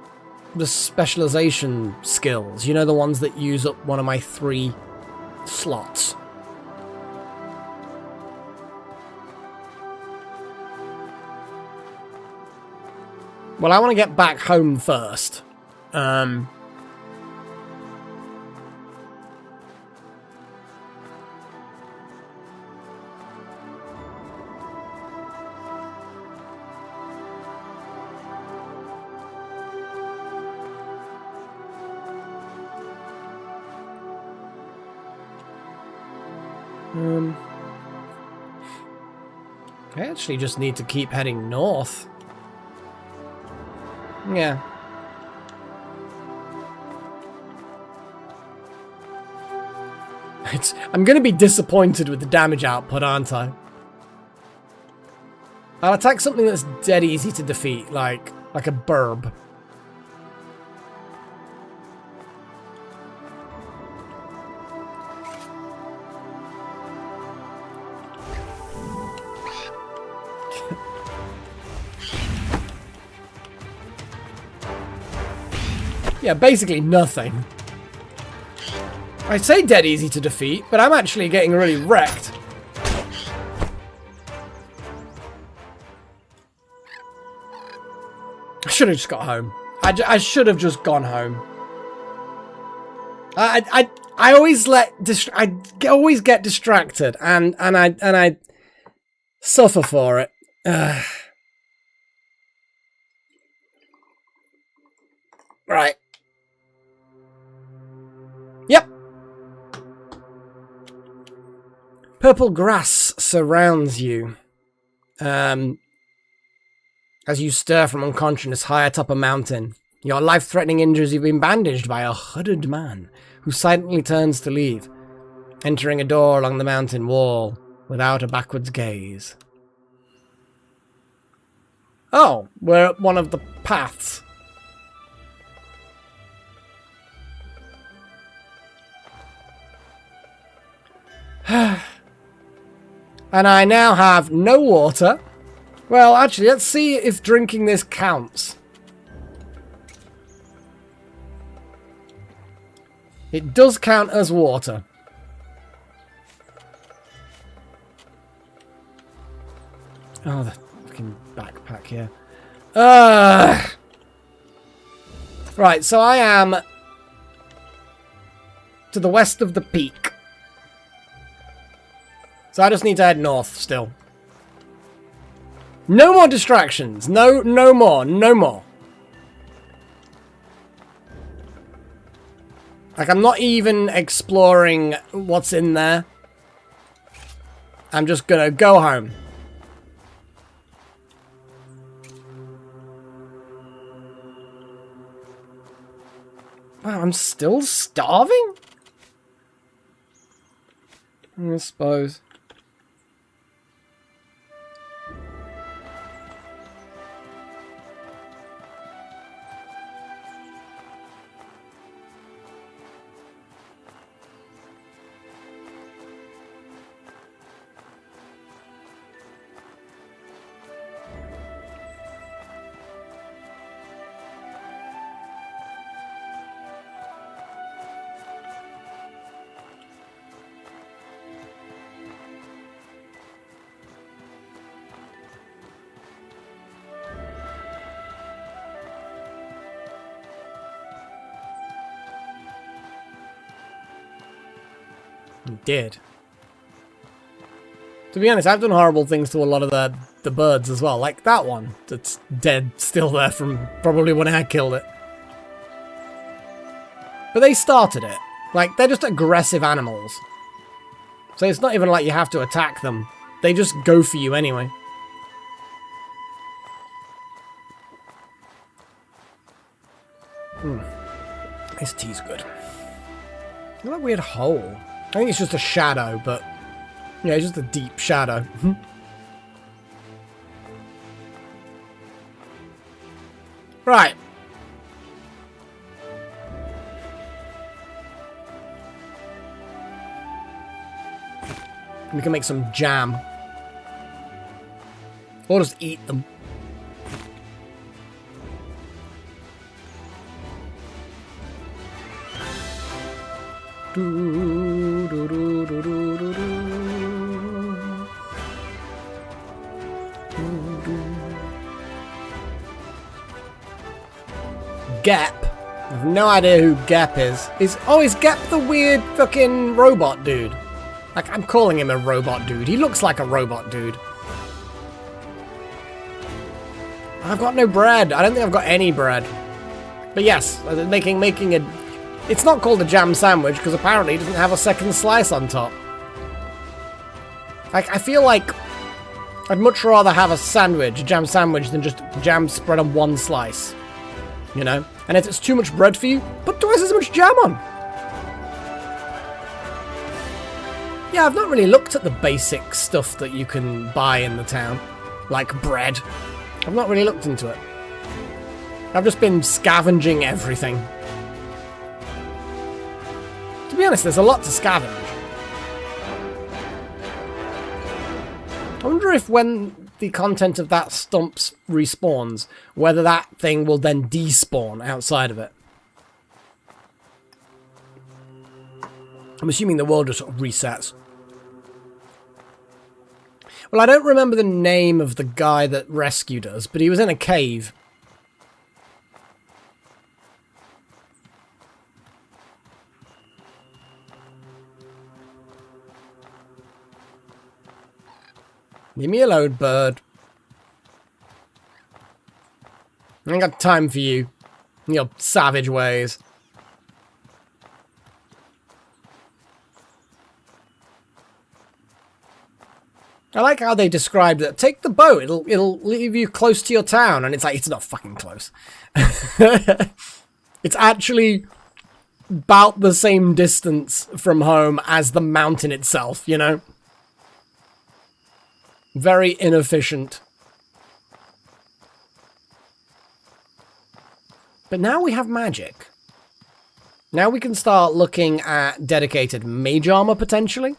specialization skills. You know, the ones that use up one of my 3 slots. Well, I want to get back home first. I actually just need to keep heading north. Yeah. I'm going to be disappointed with the damage output, aren't I? I'll attack something that's dead easy to defeat, like a burb. Yeah, basically nothing. I say dead easy to defeat, but I'm actually getting really wrecked. I should have just got home. I should have just gone home. I always always get distracted, and I suffer for it. Right. Yep. Purple grass surrounds you. As you stir from unconsciousness high atop a mountain. Your life-threatening injuries have been bandaged by a hooded man who silently turns to leave, entering a door along the mountain wall without a backwards gaze. Oh, we're at one of the paths. And I now have no water. Well, actually, let's see if drinking this counts. It does count as water. Oh, the fucking backpack here. Right, so I am to the west of the peak. So I just need to head north still. No more distractions. No more. Like, I'm not even exploring what's in there. I'm just gonna go home. Wow, I'm still starving? I suppose. Did. To be honest, I've done horrible things to a lot of the birds as well. Like that one that's dead, still there from probably when I killed it. But they started it. Like, they're just aggressive animals. So it's not even like you have to attack them. They just go for you anyway. This tea's good. Look at that weird hole. I think it's just a shadow, but yeah, it's just a deep shadow. Right. We can make some jam. Or just eat them. Gep. I have no idea who Gep is. Is Gep the weird fucking robot dude? Like, I'm calling him a robot dude. He looks like a robot dude. I've got no bread. I don't think I've got any bread. But yes, making a... It's not called a jam sandwich because apparently it doesn't have a second slice on top. Like, I feel like I'd much rather have a sandwich, a jam sandwich, than just jam spread on one slice. You know? And if it's too much bread for you, put twice as much jam on. Yeah, I've not really looked at the basic stuff that you can buy in the town. Like bread. I've not really looked into it. I've just been scavenging everything. To be honest, there's a lot to scavenge. I wonder if when the content of that stump respawns, whether that thing will then despawn outside of it. I'm assuming the world just sort of resets. Well, I don't remember the name of the guy that rescued us, but he was in a cave. Leave me alone, bird. I ain't got time for you. Your savage ways. I like how they described that. Take the boat. It'll leave you close to your town. And it's like, it's not fucking close. It's actually about the same distance from home as the mountain itself, you know? Very inefficient. But now we have magic. Now we can start looking at dedicated mage armor, potentially.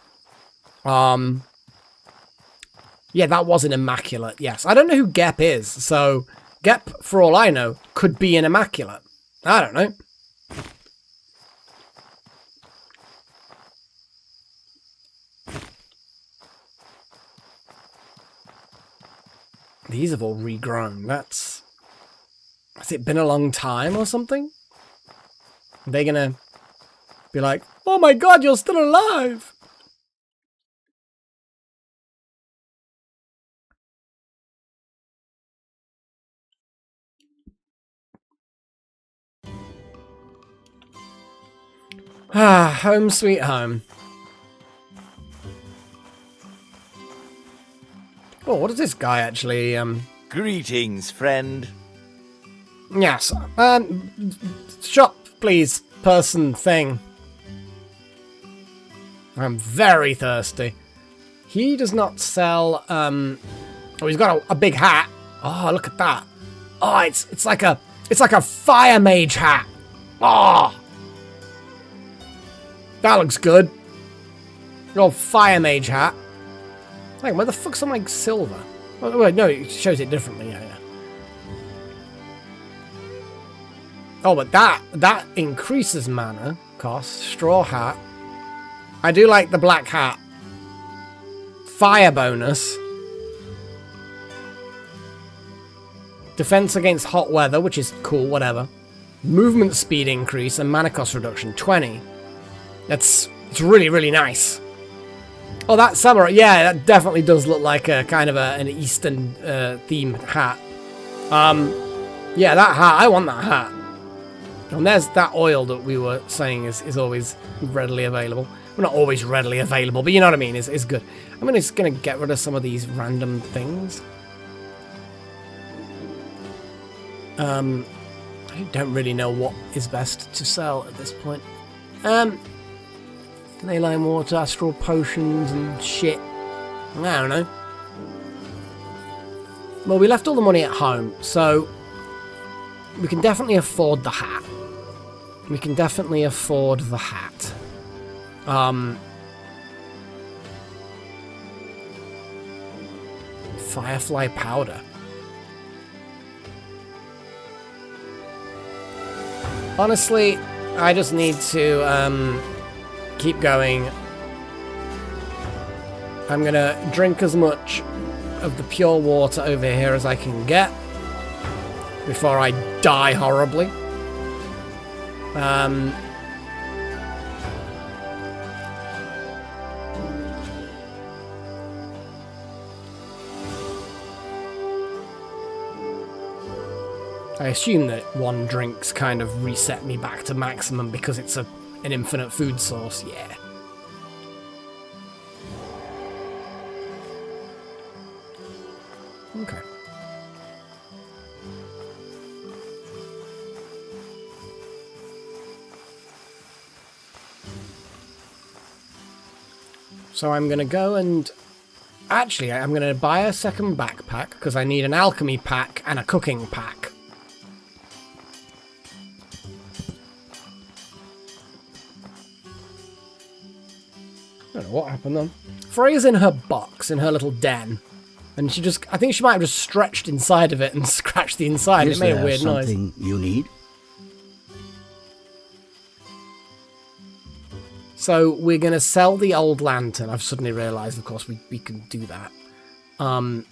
Yeah, that was an immaculate, yes. I don't know who Gep is, so Gep, for all I know, could be an immaculate. I don't know. These have all regrown. That's... Has it been a long time or something? Are they gonna be like, oh my god, you're still alive! Ah, home sweet home. Oh, what is this guy actually, Greetings, friend. Yes, shop, please, person, thing. I'm very thirsty. He does not sell, oh, he's got a big hat. Oh, look at that. Oh, it's like a fire mage hat. Oh! That looks good. Your fire mage hat. Hang on, where the fuck's on my silver? Oh, wait, no, it shows it differently. Yeah. Oh, but that increases mana cost. Straw hat. I do like the black hat. Fire bonus. Defense against hot weather, which is cool, whatever. Movement speed increase and mana cost reduction, 20. It's really, really nice. Oh, that samurai, yeah, that definitely does look like a kind of an Eastern themed hat. Yeah, that hat, I want that hat. And there's that oil that we were saying is always readily available. Well, not always readily available, but you know what I mean, is good. I'm just gonna get rid of some of these random things. I don't really know what is best to sell at this point. Leyline water, astral potions and shit. I don't know. Well, we left all the money at home, so we can definitely afford the hat. We can definitely afford the hat. Firefly powder. Honestly, I just need to keep going. I'm gonna drink as much of the pure water over here as I can get before I die horribly. I assume that one drink's kind of reset me back to maximum because it's an infinite food source, yeah. Okay. So I'm going to go and... Actually, I'm going to buy a second backpack because I need an alchemy pack and a cooking pack. I don't know what happened then. Freya's in her box, in her little den. And she just... I think she might have just stretched inside of it and scratched the inside. Is It made a there weird noise. something you need? So we're going to sell the old lantern. I've suddenly realised, of course, we can do that. And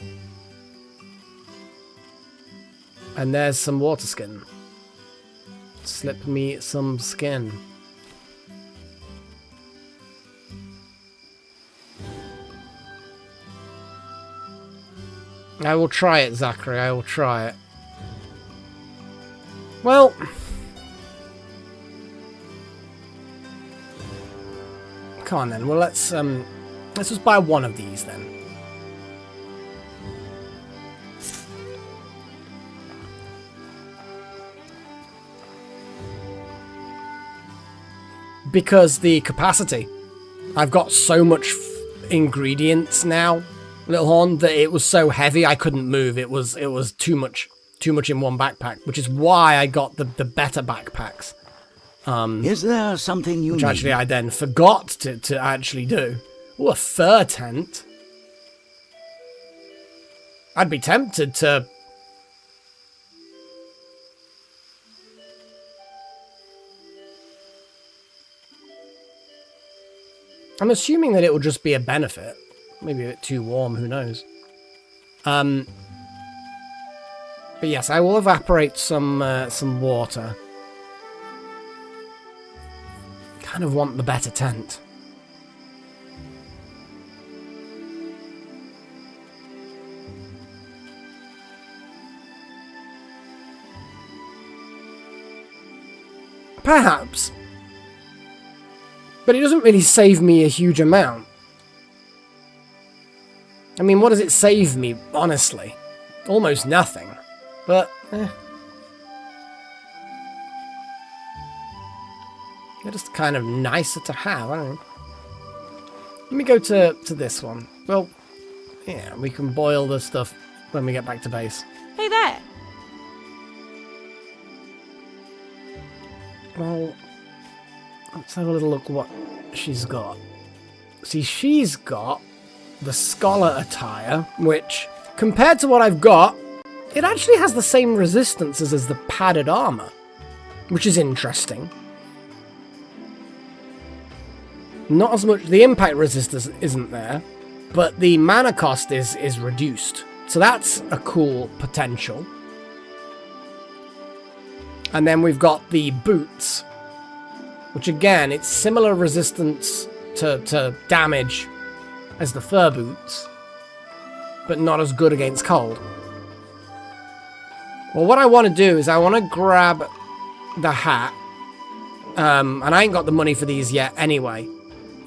there's some water skin. Slip me some skin. I will try it, Zachary. I will try it. Well... Come on then. Well, let's just buy one of these then. Because the capacity. I've got so much ingredients now, Little Horn, that it was so heavy I couldn't move. It was too much in one backpack, which is why I got the better backpacks. Is there something you Which need? actually I then forgot to actually do. Oh, a fur tent. I'd be tempted to... I'm assuming that it will just be a benefit. Maybe a bit too warm, who knows. But yes, I will evaporate some water. Kind of want the better tent. Perhaps. But it doesn't really save me a huge amount. I mean, what does it save me, honestly? Almost nothing. But, They're just kind of nicer to have, I don't know. Let me go to this one. Well, yeah, we can boil the stuff when we get back to base. Hey there. Well, let's have a little look what she's got. See, she's got the scholar attire, which, compared to what I've got, it actually has the same resistances as the padded armor, which is interesting. Not as much, the impact resistance isn't there, but the mana cost is reduced. So that's a cool potential. And then we've got the boots, which again, it's similar resistance to damage as the fur boots, but not as good against cold. Well, what I want to do is I want to grab the hat, and I ain't got the money for these yet anyway.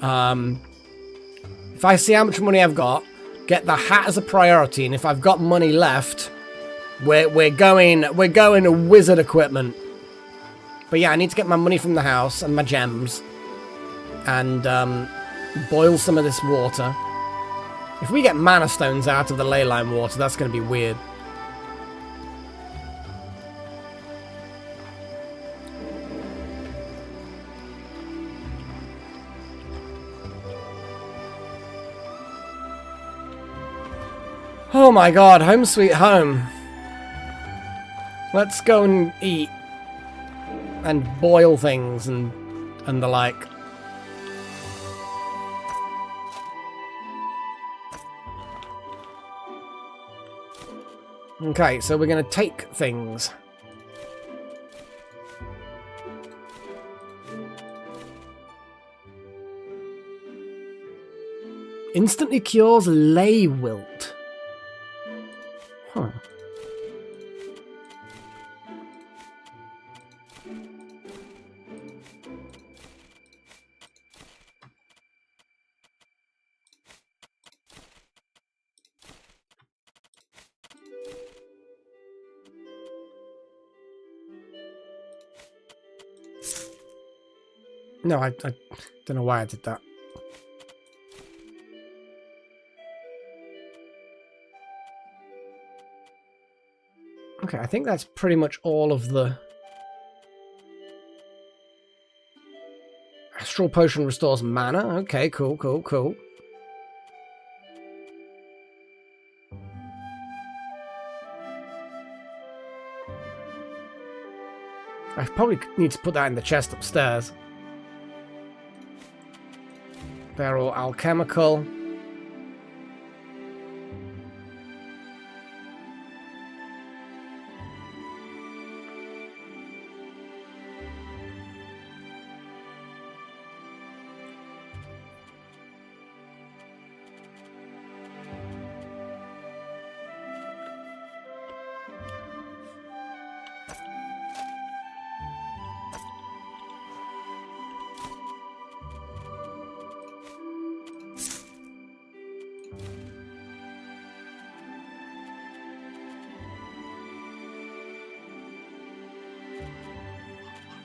If I see how much money I've got, get the hat as a priority, and if I've got money left, we're going wizard equipment. But yeah, I need to get my money from the house and my gems. And boil some of this water. If we get mana stones out of the ley line water, that's going to be weird. Oh my god, home sweet home. Let's go and eat. And boil things and the like. Okay, so we're going to take things. Instantly cures ley wilt. Huh. No, I don't know why I did that. Okay, I think that's pretty much all of the... Astral Potion restores mana. Okay, cool, cool, cool. I probably need to put that in the chest upstairs. They're all alchemical.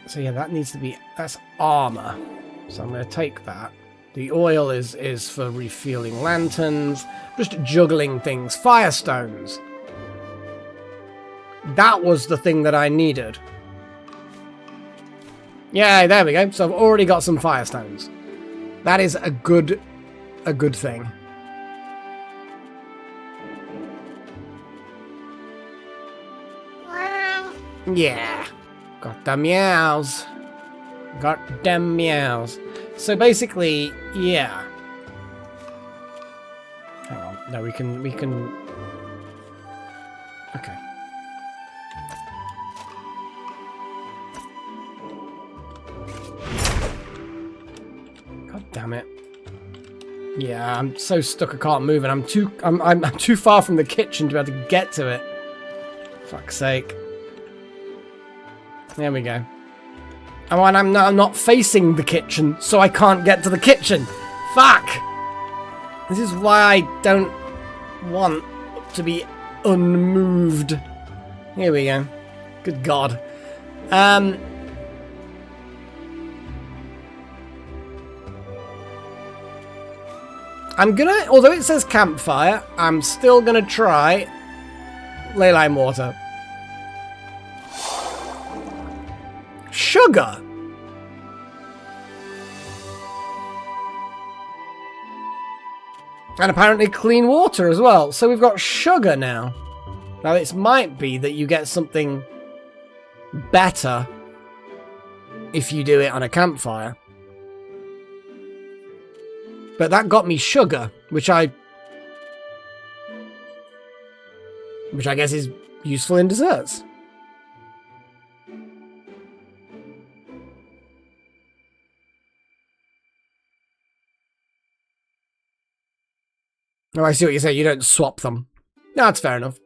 So yeah, that needs to be... That's armor. So I'm going to take that. The oil is for refueling lanterns. Just juggling things. Firestones. That was the thing that I needed. Yeah, there we go. So I've already got some firestones. That is a good thing. Yeah. Got the meows. Got them meows. So basically, yeah. Hang on. No, we can... Okay. God damn it. Yeah, I'm so stuck I can't move, and I'm too far from the kitchen to be able to get to it. Fuck's sake. There we go. Oh, and I'm not facing the kitchen, so I can't get to the kitchen. Fuck! This is why I don't want to be unmoved. Here we go. Good God. I'm gonna, although it says campfire, I'm still gonna try ley line water. Sugar. And apparently clean water as well. So we've got sugar now. Now it might be that you get something better if you do it on a campfire. But that got me sugar, which I guess is useful in desserts. Oh, I see what you say. You don't swap them. No, that's fair enough.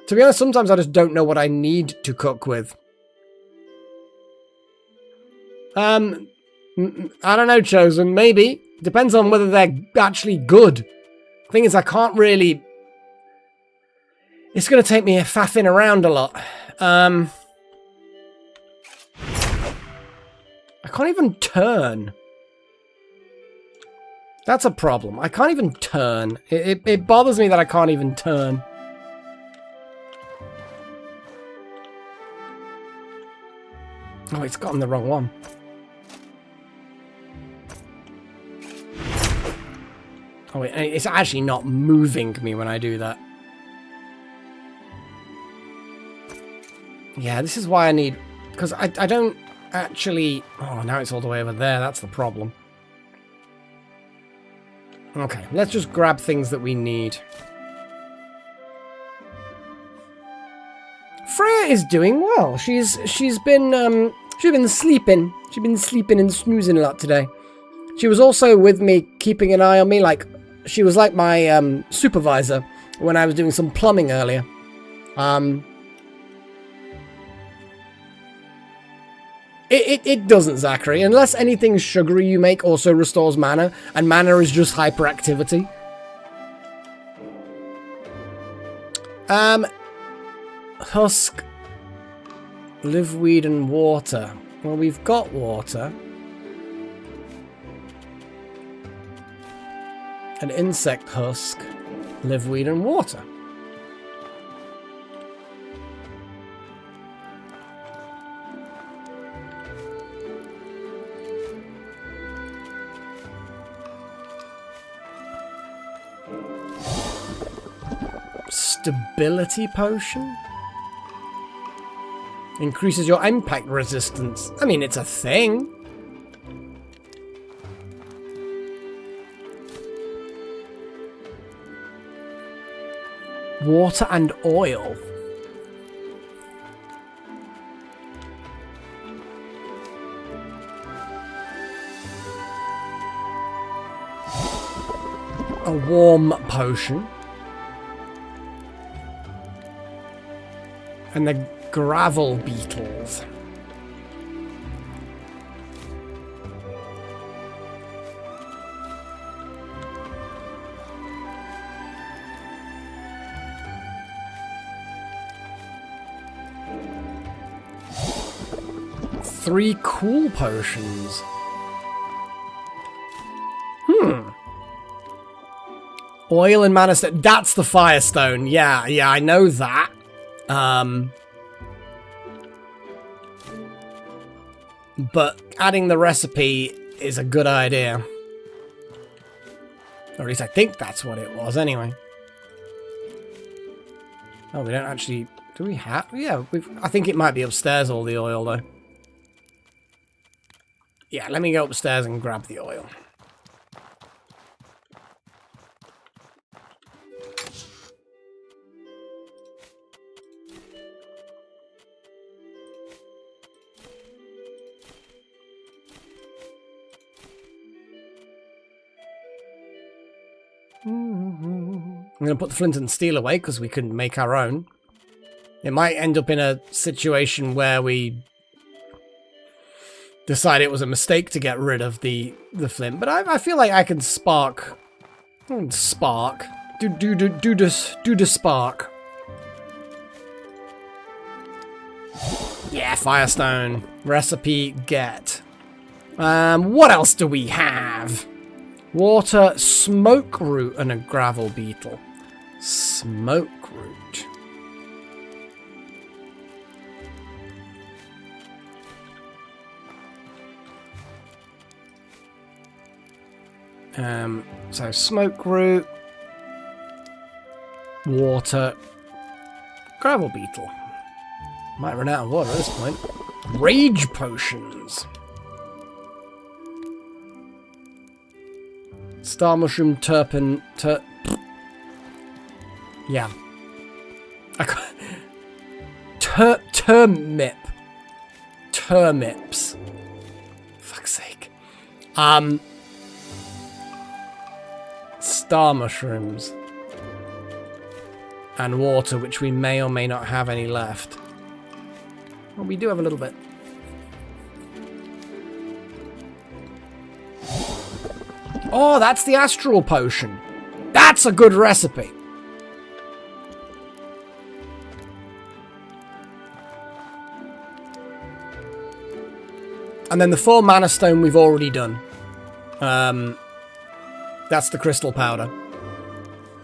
To be honest, sometimes I just don't know what I need to cook with. I don't know, Chosen. Maybe. Depends on whether they're actually good. Thing is, I can't really... It's going to take me a faffing around a lot. I can't even turn. That's a problem. I can't even turn. It bothers me that I can't even turn. Oh, it's gotten the wrong one. Oh, wait, it's actually not moving me when I do that. Yeah, this is why I need... Because I don't actually... Oh, now it's all the way over there. That's the problem. Okay, let's just grab things that we need. Freya is doing well. She's been sleeping. She's been sleeping and snoozing a lot today. She was also with me, keeping an eye on me. Like, she was like my supervisor when I was doing some plumbing earlier. It doesn't, Zachary. Unless anything sugary you make also restores mana, and mana is just hyperactivity. Husk, liveweed and water. Well, we've got water. An insect husk, liveweed and water. Stability potion? Increases your impact resistance. I mean, it's a thing. Water and oil. A warm potion. And the gravel beetles. Three cool potions. Oil and mana stone. That's the Firestone. Yeah, I know that. But adding the recipe is a good idea. Or at least I think that's what it was, anyway. Oh, we don't actually... Do we have... Yeah, I think it might be upstairs, all the oil, though. Yeah, let me go upstairs and grab the oil. I'm going to put the flint and steel away because we couldn't make our own. It might end up in a situation where we decide it was a mistake to get rid of the flint, but I feel like I can spark. Spark. Do the spark. Yeah, Firestone. Recipe get. What else do we have? Water, smoke root, and a gravel beetle. Smoke root. So smoke root, water, gravel beetle. Might run out of water at this point. Rage potions. Star mushroom, turpin, yeah. Turnip. Turnips. Fuck's sake. Star mushrooms. And water, which we may or may not have any left. Well, we do have a little bit. Oh, that's the astral potion. That's a good recipe. And then the 4 mana stone we've already done. That's the crystal powder.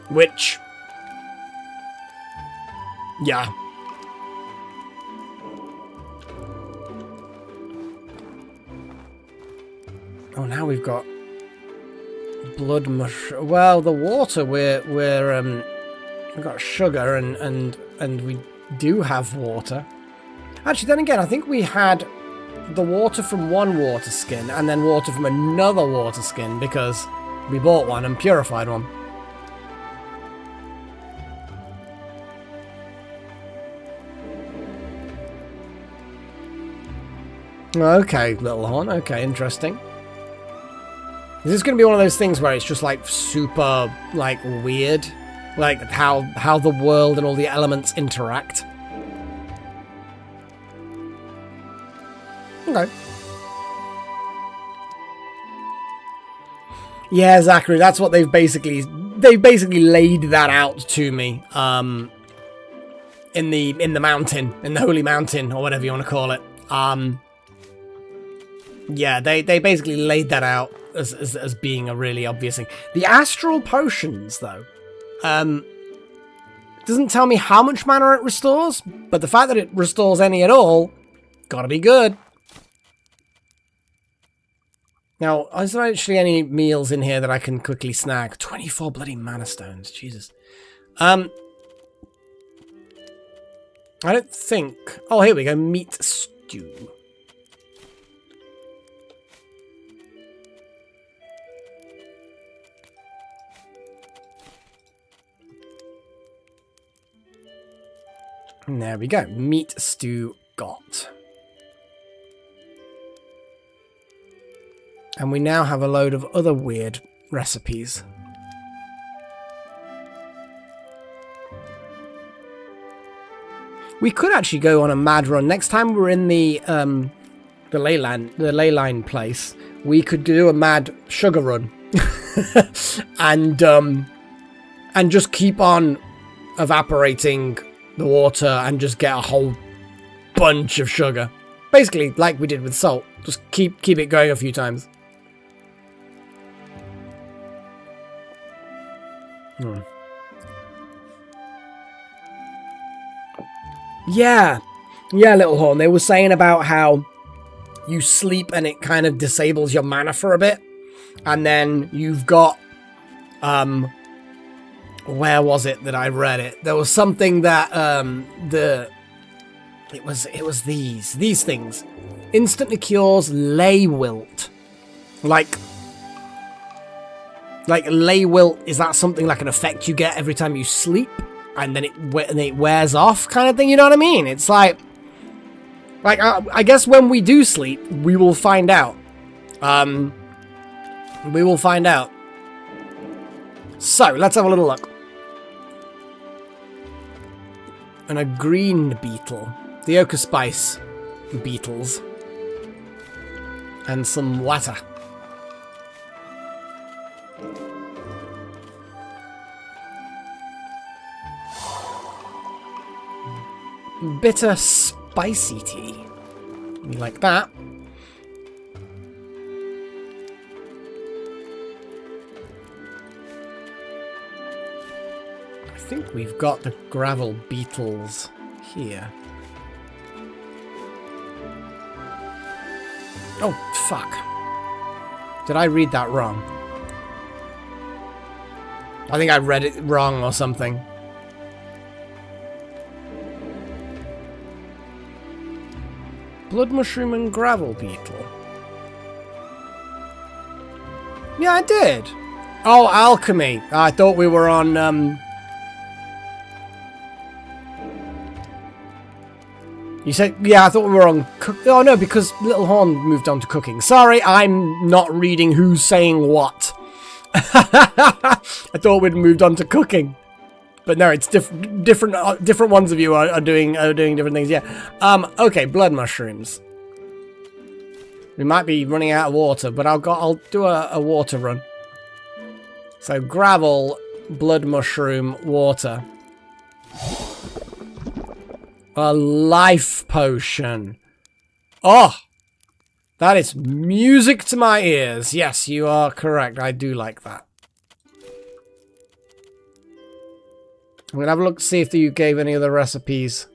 Which... yeah. Oh, now we've got blood mushroom. Well, the water we've got sugar and we do have water. Actually, then again, I think we had the water from one water skin and then water from another water skin because we bought one and purified one. Okay, Little Horn. Okay, interesting. Is this going to be one of those things where it's just like super like weird, like how the world and all the elements interact? Okay. Yeah, Zachary, that's what they've basically laid that out to me. In the mountain, in the holy mountain, or whatever you want to call it. Yeah, they basically laid that out as being a really obvious thing. The astral potions, though, doesn't tell me how much mana it restores, but the fact that it restores any at all, gotta be good. Now, is there actually any meals in here that I can quickly snag? 24 bloody mana stones, Jesus. I don't think... oh, here we go, meat stew. And there we go, meat stew got. And we now have a load of other weird recipes. We could actually go on a mad run. Next time we're in the leyline place, we could do a mad sugar run. and just keep on evaporating the water and just get a whole bunch of sugar. Basically, like we did with salt. Just keep it going a few times. Yeah, Little Horn. They were saying about how you sleep and it kind of disables your mana for a bit, and then you've got where was it that I read it? There was something that it was these things instantly cures lay wilt. Like lay wilt, is that something like an effect you get every time you sleep and then it wears off kind of thing, you know what I mean? It's like I guess when we do sleep we will find out. We will find out. So let's have a little look. And a green beetle, the ochre spice beetles, and some water. Bitter spicy tea. We like that. I think we've got the gravel beetles here. Oh, fuck. Did I read that wrong? I think I read it wrong or something. Blood mushroom and gravel beetle. Yeah, I did. Oh, alchemy. I thought we were on, You said, yeah, I thought we were on oh no, because Little Horn moved on to cooking. Sorry, I'm not reading who's saying what. I thought we'd moved on to cooking. But no, it's different ones of you are doing different things, yeah. Okay, blood mushrooms. We might be running out of water, but I'll do a water run. So gravel, blood mushroom, water. A life potion. Oh! That is music to my ears. Yes, you are correct. I do like that. I'm going to have a look to see if you gave any other recipes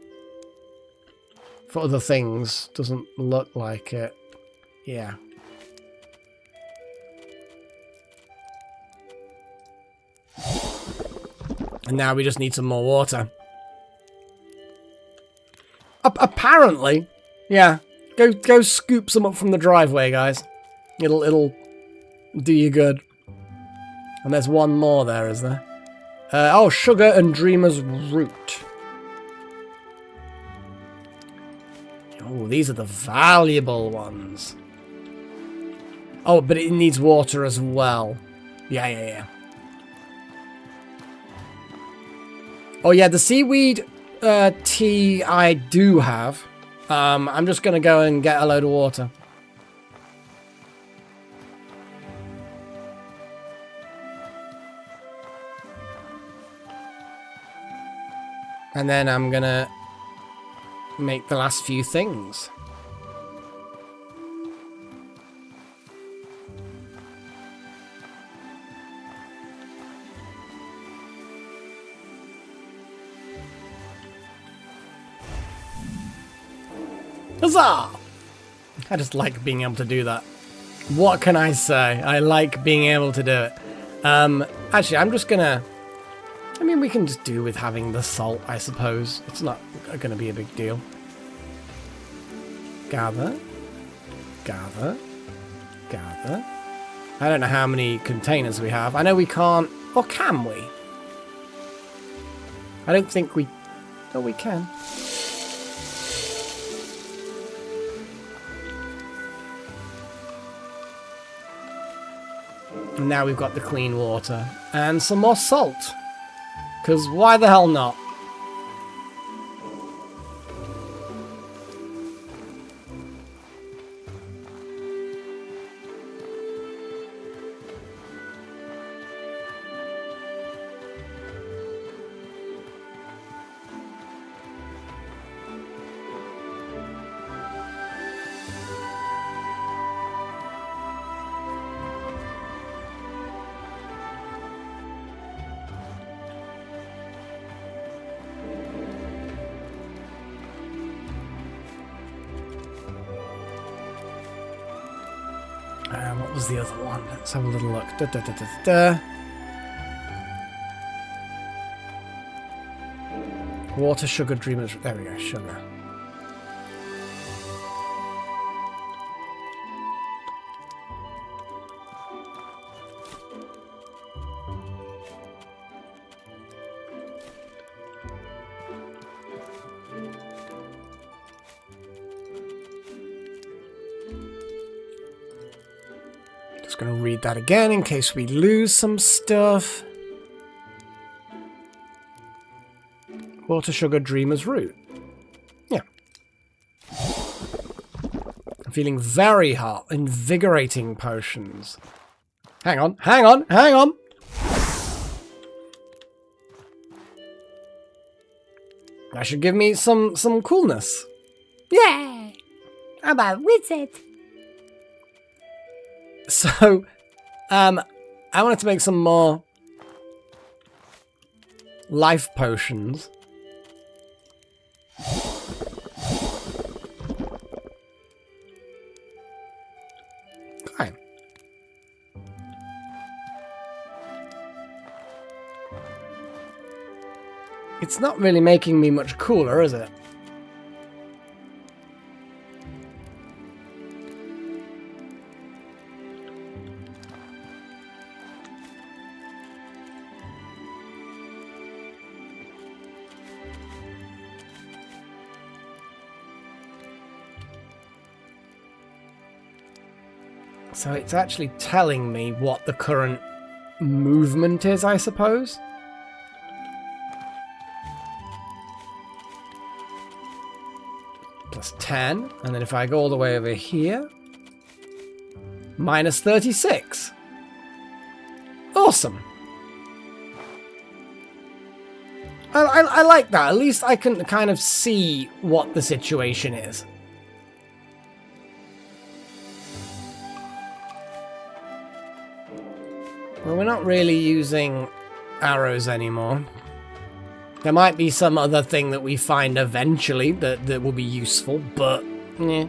for other things. Doesn't look like it. Yeah. And now we just need some more water. Apparently. Yeah. Go scoop some up from the driveway, guys. It'll do you good. And there's one more there, is there? Oh, sugar and dreamer's root. Oh, these are the valuable ones. Oh, but it needs water as well. Yeah. Oh, yeah, the seaweed tea I do have. I'm just going to go and get a load of water. And then I'm going to make the last few things. Huzzah! I just like being able to do that. What can I say? I like being able to do it. Actually, I'm just gonna... I mean, we can just do with having the salt, I suppose. It's not gonna be a big deal. Gather. Gather. Gather. I don't know how many containers we have. I know we can't... Or can we? I don't think we... Oh, we can. And now we've got the clean water. And some more salt. Because why the hell not? What was the other one? Let's have a little look. Water, sugar, dreamers. There we go, sugar. Just going to read that again in case we lose some stuff. Water, sugar, dreamer's root. Yeah. I'm feeling very hot. Invigorating potions. Hang on. That should give me some coolness. Yay! I'm a wizard. So, I wanted to make some more life potions. Okay. It's not really making me much cooler, is it? So it's actually telling me what the current movement is, I suppose. Plus 10, and then if I go all the way over here, minus 36. Awesome. I like that. At least I can kind of see what the situation is. Well, we're not really using arrows anymore. There might be some other thing that we find eventually that will be useful, but yeah.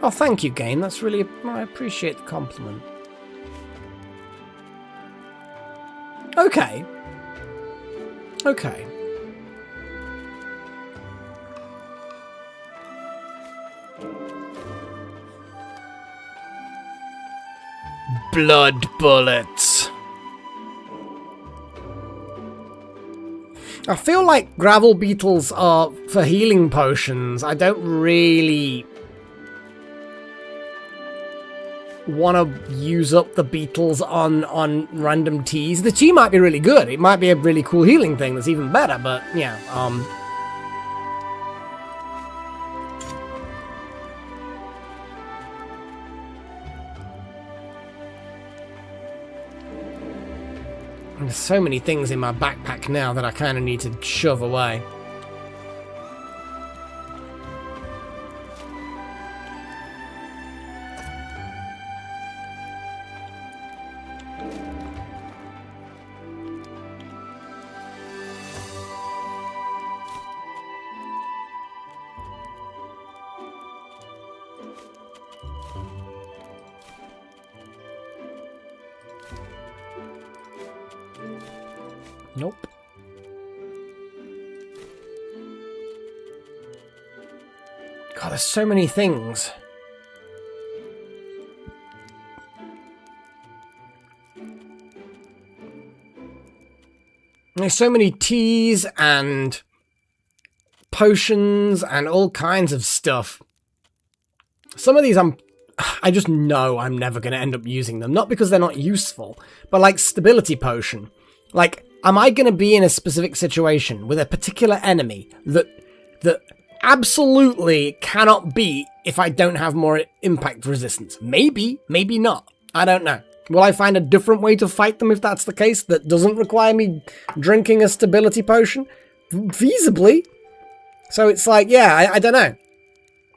Oh, thank you, game. That's really... I appreciate the compliment. Okay. Okay. Blood bullets. I feel like gravel beetles are for healing potions. I don't really want to use up the beetles on random teas. The tea might be really good. It might be a really cool healing thing that's even better, but yeah, there's so many things in my backpack now that I kind of need to shove away. Nope. God, there's so many things. There's so many teas and potions and all kinds of stuff. Some of these I just know I'm never going to end up using them. Not because they're not useful, but like stability potion. Like, am I going to be in a specific situation with a particular enemy that absolutely cannot beat if I don't have more impact resistance? Maybe, maybe not. I don't know. Will I find a different way to fight them if that's the case that doesn't require me drinking a stability potion? Feasibly. So it's like, yeah, I don't know.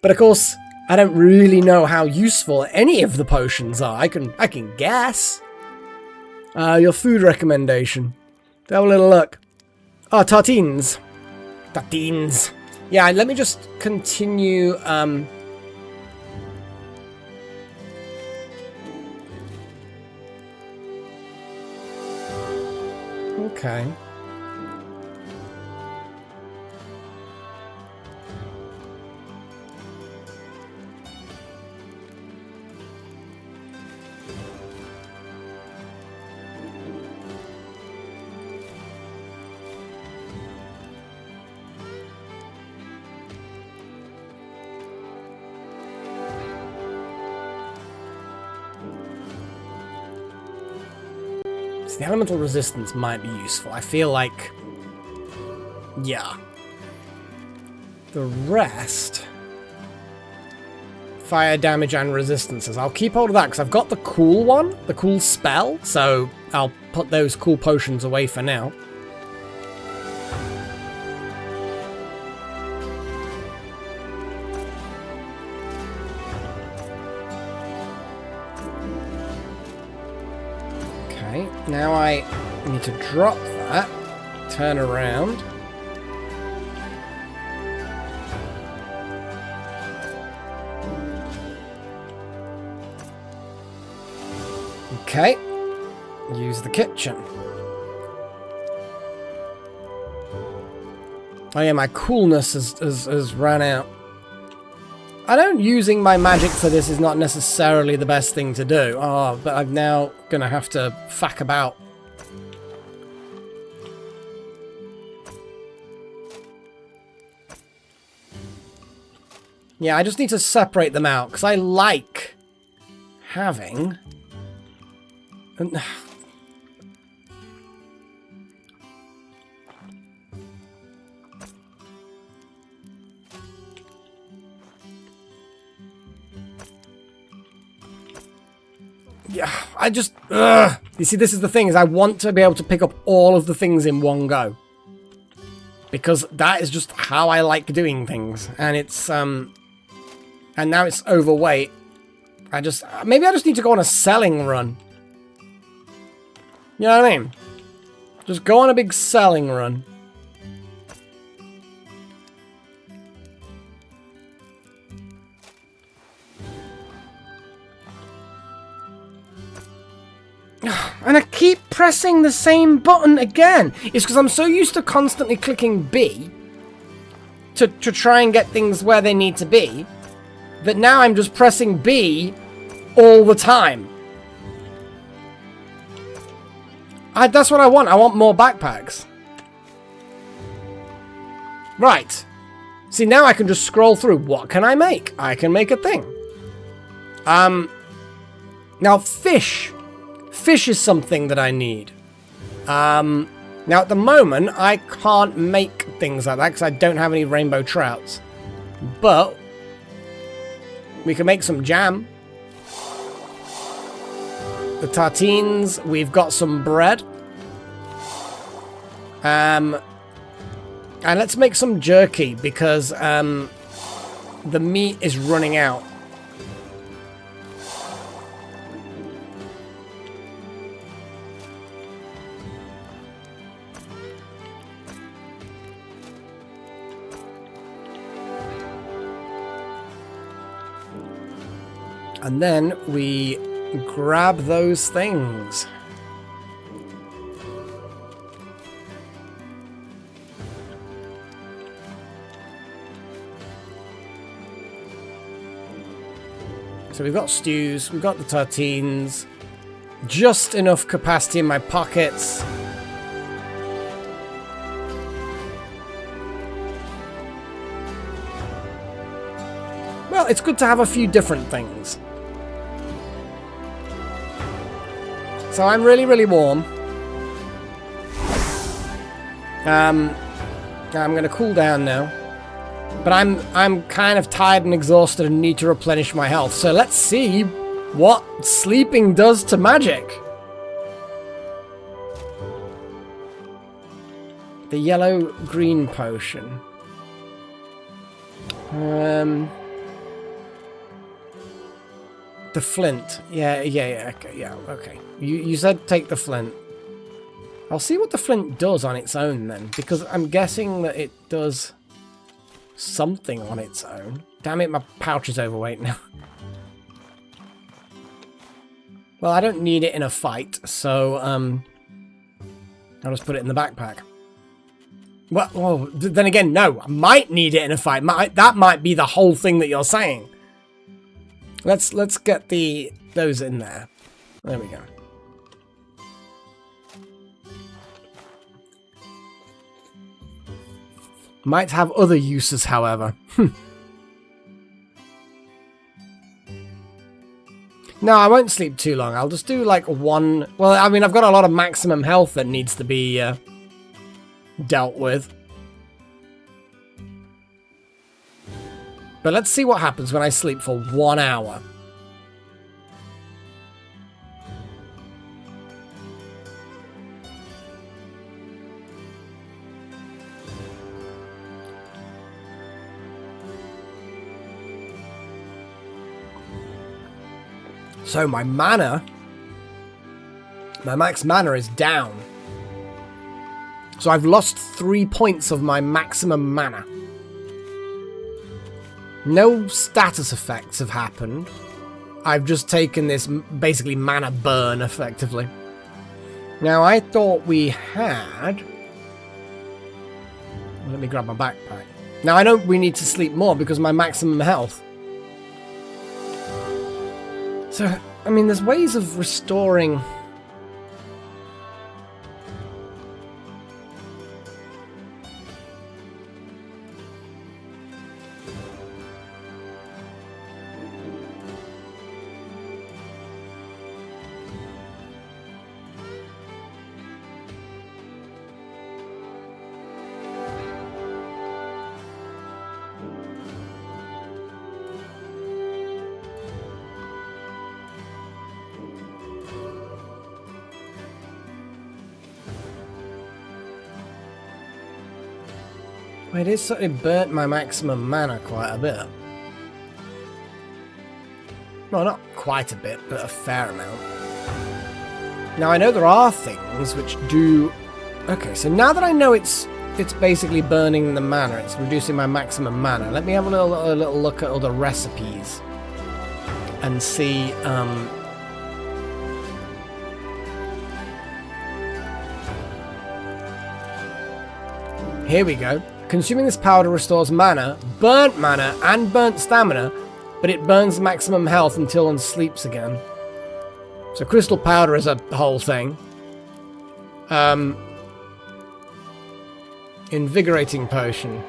But of course, I don't really know how useful any of the potions are. I can guess. Your food recommendation. Have a little look. Oh, tartines. Tartines. Yeah, let me just continue, Okay. The elemental resistance might be useful. I feel like... yeah. The rest... fire damage and resistances. I'll keep hold of that because I've got the cool one, the cool spell, so I'll put those cool potions away for now. Now I need to drop that, turn around. Okay, use the kitchen. Oh yeah, my coolness has run out. I know using my magic for this is not necessarily the best thing to do. Oh, but I'm now going to have to fuck about. Yeah, I just need to separate them out, because I like having... yeah, I just... You see, this is the thing, is I want to be able to pick up all of the things in one go. Because that is just how I like doing things. And it's, and now it's overweight. Maybe I just need to go on a selling run. You know what I mean? Just go on a big selling run. And I keep pressing the same button again. It's because I'm so used to constantly clicking B to try and get things where they need to be, that now I'm just pressing B all the time. That's what I want. I want more backpacks. Right. See, now I can just scroll through. What can I make? I can make a thing. Now, fish. Fish is something that I need. Now, at the moment, I can't make things like that because I don't have any rainbow trouts. But we can make some jam. The tartines, we've got some bread. And let's make some jerky because the meat is running out. And then we grab those things. So we've got stews, we've got the tartines, just enough capacity in my pockets. Well, it's good to have a few different things. So I'm really, really warm. I'm going to cool down now. But I'm kind of tired and exhausted and need to replenish my health. So let's see what sleeping does to magic. The yellow-green potion. The flint. Yeah, okay. You said take the flint. I'll see what the flint does on its own then, because I'm guessing that it does something on its own. Damn it, my pouch is overweight now. Well, I don't need it in a fight, so I'll just put it in the backpack. Well, then again, no, I might need it in a fight. That might be the whole thing that you're saying. Let's get those in there. There we go. Might have other uses, however. No, I won't sleep too long. I'll just do like one... Well, I mean, I've got a lot of maximum health that needs to be dealt with. But let's see what happens when I sleep for 1 hour. So my mana, my max mana is down. So I've lost 3 points of my maximum mana. No status effects have happened. I've just taken this basically mana burn effectively. Now I thought we had... Let me grab my backpack. Now I know we need to sleep more because of my maximum health. So, I mean, there's ways of restoring... It is certainly burnt my maximum mana quite a bit. Well, not quite a bit, but a fair amount. Now, I know there are things which do... Okay, so now that I know it's basically burning the mana, it's reducing my maximum mana, let me have a little look at all the recipes and see... Here we go. Consuming this powder restores mana, and burnt stamina, but it burns maximum health until one sleeps again. So crystal powder is a whole thing. Invigorating potion.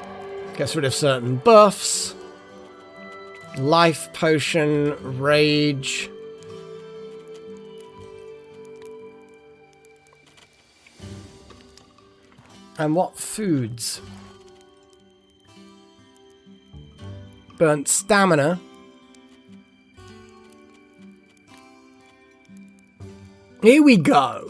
Gets rid of certain buffs. Life potion, rage. And what foods? Burnt stamina. Here we go.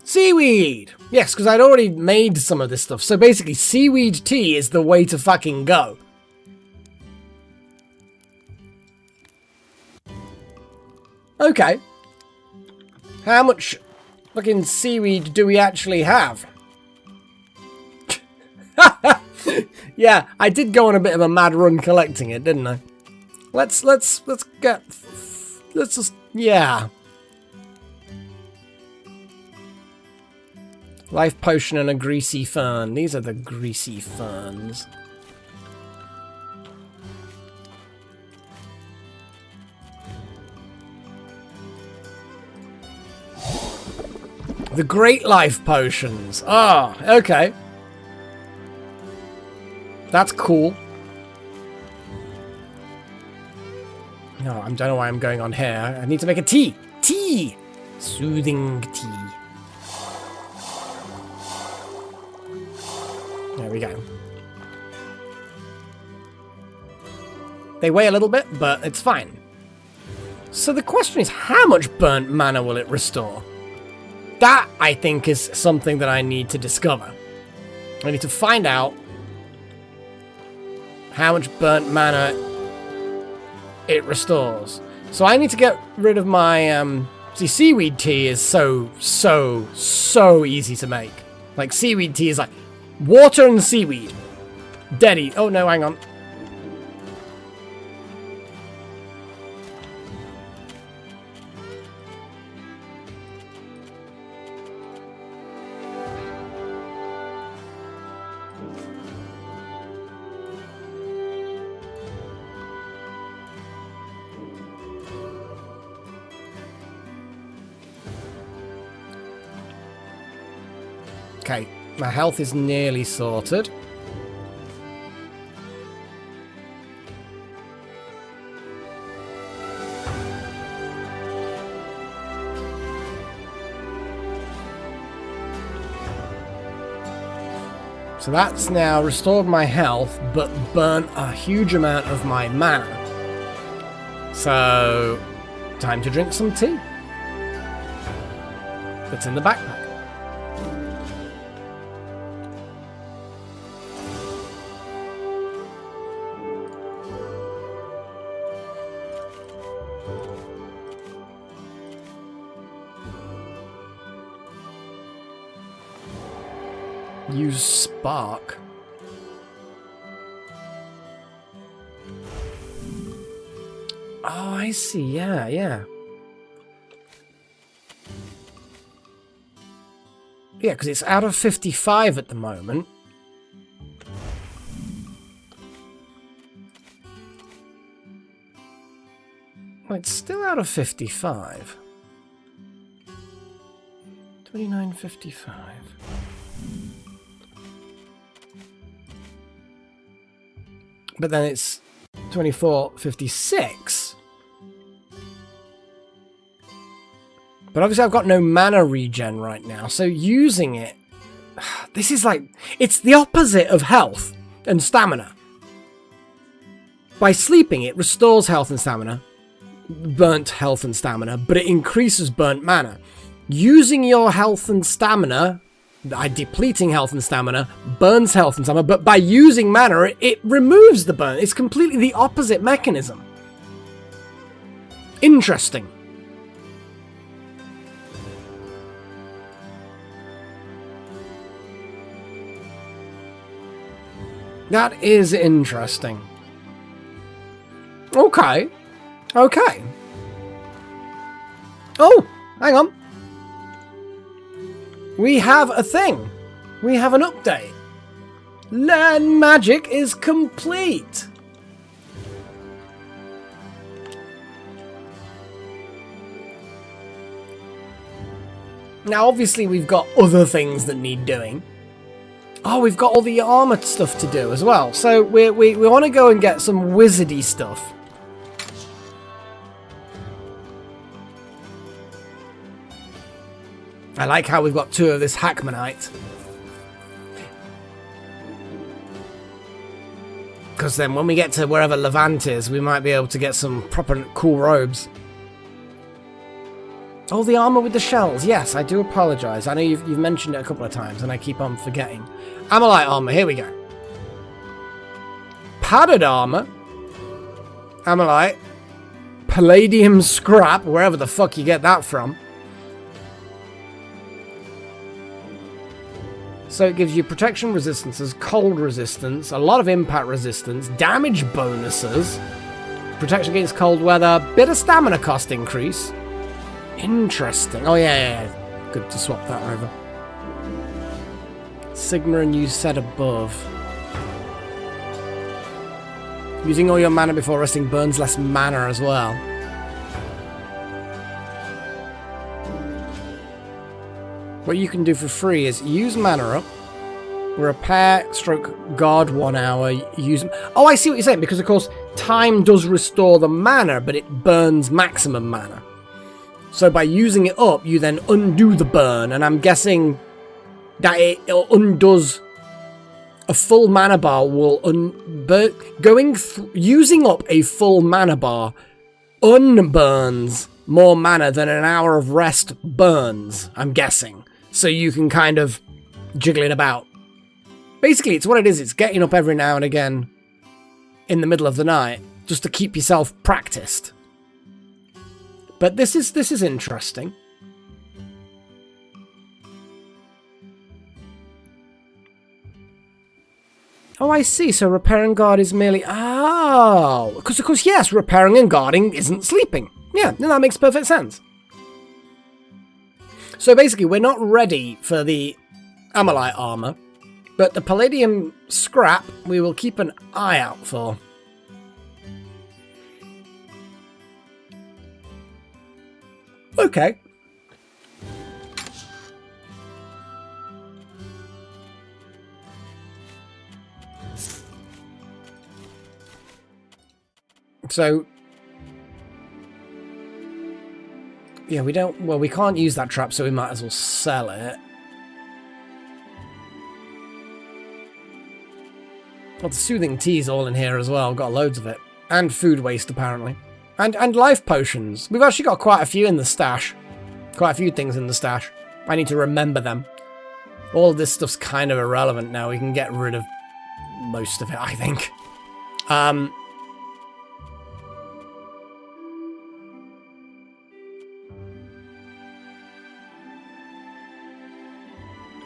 Seaweed! Yes, because I'd already made some of this stuff. So basically, seaweed tea is the way to fucking go. Okay. How much fucking seaweed do we actually have? Yeah, I did go on a bit of a mad run collecting it, didn't I? Let's just, yeah. Life potion and a greasy fern. These are the greasy ferns. The great life potions. Ah, okay. That's cool. No, I don't know why I'm going on here. I need to make a tea. Tea! Soothing tea. There we go. They weigh a little bit, but it's fine. So the question is, how much burnt mana will it restore? That, I think, is something that I need to discover. I need to find out how much burnt mana it restores. So I need to get rid of my... See, seaweed tea is so easy to make. Like, seaweed tea is like water and seaweed. Dead easy. Oh, no, hang on. Okay, my health is nearly sorted. So that's now restored my health, but burnt a huge amount of my mana. So, time to drink some tea. That's in the backpack. Use spark. Oh, I see. Yeah. Yeah, because it's out of 55 at the moment. Well, it's still out of 55. 29.55. But then it's 24.56. But obviously I've got no mana regen right now, so using it... This is like... It's the opposite of health and stamina. By sleeping, it restores health and stamina. Burnt health and stamina, but it increases burnt mana. Using your health and stamina... depleting health and stamina burns health and stamina, but by using mana, it removes the burn. It's completely the opposite mechanism. Interesting. That is interesting. Okay. Okay. Oh, hang on. We have a thing. We have an update. Learn magic is complete. Now, obviously, we've got other things that need doing. Oh, we've got all the armor stuff to do as well. So we want to go and get some wizardy stuff. I like how we've got 2 of this Hackmanite. Because then when we get to wherever Levant is, we might be able to get some proper cool robes. Oh, the armor with the shells. Yes, I do apologize. I know you've mentioned it a couple of times and I keep on forgetting. Amalite armor, here we go. Padded armor. Amalite. Palladium scrap, wherever the fuck you get that from. So it gives you protection resistances, cold resistance, a lot of impact resistance, damage bonuses, protection against cold weather, bit of stamina cost increase. Interesting. Oh yeah. Good to swap that over. Sigma and use set above. Using all your mana before resting burns less mana as well. What you can do for free is use mana up, repair, stroke, guard 1 hour, use... Oh, I see what you're saying, because of course time does restore the mana, but it burns maximum mana. So by using it up, you then undo the burn, and I'm guessing that it undoes a full mana bar will using up a full mana bar unburns more mana than an hour of rest burns, I'm guessing. So you can kind of jiggle it about. Basically, it's what it is. It's getting up every now and again in the middle of the night just to keep yourself practiced. But this is interesting. Oh, I see. So repair and guard is merely... Oh! Because, of course, yes, repairing and guarding isn't sleeping. Yeah, no, that makes perfect sense. So basically, we're not ready for the Amalite armor, but the Palladium scrap we will keep an eye out for. Okay. So, yeah, we can't use that trap, so we might as well sell it. Well, the soothing tea's all in here as well, got loads of it. And food waste, apparently. And life potions. We've actually got quite a few in the stash. Quite a few things in the stash. I need to remember them. All of this stuff's kind of irrelevant now. We can get rid of most of it, I think.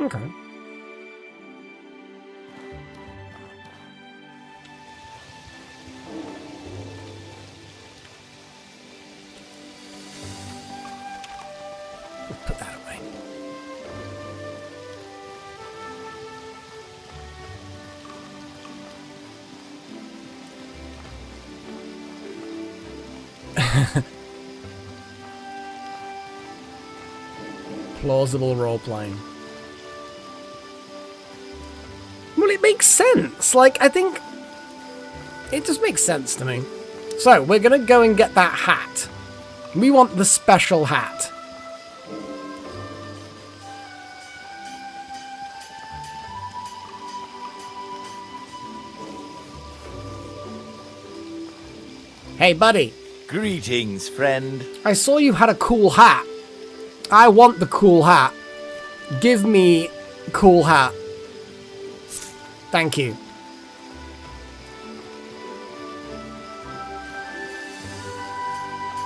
Okay. We'll put that away. Plausible role-playing. Well, it makes sense. Like, I think it just makes sense to me. So, we're going to go and get that hat. We want the special hat. Hey, buddy. Greetings, friend. I saw you had a cool hat. I want the cool hat. Give me cool hat. Thank you.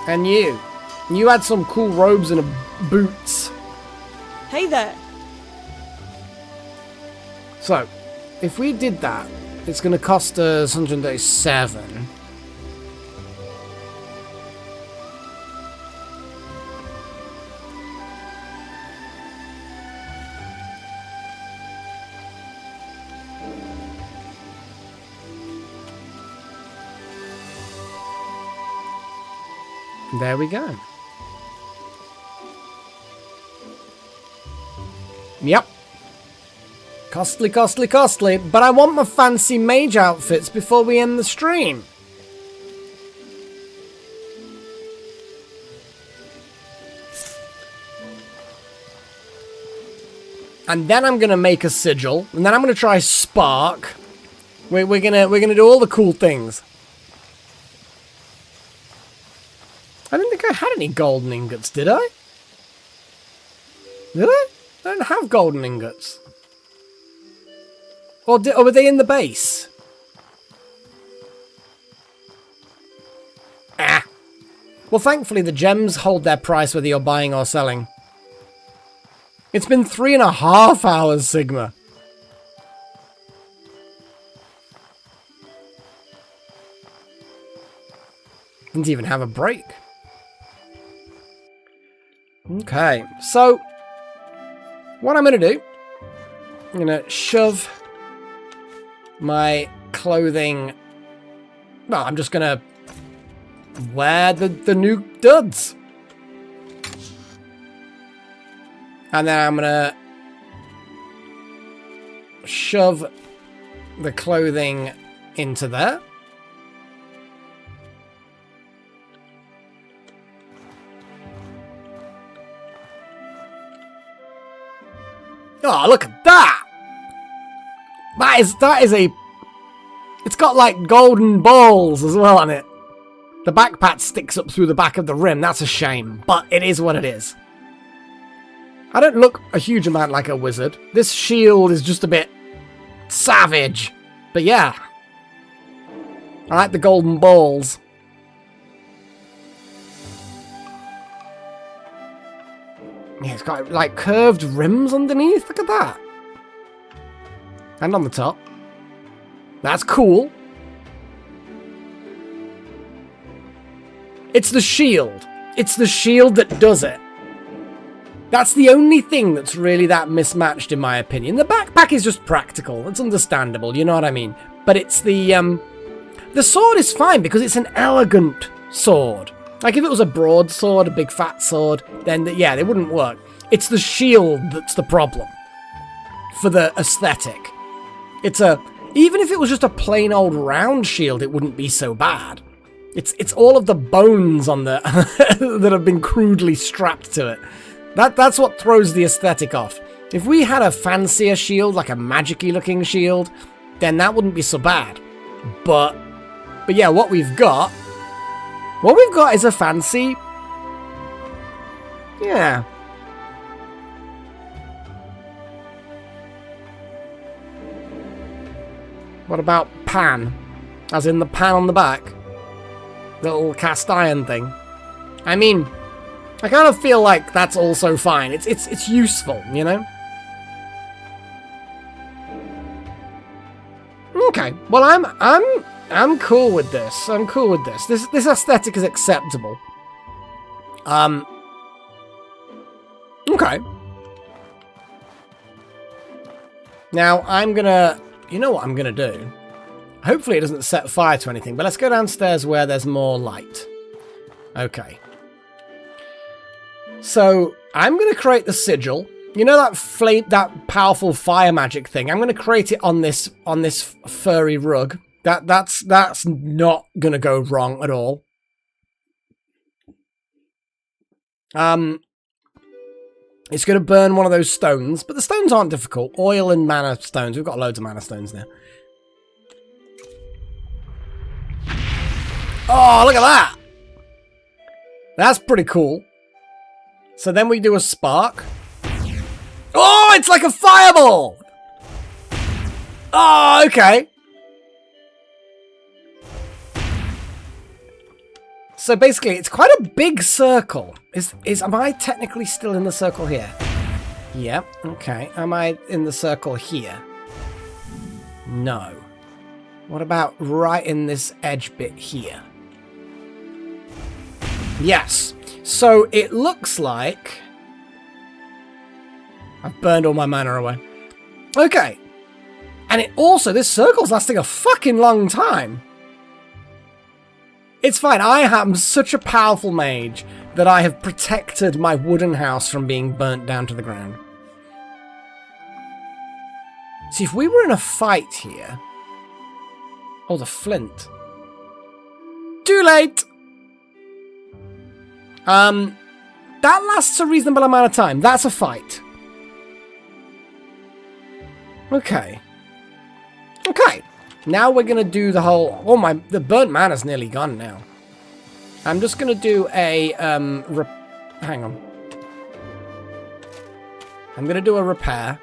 And you. You had some cool robes and boots. Hey there. So, if we did that, it's going to cost us 137. There we go. Yep. Costly, costly, costly, but I want my fancy mage outfits before we end the stream. And then I'm gonna make a sigil, and then I'm gonna try spark. We're gonna do all the cool things. I didn't think I had any golden ingots, did I? Did I? I don't have golden ingots. Or were they in the base? Ah. Well, thankfully the gems hold their price whether you're buying or selling. It's been 3.5 hours, Sigma. Didn't even have a break. Okay, so what I'm going to do, I'm going to shove my clothing. Well, I'm just going to wear the new duds. And then I'm going to shove the clothing into there. Oh, look at that! That is a... It's got like golden balls as well on it. The backpack sticks up through the back of the rim. That's a shame, but it is what it is. I don't look a huge amount like a wizard. This shield is just a bit savage. But yeah. I like the golden balls. Yeah, it's got like curved rims underneath. Look at that. And on the top. That's cool. It's the shield. It's the shield that does it. That's the only thing that's really that mismatched in my opinion. The backpack is just practical. It's understandable, you know what I mean? But it's the sword is fine because it's an elegant sword. Like, if it was a broadsword, a big fat sword, then, yeah, they wouldn't work. It's the shield that's the problem. For the aesthetic. Even if it was just a plain old round shield, it wouldn't be so bad. It's all of the bones on the that have been crudely strapped to it. That's what throws the aesthetic off. If we had a fancier shield, like a magic-y looking shield, then that wouldn't be so bad. But yeah, what we've got is a fancy... Yeah. What about pan? As in the pan on the back? The little cast iron thing. I mean, I kind of feel like that's also fine. It's useful, you know? Okay. Well, I'm cool with this. I'm cool with this. This aesthetic is acceptable. Okay. Now, I'm gonna... You know what I'm gonna do? Hopefully it doesn't set fire to anything, but let's go downstairs where there's more light. Okay. So, I'm gonna create the sigil. You know that powerful fire magic thing? I'm gonna create it on this furry rug. That's not gonna go wrong at all. It's gonna burn one of those stones, but the stones aren't difficult. Oil and mana stones. We've got loads of mana stones now. Oh, look at that! That's pretty cool. So then we do a spark. Oh, it's like a fireball! Oh, okay. So basically, it's quite a big circle. Am I technically still in the circle here? Yep, okay. Am I in the circle here? No. What about right in this edge bit here? Yes. So it looks like I've burned all my mana away. Okay. And it also, this circle's lasting a fucking long time. It's fine. I am such a powerful mage that I have protected my wooden house from being burnt down to the ground. See, if we were in a fight here... Oh, the flint. Too late! That lasts a reasonable amount of time. That's a fight. Okay. Okay. Now we're going to do the whole... Oh, the burnt mana's nearly gone now. I'm just going to do a... hang on. I'm going to do a repair,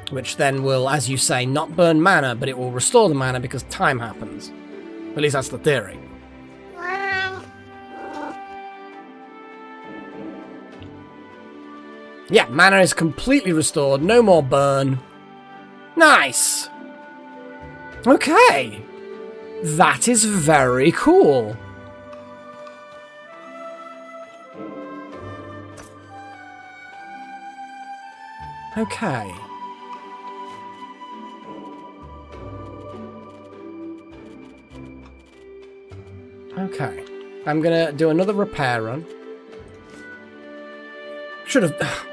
which then will, as you say, not burn mana, but it will restore the mana because time happens. At least that's the theory. Yeah, mana is completely restored. No more burn. Nice! Okay. That is very cool. Okay. Okay. I'm gonna do another repair run. Should have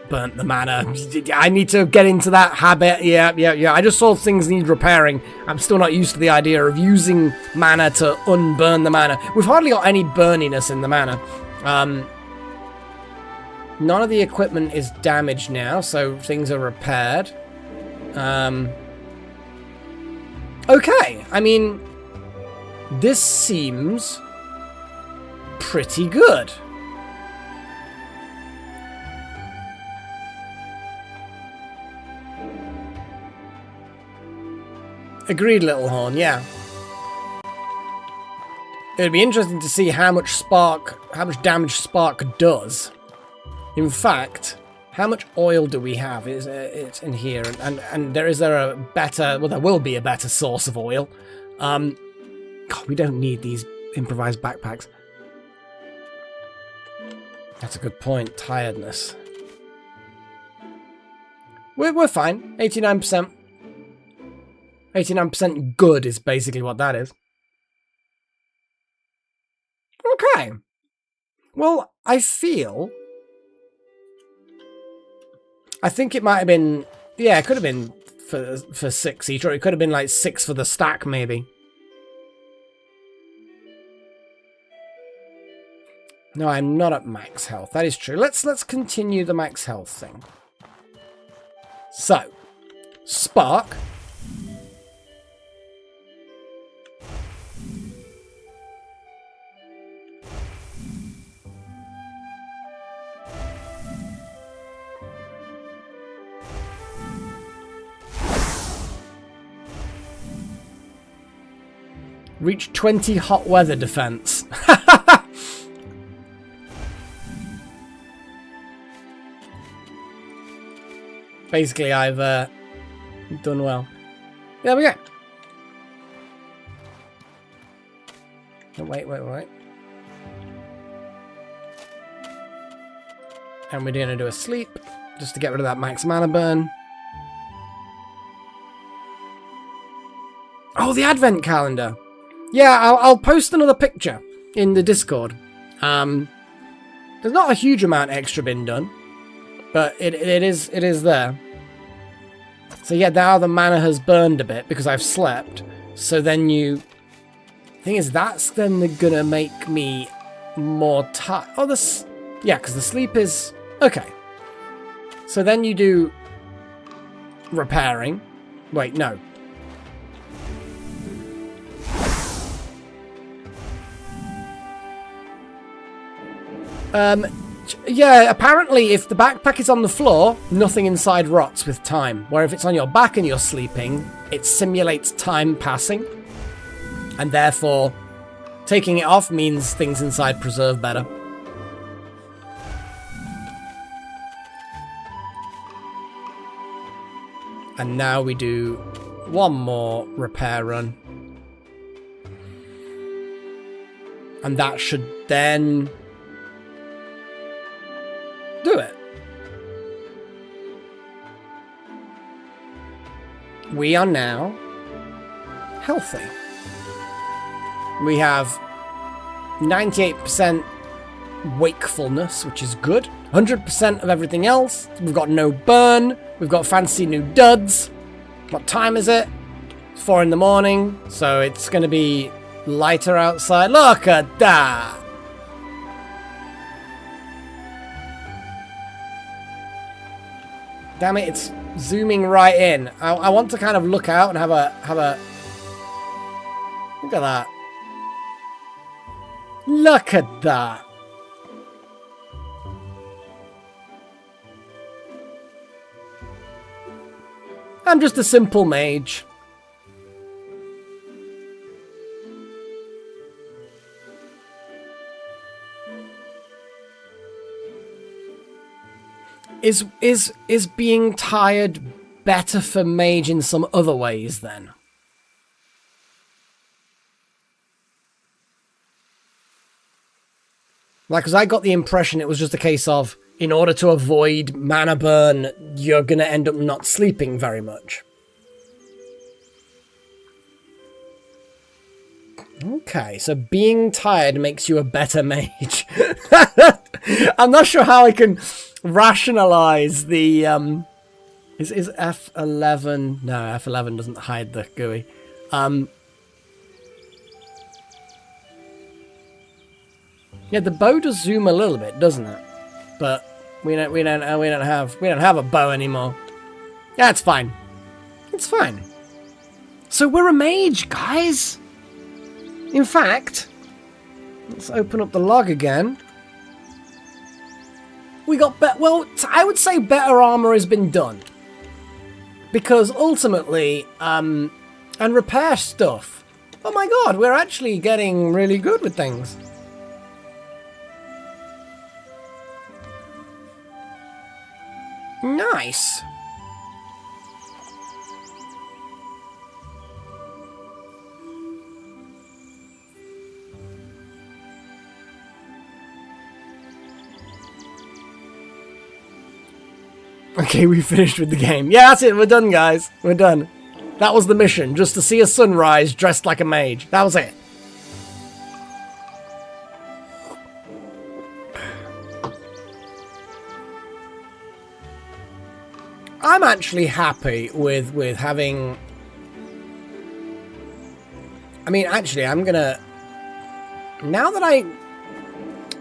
burnt the mana. I need to get into that habit. Yeah. I just saw things need repairing. I'm still not used to the idea of using mana to unburn the mana. We've hardly got any burniness in the mana. None of the equipment is damaged now, so things are repaired. Okay, I mean, this seems pretty good. Agreed, Little Horn, yeah. It'd be interesting to see how much damage Spark does. In fact, how much oil do we have? It's in here, and there a better... Well, there will be a better source of oil. God, we don't need these improvised backpacks. That's a good point. Tiredness. We're fine. 89%. 89% good is basically what that is. Okay. Well, I think it might have been... Yeah, it could have been for 6 each, or it could have been like 6 for the stack, maybe. No, I'm not at max health. That is true. Let's continue the max health thing. So, Spark... Reach 20 hot weather defense. Basically, I've done well. There we go. Oh, wait. And we're going to do a sleep, just to get rid of that max mana burn. Oh, the advent calendar. Yeah, I'll post another picture in the Discord. There's not a huge amount extra been done, but it is there. So yeah, now the mana has burned a bit because I've slept. So then thing is, that's then gonna make me more tired. Oh, yeah, because the sleep is okay. So then you do repairing. Wait, no. Yeah, apparently if the backpack is on the floor, nothing inside rots with time. Where if it's on your back and you're sleeping, it simulates time passing. And therefore, Taking it off means things inside preserve better. And now we do one more repair run. And that should then do it. We are now healthy. We have 98% wakefulness, which is good. 100% of everything else. We've got no burn. We've got fancy new duds. What time is it? It's 4 in the morning, so it's going to be lighter outside. Look at that! Damn it, it's zooming right in. I want to kind of look out and have a... Look at that. Look at that. I'm just a simple mage. Is being tired better for mage in some other ways then? Like, because I got the impression it was just a case of, in order to avoid mana burn, you're going to end up not sleeping very much. Okay, so being tired makes you a better mage. I'm not sure how I can rationalize the... Is F11... No, F11 doesn't hide the GUI. Yeah, the bow does zoom a little bit, doesn't it? But we don't have a bow anymore. Yeah, it's fine. It's fine. So we're a mage, guys. In fact, let's open up the log again. We got well, I would say better armor has been done. Because ultimately, and repair stuff. Oh my god, we're actually getting really good with things. Nice. Okay, we finished with the game. Yeah, that's it. We're done, guys. We're done. That was the mission. Just to see a sunrise dressed like a mage. That was it. I'm actually happy with having... I mean, actually, I'm gonna... Now that I'm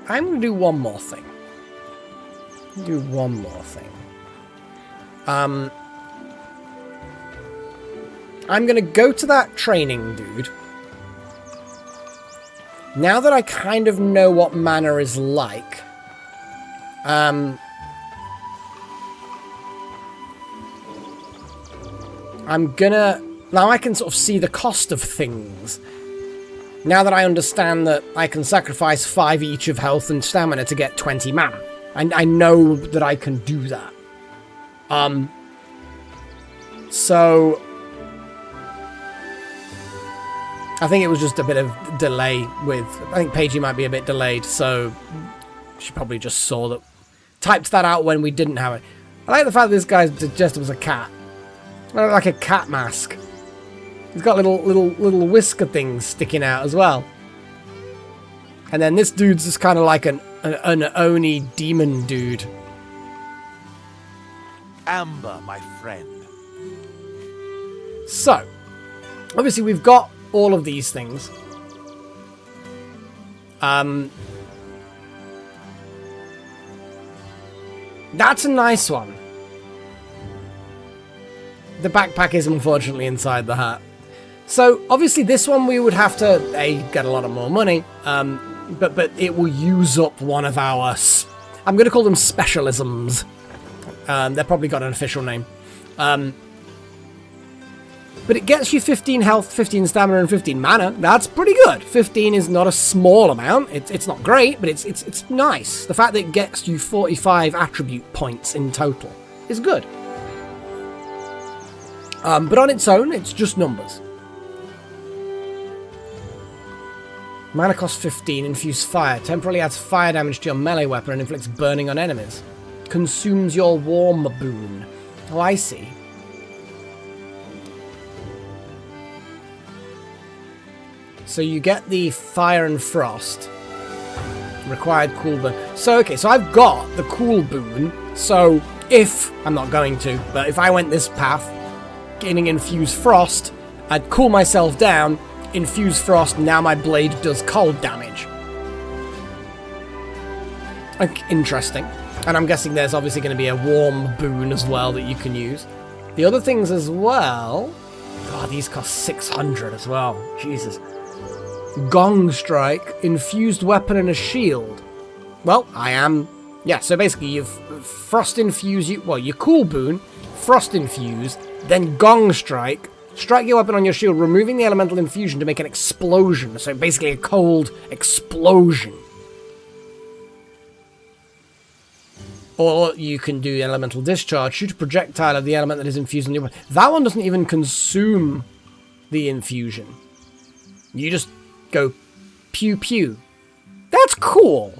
gonna do one more thing. Do one more thing. I'm gonna go to that training dude. Now that I kind of know what mana is like, I'm gonna... Now I can sort of see the cost of things. Now that I understand that I can sacrifice 5 each of health and stamina to get 20 mana. I know that I can do that. So... I think it was just a bit of delay with... I think Paigey might be a bit delayed, so... She probably just saw that... Typed that out when we didn't have it. I like the fact that this guy's digestive was a cat. Like a cat mask. He's got little whisker things sticking out as well. And then this dude's just kind of like an Oni demon dude. Amber, my friend. So, obviously we've got all of these things. That's a nice one. The backpack is unfortunately inside the hat. So, obviously this one we would have to, get a lot of more money, but it will use up one of our, I'm going to call them specialisms. They've probably got an official name. but it gets you 15 health, 15 stamina, and 15 mana. That's pretty good. 15 is not a small amount. It's not great, but it's nice. The fact that it gets you 45 attribute points in total is good. But on its own, it's just numbers. Mana cost 15, infuse fire. Temporarily adds fire damage to your melee weapon and inflicts burning on enemies. Consumes your warm boon. Oh, I see. So you get the fire and frost. Required cool boon. So, okay, so I've got the cool boon. So if, I'm not going to, but if I went this path, gaining infuse frost, I'd cool myself down, infuse frost, now my blade does cold damage. Interesting. And I'm guessing there's obviously going to be a warm boon as well that you can use. The other things as well... God, these cost 600 as well. Jesus. Gong strike, infused weapon and a shield. Well, I am... Yeah, so basically you've frost infuse... your cool boon, frost infuse, then gong strike, strike your weapon on your shield, removing the elemental infusion to make an explosion. So basically a cold explosion. Or you can do elemental discharge, shoot a projectile of the element that is infused in your weapon. That one doesn't even consume the infusion. You just go pew pew. That's cool.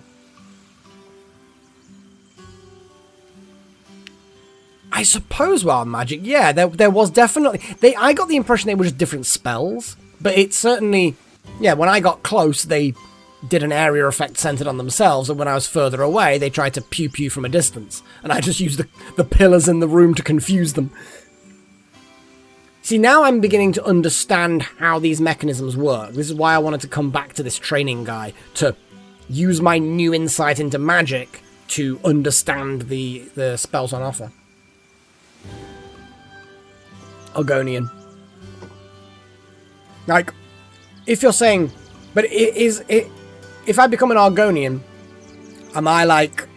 I suppose wild magic, yeah, there was definitely... I got the impression they were just different spells, but it certainly... Yeah, when I got close, they did an area effect centered on themselves, and when I was further away, they tried to pew-pew from a distance, and I just used the pillars in the room to confuse them. See, now I'm beginning to understand how these mechanisms work. This is why I wanted to come back to this training guy, to use my new insight into magic to understand the spells on offer. Argonian. Like, if you're saying, but if I become an Argonian, am I like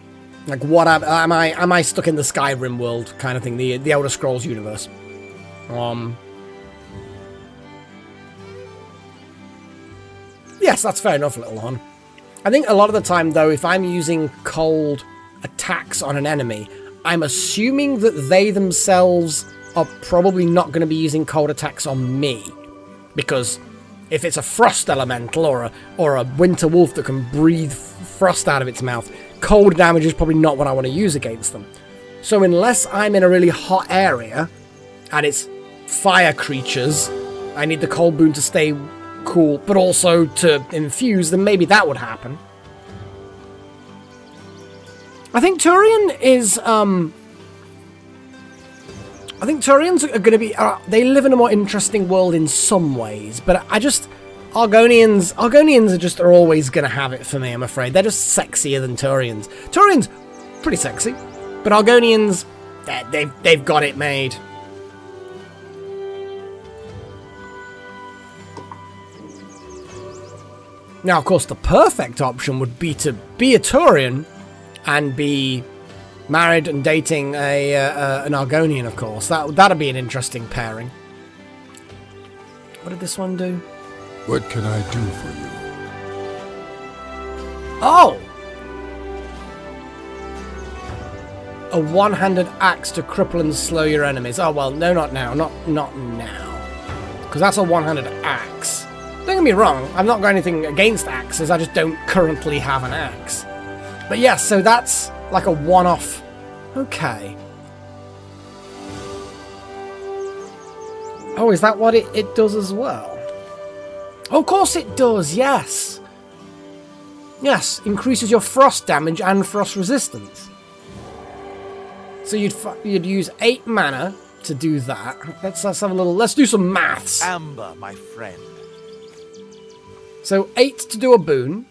what am I stuck in the Skyrim world kind of thing, the Elder Scrolls universe? Yes, that's fair enough, little one. I think a lot of the time, though, if I'm using cold attacks on an enemy, I'm assuming that they themselves are probably not going to be using cold attacks on me. Because if it's a frost elemental or a winter wolf that can breathe frost out of its mouth, cold damage is probably not what I want to use against them. So unless I'm in a really hot area and it's fire creatures, I need the cold boon to stay cool, but also to infuse, then maybe that would happen. I think Turian is, I think Turians are going to be... they live in a more interesting world in some ways, but Argonians are always going to have it for me, I'm afraid. They're just sexier than Turians. Turians, pretty sexy, but Argonians, they've got it made. Now, of course, the perfect option would be to be a Turian and be married and dating an Argonian, of course. That'd be an interesting pairing. What did this one do? What can I do for you? Oh! A one-handed axe to cripple and slow your enemies. Oh, well, no, not now. Not now. Because that's a one-handed axe. Don't get me wrong, I've not got anything against axes, I just don't currently have an axe. But yes, so that's like a one-off. Okay. Oh, is that what it does as well? Oh, of course it does, yes. Yes, increases your frost damage and frost resistance. So you'd use 8 mana to do that. Let's have a little... Let's do some maths. Amber, my friend. So 8 to do a boon.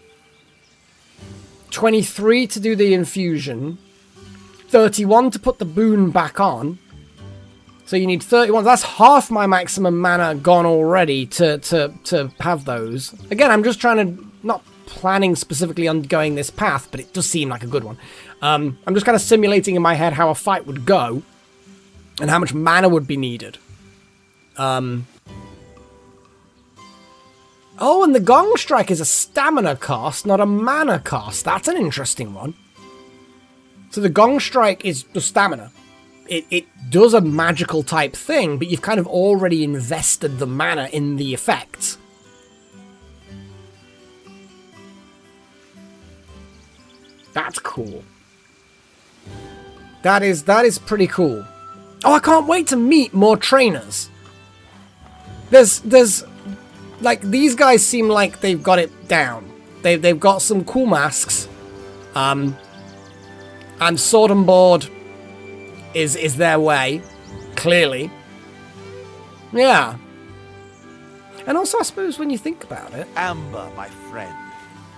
23 to do the infusion. 31 to put the boon back on. So you need 31. That's half my maximum mana gone already to have those. Again, I'm just trying to... Not planning specifically on going this path, but it does seem like a good one. I'm just kind of simulating in my head how a fight would go and how much mana would be needed. Oh, and the Gong Strike is a stamina cost, not a mana cost. That's an interesting one. So the Gong Strike is the stamina. It does a magical type thing, but you've kind of already invested the mana in the effects. That's cool. That is pretty cool. Oh, I can't wait to meet more trainers. There's like, these guys seem like they've got it down. They've got some cool masks. And Sword and Board is their way, clearly. Yeah. And also, I suppose when you think about it, Amber, my friend.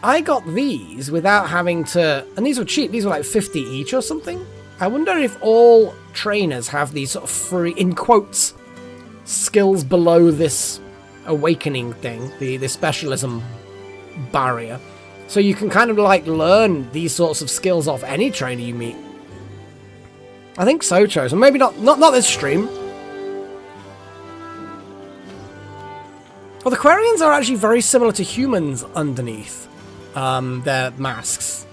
I got these without having to, and these were cheap. These were like 50 each or something. I wonder if all trainers have these sort of free, in quotes, skills below this awakening thing, the specialism barrier. So you can kind of like learn these sorts of skills off any trainer you meet. I think so, Chosen. Maybe not this stream. Well, the Quarians are actually very similar to humans underneath their masks.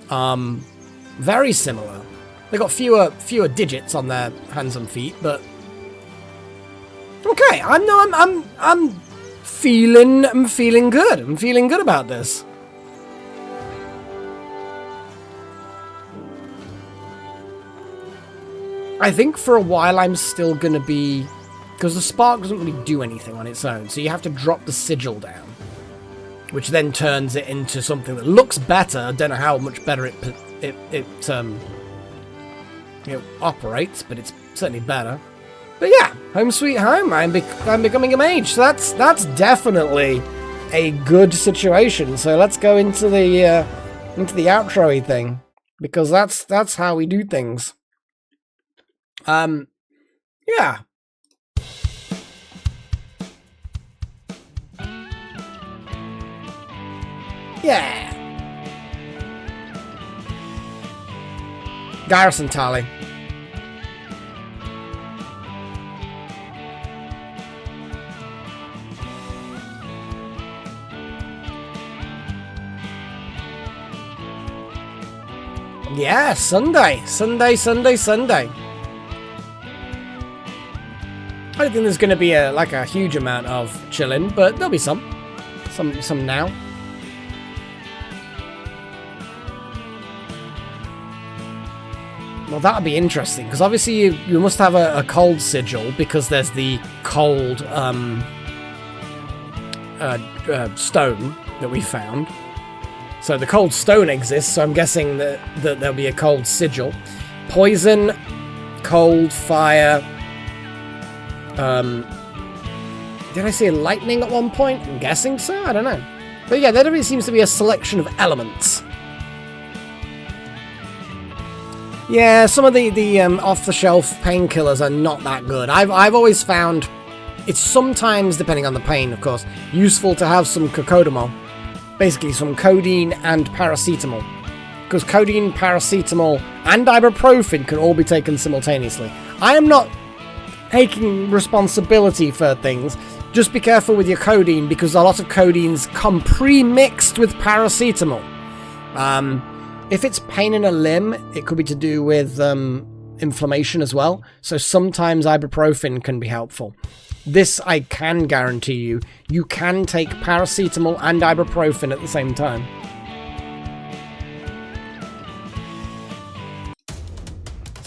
Very similar. They got fewer digits on their hands and feet, but okay. I'm feeling good. I'm feeling good about this. I think for a while I'm still gonna be, because the spark doesn't really do anything on its own, so you have to drop the sigil down, which then turns it into something that looks better. I don't know how much better it operates, but it's certainly better. But yeah, home sweet home. I'm becoming a mage, so that's definitely a good situation. So let's go into the outro-y thing, because that's how we do things. Yeah. Yeah. Garrison Tally. Yeah, Sunday. I don't think there's going to be a huge amount of chilling, but there'll be some now. Well, that'll be interesting, because obviously you must have a cold sigil, because there's the cold stone that we found. So the cold stone exists, so I'm guessing that there'll be a cold sigil. Poison, cold, fire. Did I say lightning at one point? I'm guessing so, I don't know. But yeah, there definitely seems to be a selection of elements. Yeah, some of the off-the-shelf painkillers are not that good. I've always found it's sometimes, depending on the pain, of course, useful to have some cocodamol. Basically, some codeine and paracetamol. Because codeine, paracetamol, and ibuprofen can all be taken simultaneously. I am not taking responsibility for things. Just be careful with your codeine, because a lot of codeines come pre-mixed with paracetamol. If it's pain in a limb, it could be to do with inflammation as well. So sometimes ibuprofen can be helpful. This I can guarantee you. You can take paracetamol and ibuprofen at the same time.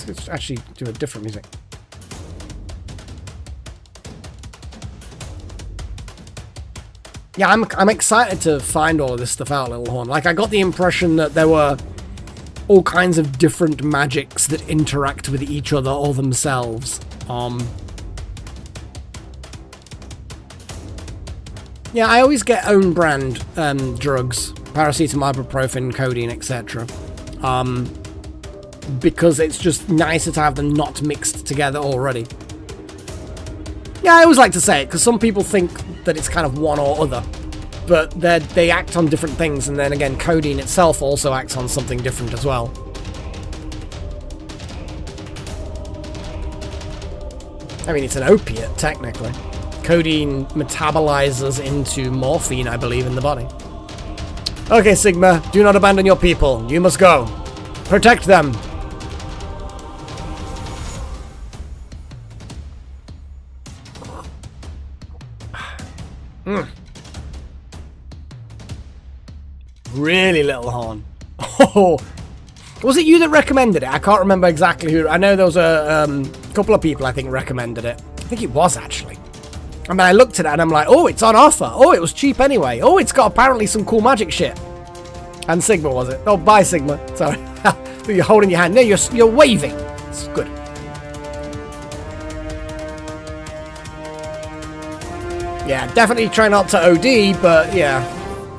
Let's actually do a different music. Yeah, I'm excited to find all of this stuff out, Little Horn. Like, I got the impression that there were all kinds of different magics that interact with each other or themselves. Yeah, I always get own brand drugs, paracetamol, ibuprofen, codeine, etc. Because it's just nicer to have them not mixed together already. Yeah, I always like to say it, because some people think that it's kind of one or other, but they act on different things, and then again, codeine itself also acts on something different as well. I mean, it's an opiate, technically. Codeine metabolizes into morphine, I believe, in the body. Okay, Sigma, do not abandon your people. You must go. Protect them. Really, Little Horn. Oh, was it you that recommended it? I can't remember exactly who. I know there was a couple of people I think recommended it. I think it was actually. And then I looked at it and I'm like, oh, it's on offer. Oh, it was cheap anyway. Oh, it's got apparently some cool magic shit. And Sigma, was it? Oh, bye, Sigma. Sorry. You're holding your hand. No, you're waving. It's good. Yeah, definitely try not to OD, but yeah,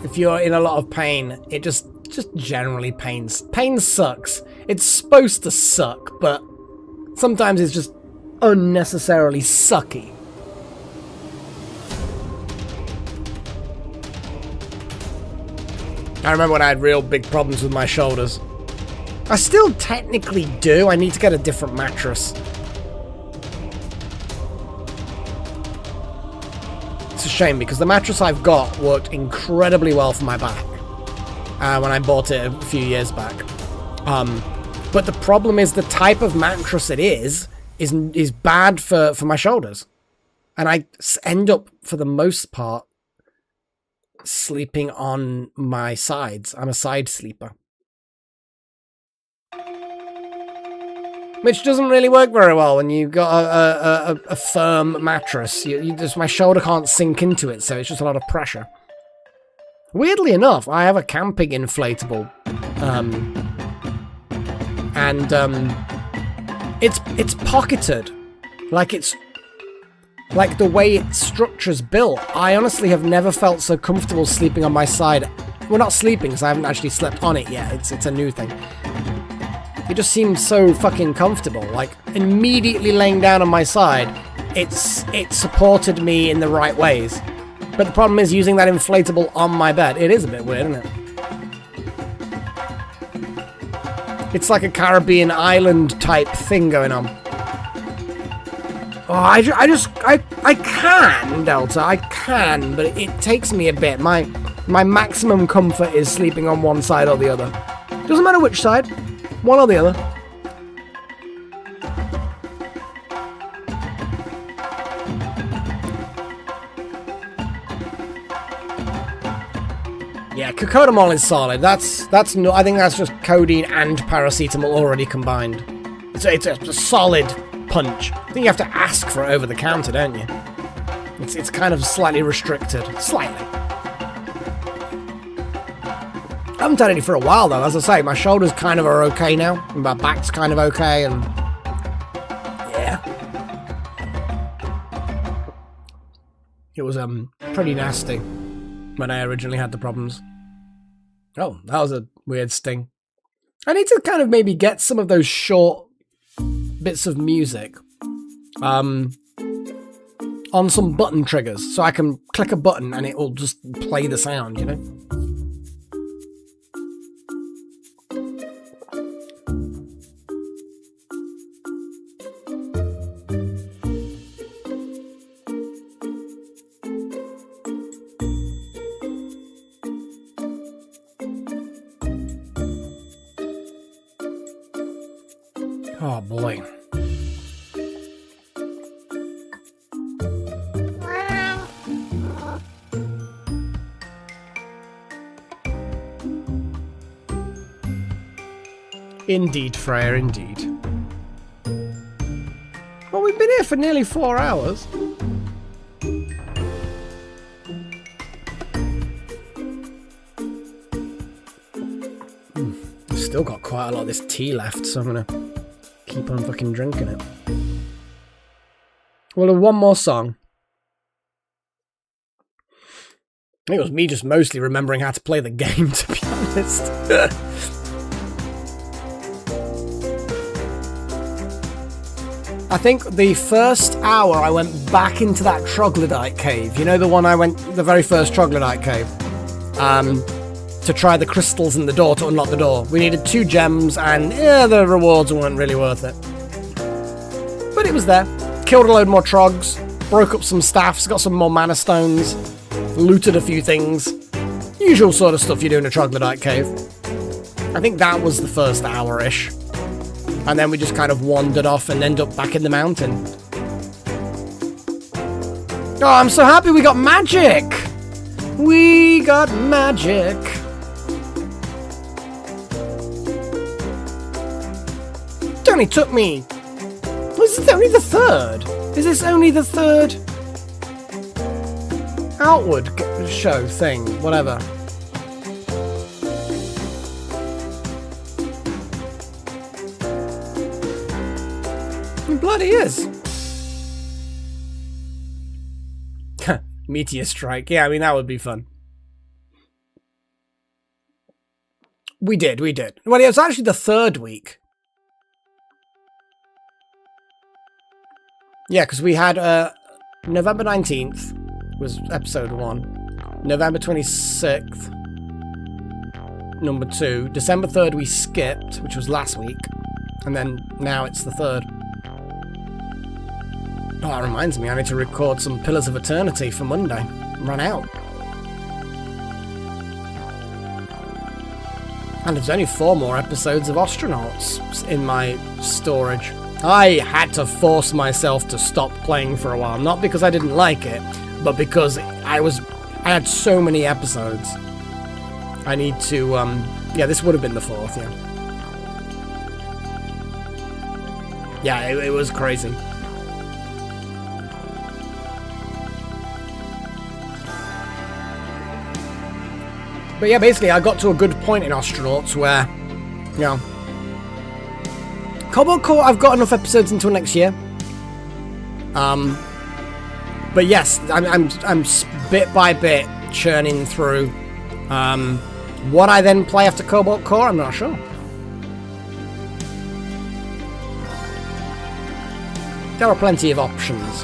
if you're in a lot of pain, it just generally pain sucks. It's supposed to suck, but sometimes it's just unnecessarily sucky. I remember when I had real big problems with my shoulders. I still technically do. I need to get a different mattress. It's a shame because the mattress I've got worked incredibly well for my back when I bought it a few years back. But the problem is the type of mattress it is bad for my shoulders. And I end up, for the most part, sleeping on my sides. I'm a side sleeper. Which doesn't really work very well when you've got a firm mattress. You just, my shoulder can't sink into it, so it's just a lot of pressure. Weirdly enough, I have a camping inflatable. It's pocketed. Like the way its structure's built. I honestly have never felt so comfortable sleeping on my side. Well, not sleeping, because I haven't actually slept on it yet. It's a new thing. It just seems so fucking comfortable. Like, immediately laying down on my side, it supported me in the right ways. But the problem is using that inflatable on my bed. It is a bit weird, isn't it? It's like a Caribbean island type thing going on. Oh, I can, Delta, I can, but it takes me a bit. My maximum comfort is sleeping on one side or the other. Doesn't matter which side, one or the other. Yeah, cocodamol is solid. That's no. I think that's just codeine and paracetamol already combined. It's a solid punch. I think you have to ask for it over the counter, don't you? It's kind of slightly restricted. Slightly. I haven't done any for a while though. As I say, my shoulders kind of are okay now. And my back's kind of okay, and yeah. It was pretty nasty when I originally had the problems. Oh, that was a weird sting. I need to kind of maybe get some of those short bits of music on some button triggers so I can click a button and it will just play the sound, you know? Oh boy. Indeed, Freya, indeed. Well, we've been here for nearly 4 hours. I've still got quite a lot of this tea left, so I'm gonna keep on fucking drinking it. Well, one more song. I think it was me just mostly remembering how to play the game, to be honest. I think the first hour I went back into that troglodyte cave. You know, the one the very first troglodyte cave. To try the crystals in the door to unlock the door. We needed 2 gems and the rewards weren't really worth it. But it was there. killed a load more trogs, broke up some staffs, got some more mana stones, looted a few things. Usual sort of stuff you do in a troglodyte cave. I think that was the first hour-ish. And then we just kind of wandered off and ended up back in the mountain. Oh, I'm so happy we got magic! We got magic! It only took me... Was it only the third? Is this only the third outward show thing? Whatever. It bloody is. Meteor strike. Yeah, I mean, that would be fun. We did. Well, it was actually the third week. Yeah, because we had November 19th was episode 1. November 26th, number 2. December 3rd we skipped, which was last week. And then now it's the 3rd. Oh, that reminds me, I need to record some Pillars of Eternity for Monday. Run out. And there's only 4 more episodes of Astronauts in my storage. I had to force myself to stop playing for a while, not because I didn't like it, but because I had so many episodes. I need to, yeah, this would have been the 4th, yeah. Yeah, it was crazy. But yeah, basically I got to a good point in Astronauts where, you know, Cobalt Core, I've got enough episodes until next year. But yes, I'm bit by bit churning through. What I then play after Cobalt Core, I'm not sure. There are plenty of options.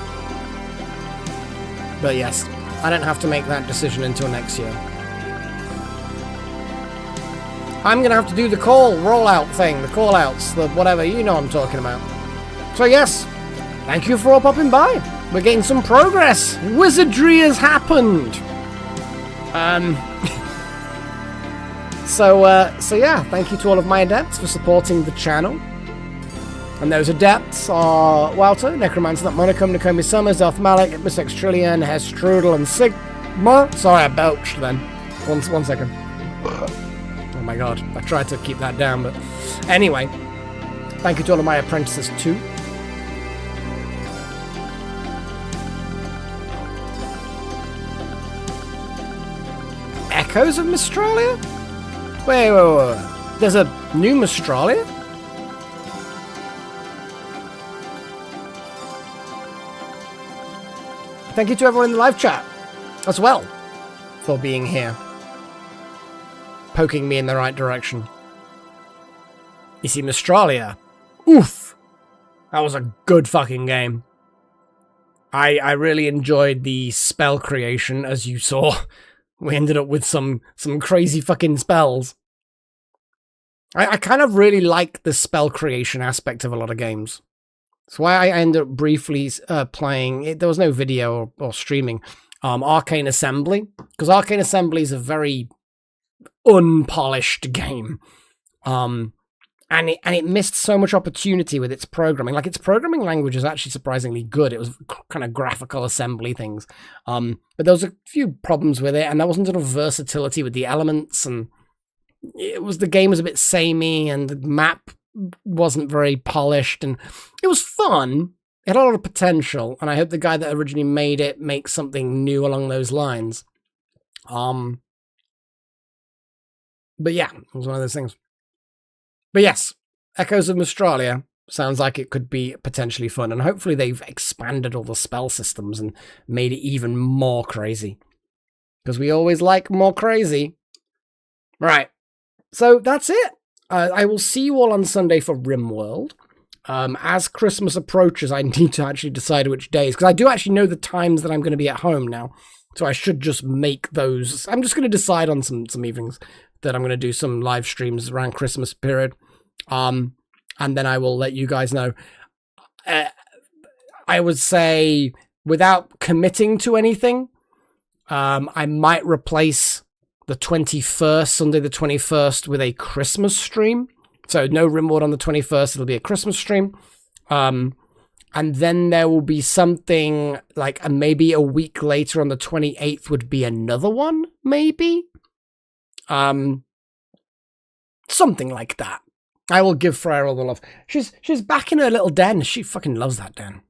But yes, I don't have to make that decision until next year. I'm going to have to do the rollout thing, the call-outs, the whatever, you know what I'm talking about. So yes, thank you for all popping by. We're getting some progress. Wizardry has happened. So yeah, thank you to all of my adepts for supporting the channel. And those adepts are Walter, Necromancer, That Monicum, Nakomi Summers, Darth Malik, Miss X Trillion, Hess Strudel, and Sigma. Sorry, I belched then. One second. Oh my god, I tried to keep that down, but anyway, thank you to all of my apprentices too. Echoes of Mystralia? Wait. There's a new Mystralia? Thank you to everyone in the live chat as well for being here. Poking me in the right direction. You see, Mystralia. Oof! That was a good fucking game. I really enjoyed the spell creation, as you saw. We ended up with some crazy fucking spells. I kind of really like the spell creation aspect of a lot of games. That's why I ended up briefly playing it. There was no video or streaming. Arcane Assembly. Because Arcane Assembly is a very unpolished game, and it missed so much opportunity with its programming. Like, its programming language is actually surprisingly good. It was kind of graphical assembly things, but there was a few problems with it, and there wasn't enough versatility with the elements, and the game was a bit samey, and the map wasn't very polished, and it was fun. It had a lot of potential, and I hope the guy that originally made it makes something new along those lines. But yeah, it was one of those things. But yes, Echoes of Mystralia sounds like it could be potentially fun, and hopefully they've expanded all the spell systems and made it even more crazy. Because we always like more crazy. Right, so that's it. I will see you all on Sunday for RimWorld. As Christmas approaches, I need to actually decide which days, because I do actually know the times that I'm going to be at home now. So I should just make those. I'm just going to decide on some evenings that I'm going to do some live streams around Christmas period. And then I will let you guys know. I would say, without committing to anything, I might replace the 21st, Sunday the 21st, with a Christmas stream. So no Rimworld on the 21st, it'll be a Christmas stream. And then there will be something like maybe a week later on the 28th would be another one, maybe? Something like that. I will give Freya all the love. She's back in her little den. She fucking loves that den.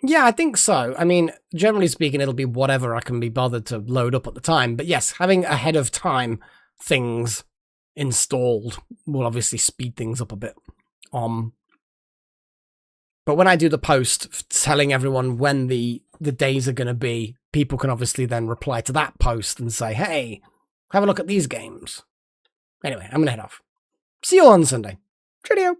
Yeah, I think so. I mean, generally speaking, it'll be whatever I can be bothered to load up at the time. But yes, having ahead of time things installed will obviously speed things up a bit. But when I do the post telling everyone when the days are going to be, people can obviously then reply to that post and say, hey, have a look at these games. Anyway, I'm going to head off. See you all on Sunday. Cheerio.